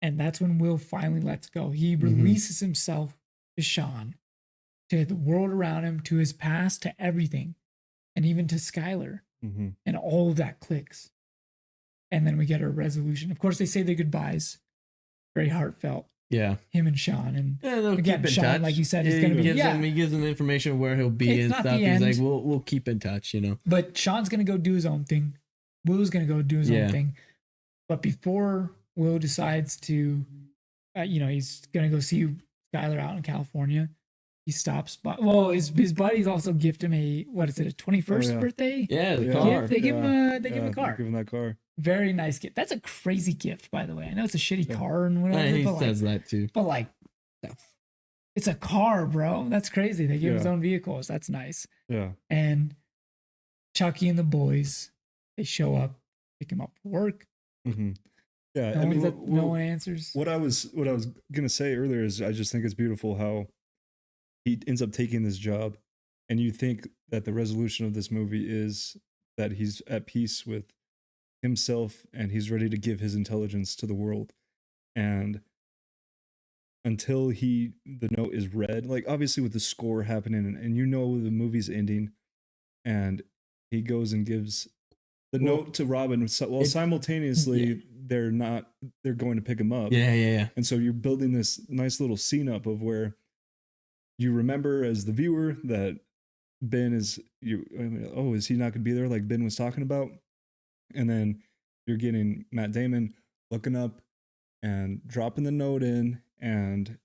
And that's when Will finally lets go. He releases himself to Sean, to the world around him, to his past, to everything, and even to Skylar. Mm-hmm. And all of that clicks. And then we get a resolution. Of course, they say their goodbyes. Very heartfelt. yeah. Him and Sean. And Yeah, they'll Again, keep in Sean, touch. like you said, is Yeah, gonna be- he gives them information of where he'll be It's and not stuff. the He's like, end. we'll keep in touch, you know. but Sean's gonna go do his own thing. Will's gonna go do his Yeah. own thing. But before Will decides to, he's gonna go see Skylar out in California. He stops by. Well, his buddies also gift him a 21st Oh, yeah. birthday. Yeah, the Yeah. car. They give him a car. Give him that car. Very nice gift. That's a crazy gift, by the way. I know it's a shitty Yeah. car and whatever, Yeah, he but says that too. like, it's a car, bro. That's crazy. They give him his Yeah. own vehicles. That's nice. Yeah. And Chucky and the boys, they show up, pick him up for work. Mm-hmm. Yeah. No, I mean, no one answers. what I was gonna say earlier is I just think it's beautiful how he ends up taking this job, and you think that the resolution of this movie is that he's at peace with himself and he's ready to give his intelligence to the world, and until the note is read, like obviously with the score happening and you know the movie's ending, and he goes and gives the note to Robin while simultaneously they're going to pick him up. Yeah. And so you're building this nice little scene up of where you remember as the viewer that Ben is is he not gonna be there like Ben was talking about? And then you're getting Matt Damon looking up and dropping the note in, and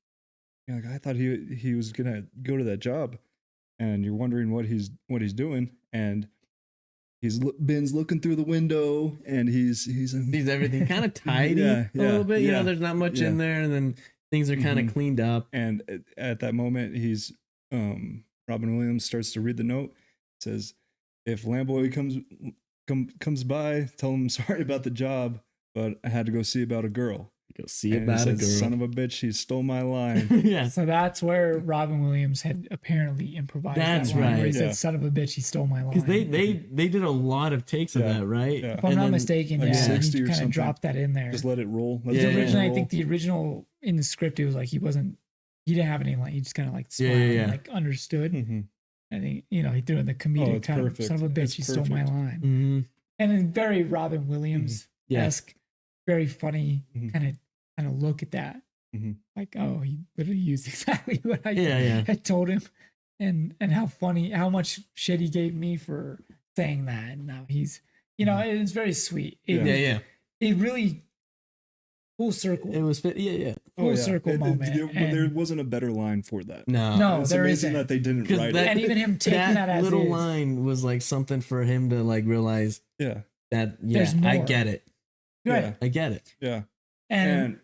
you're like, I thought he was gonna go to that job, and you're wondering what he's doing, and Ben's looking through the window, and he's Sees everything kind of tidy a little bit. You know, there's not much in there, and then things are kind of Mhm. cleaned up. And at that moment, he's Robin Williams starts to read the note. It says, "If Lambo comes by, tell him sorry about the job, but I had to go see about a girl." Go see And he about a said, girl. "Son of a bitch, he stole my line." Yeah. So that's where Robin Williams had apparently improvised. That's that line, Where he right. said, Yeah. "Son of a bitch, he stole my line." Because they did a lot of takes of Yeah. that, right? Yeah. if I'm And not then- mistaken, like yeah, 60 he or kind of something. dropped that in there. Just let it roll. Let Yeah, the yeah. Originally, I roll. think the original in the script, it was like he didn't have any line. He just kind of like Yeah, smiled yeah. and like understood. Mhm. I think he threw in the comedic it's kind perfect. of son of a bitch, It's he stole my perfect. line, Mhm. and then very Robin Williams Yeah. esque, very funny Mhm. kind of look at that. Mhm. Like, oh, he literally used exactly what I Yeah. had told him, and how funny, how much shit he gave me for saying that, and now he's, it was very sweet. It, Yeah. it really full circle. It was fit. Yeah. Full circle moment, There and- wasn't a better line for that. No, It's there amazing isn't. that they didn't 'Cause write that- it. And even him taking that as little is. line was like something for him to like realize Yeah, that There's I more. get it. Right. yeah, I get it. yeah. And,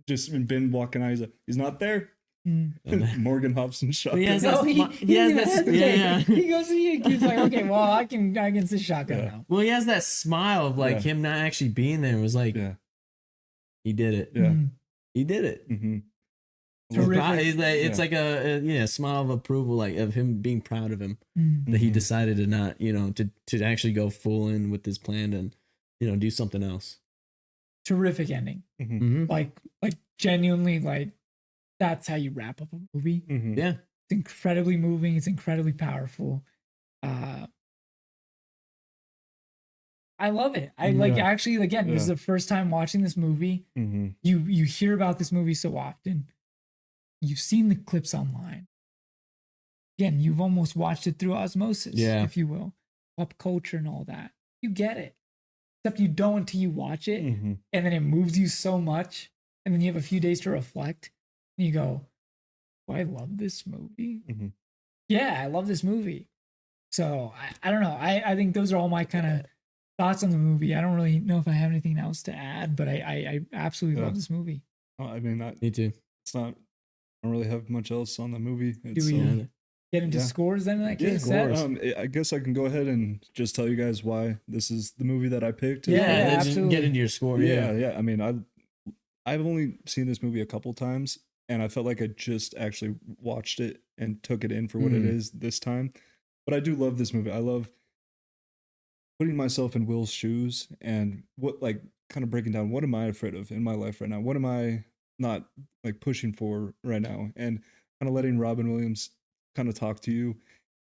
Just when Ben walking out, he's not there. mm. Morgan Hobson shot. He has him. that No, smi- he has that- yeah. He goes, he's like, okay, well, I can sit shotgun Yeah. now. Well, he has that smile of like Yeah. him not actually being there. It was like Yeah, he did it. yeah. Mm. He did it. Mm-hmm. Terrific. He's like, it's Yeah. like a smile of approval, like of him being proud of him Mm. that he Mhm. decided to not, to actually go full in with this plan and do something else. Terrific ending. Mm-hmm. Like genuinely, like that's how you wrap up a movie. Mm-hmm. Yeah. It's incredibly moving. It's incredibly powerful. I love it. I like Yeah. actually again. This is Yeah. the first time watching this movie. Mm-hmm. You hear about this movie so often. You've seen the clips online. Again, you've almost watched it through osmosis, Yeah. if you will. pop culture and all that. You get it. Except you don't until you watch it, Mhm. and then it moves you so much, and then you have a few days to reflect, and you go, "Oh, I love this movie. Mhm. Yeah, I love this movie." So I don't know. I think those are all my kind of thoughts on the movie. I don't really know if I have anything else to add, but I absolutely Yeah. love this movie. I mean, Me too. it's not. I don't really have much else on the movie Do itself. we Yeah. get into Yeah. scores then in that Yeah, case? scores. I guess I can go ahead and just tell you guys why this is the movie that I picked. Yeah, Yeah, just absolutely. get into your score. yeah, Yeah. yeah. I mean, I've only seen this movie a couple times, and I felt like I just actually watched it and took it in for what it is this time. But I do love this movie. I love putting myself in Will's shoes and what, like, kind of breaking down, what am I afraid of in my life right now? What am I not like pushing for right now? And kind of letting Robin Williams kind of talk to you,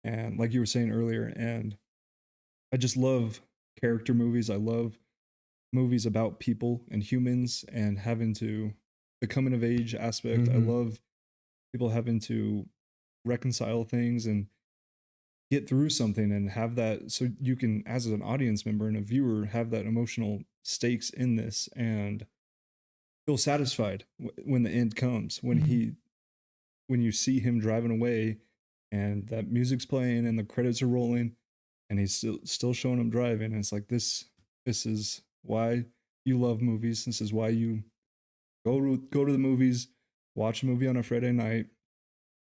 and like you were saying earlier, and I just love character movies. I love movies about people and humans and having to the coming of age aspect. I love people having to reconcile things and get through something and have that, so you can, as an audience member and a viewer, have that emotional stakes in this and feel satisfied when the end comes, when Mhm. when you see him driving away and that music's playing and the credits are rolling and he's still showing him driving, and it's like this is why you love movies. This is why you go to the movies, watch a movie on a Friday night.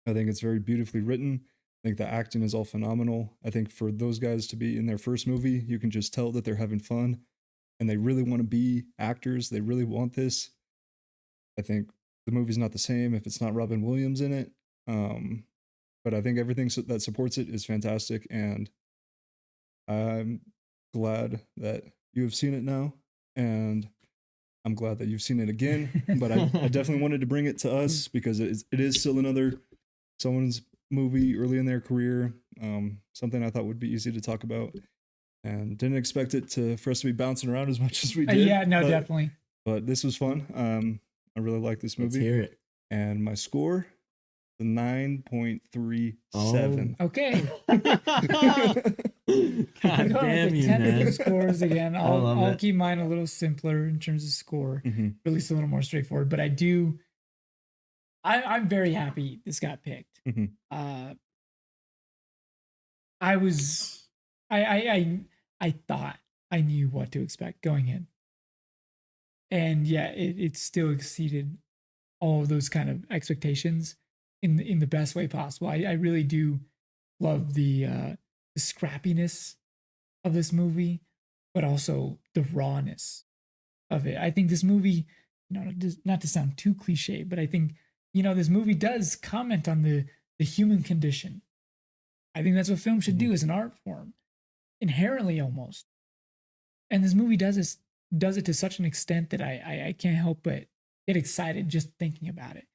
I think it's very beautifully written. I think the acting is all phenomenal. I think for those guys to be in their first movie, you can just tell that they're having fun and they really want to be actors. They really want this. I think the movie's not the same if it's not Robin Williams in it. Um, but I think everything that supports it is fantastic, and I'm glad that you have seen it now, and I'm glad that you've seen it again. But I definitely wanted to bring it to us because it is still another someone's movie early in their career. Something I thought would be easy to talk about, and didn't expect it for us to be bouncing around as much as we did. Yeah, no, definitely. But this was fun. I really like this Let's movie, hear it. and my score, the 9.37. Okay. God Going damn with the you, tentative man. scores again. love I'll it. keep mine a little simpler in terms of score. Mhm. Really, it's a little more straightforward. But I'm very happy this got picked. Mhm. I was, I thought I knew what to expect going in, and yeah, it still exceeded all of those kind of expectations in the best way possible. I really do love the scrappiness of this movie, but also the rawness of it. I think this movie, not to sound too cliche, but I think this movie does comment on the human condition. I think that's what film should do as an art form, inherently almost. And this movie does it to such an extent that I can't help but get excited just thinking about it.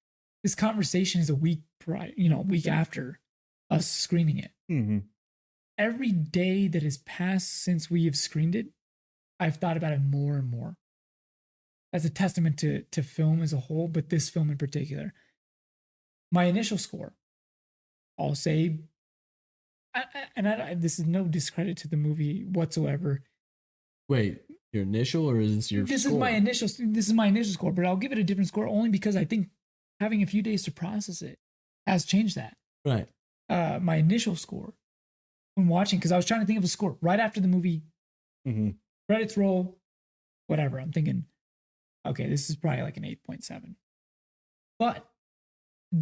This conversation is a week prior, a week after us screening it. Mhm. Every day that has passed since we have screened it, I've thought about it more and more. That's a testament to film as a whole, but this film in particular. My initial score, I'll say, this is no discredit to the movie whatsoever. Wait, your initial or is this your This score? is my initial score, but I'll give it a different score only because I think having a few days to process it has changed that. Right. My initial score when watching, because I was trying to think of a score right after the movie Mhm. credits roll, whatever. I'm thinking, okay, this is probably like an 8.7. But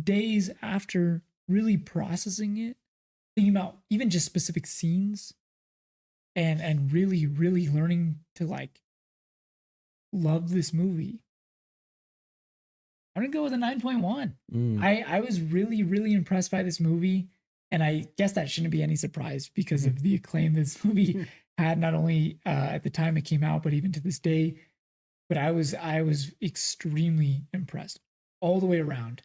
days after really processing it, thinking about even just specific scenes and really, really learning to like love this movie, I'm gonna go with a 9.1. I was really, really impressed by this movie. And I guess that shouldn't be any surprise because of the acclaim this movie had, not only at the time it came out, but even to this day. But I was extremely impressed all the way around.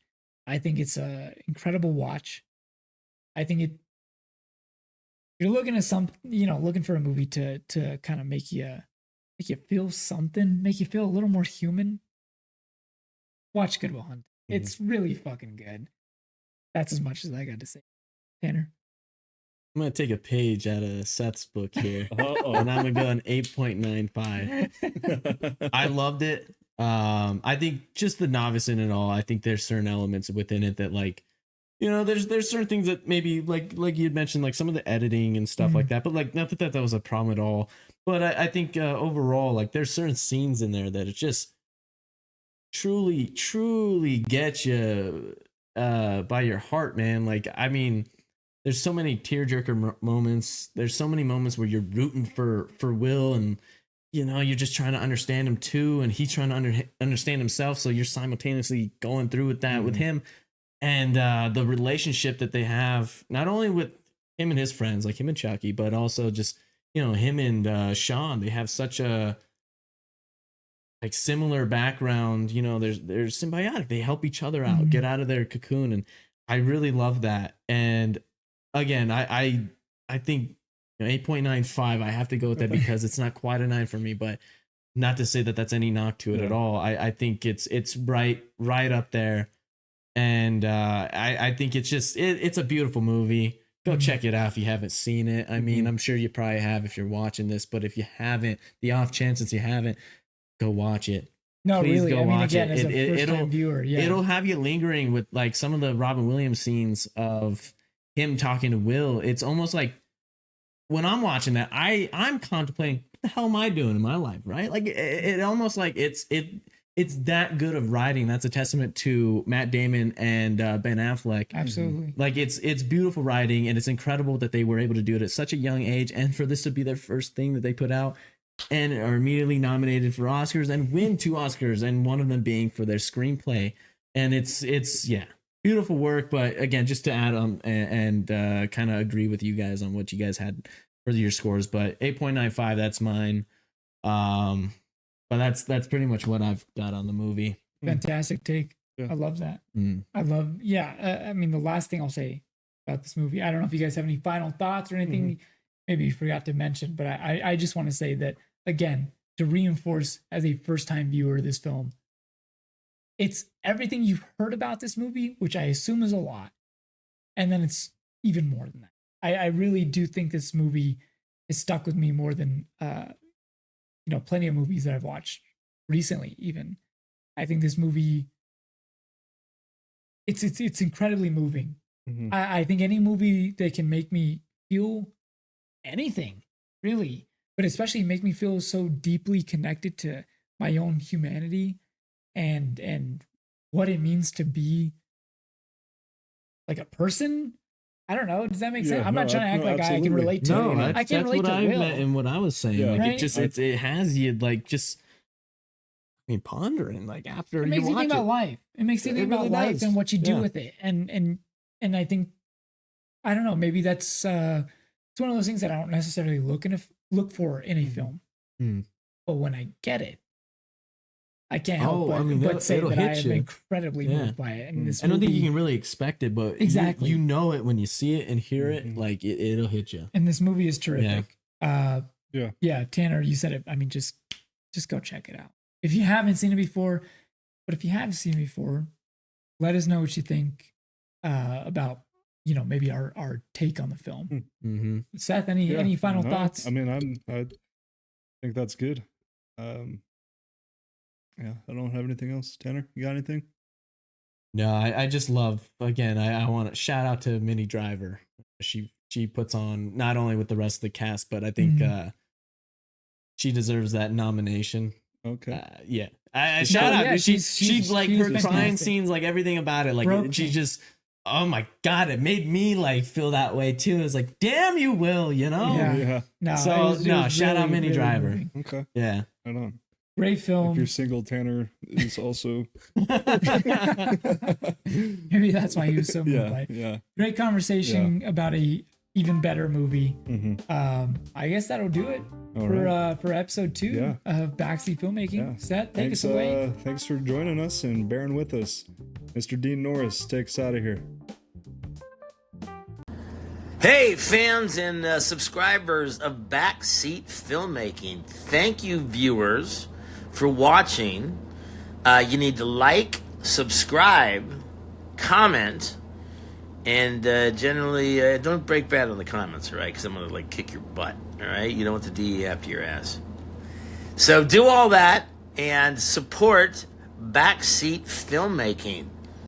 I think it's a incredible watch. I think you're looking at looking for a movie to kind of make you feel something, make you feel a little more human. Watch Good Will Hunt. It's really fucking good. That's as much as I got to say. Tanner. I'm gonna take a page out of Seth's book here, Uh-oh. and I'm gonna go an 8.95. I loved it. I think just the novice in it all. I think there's certain elements within it that, like, you know, there's certain things that maybe like you had mentioned, like some of the editing and stuff like that. But like, not that that was a problem at all. But I think overall, like, there's certain scenes in there that it just truly get you by your heart, man. Like, I mean, there's so many tearjerker moments. There's so many moments where you're rooting for Will, and you know, you're just trying to understand him too, and he's trying to understand himself. So you're simultaneously going through with that with him, and the relationship that they have, not only with him and his friends, like him and Chucky, but also just, you know, him and Sean. They have such a like similar background. You know, they're symbiotic. They help each other out, get out of their cocoon, and I really love that. And again, I think, you know, 8.95, I have to go with that because it's not quite a 9 for me, but not to say that that's any knock to it at all. I think it's right up there. And I think it's just, it's a beautiful movie. Go check it out if you haven't seen it. I mean, I'm sure you probably have if you're watching this, but if you haven't, the off chances you haven't, go watch it. No, Please really. go I mean, watch again, it. as a first-time viewer, It'll have you lingering with like some of the Robin Williams scenes of him talking to Will. It's almost like when I'm watching that, I'm contemplating, what the hell am I doing in my life, right? Like it almost like it's that good of writing. That's a testament to Matt Damon and Ben Affleck. Absolutely. Like it's beautiful writing, and it's incredible that they were able to do it at such a young age, and for this to be their first thing that they put out, and are immediately nominated for Oscars and win 2 Oscars, and one of them being for their screenplay. And it's beautiful work. But again, just to add and kind of agree with you guys on what you guys had for your scores, but 8.95, that's mine. But that's pretty much what I've got on the movie. Fantastic take. Yeah. I love that. I love, I mean, the last thing I'll say about this movie, I don't know if you guys have any final thoughts or anything maybe you forgot to mention, but I just want to say that, again, to reinforce as a first-time viewer of this film, it's everything you've heard about this movie, which I assume is a lot, and then it's even more than that. I really do think this movie is stuck with me more than plenty of movies that I've watched recently. Even I think this movie, it's incredibly moving. I think any movie that can make me feel anything, really, but especially make me feel so deeply connected to my own humanity and what it means to be like a person. I don't know. Does that make sense? I'm not trying to act like I can relate to it. I can't relate to Will. And what I was saying, like, right? it has you like just, I mean, pondering, like, after it makes you think about life. It makes you think about life and what you do with it. And I think, I don't know, maybe that's it's one of those things that I don't necessarily look for in a film. But when I get it, I can't help but say that I am incredibly moved by it. And this I don't think you can really expect it, but exactly, you know it when you see it and hear it, like it'll hit you. And this movie is terrific. Yeah, Tanner, you said it. I mean, just go check it out if you haven't seen it before. But if you have seen it before, let us know what you think about, maybe our take on the film. Seth, any final thoughts? I mean, I think that's good. Yeah, I don't have anything else. Tanner, you got anything? No, I just love, again, I want to shout out to Minnie Driver. She puts on, not only with the rest of the cast, but I think she deserves that nomination. Okay. Shout out. Yeah, she's like, her fantastic. crying scenes, like everything about it, like she just, oh my God, it made me like feel that way too. It's like, damn you, Will, Yeah. No, shout out Minnie Driver. Moving. Okay. Yeah. Right on. Great film. If you're single, Tanner is also. Maybe that's why he was so moved by it. Yeah. Great conversation about a even better movie. I guess that'll do it for episode 2 of Backseat Filmmaking. Yeah. Seth, take us away. Thanks for joining us and bearing with us. Mr. Dean Norris, take us out of here. Hey, fans and subscribers of Backseat Filmmaking. Thank you, viewers, for watching. You need to like, subscribe, comment, And generally, don't break bad on the comments, all right? Because I'm going to like kick your butt, all right? You don't want the DE after your ass. So do all that and support Backseat Filmmaking.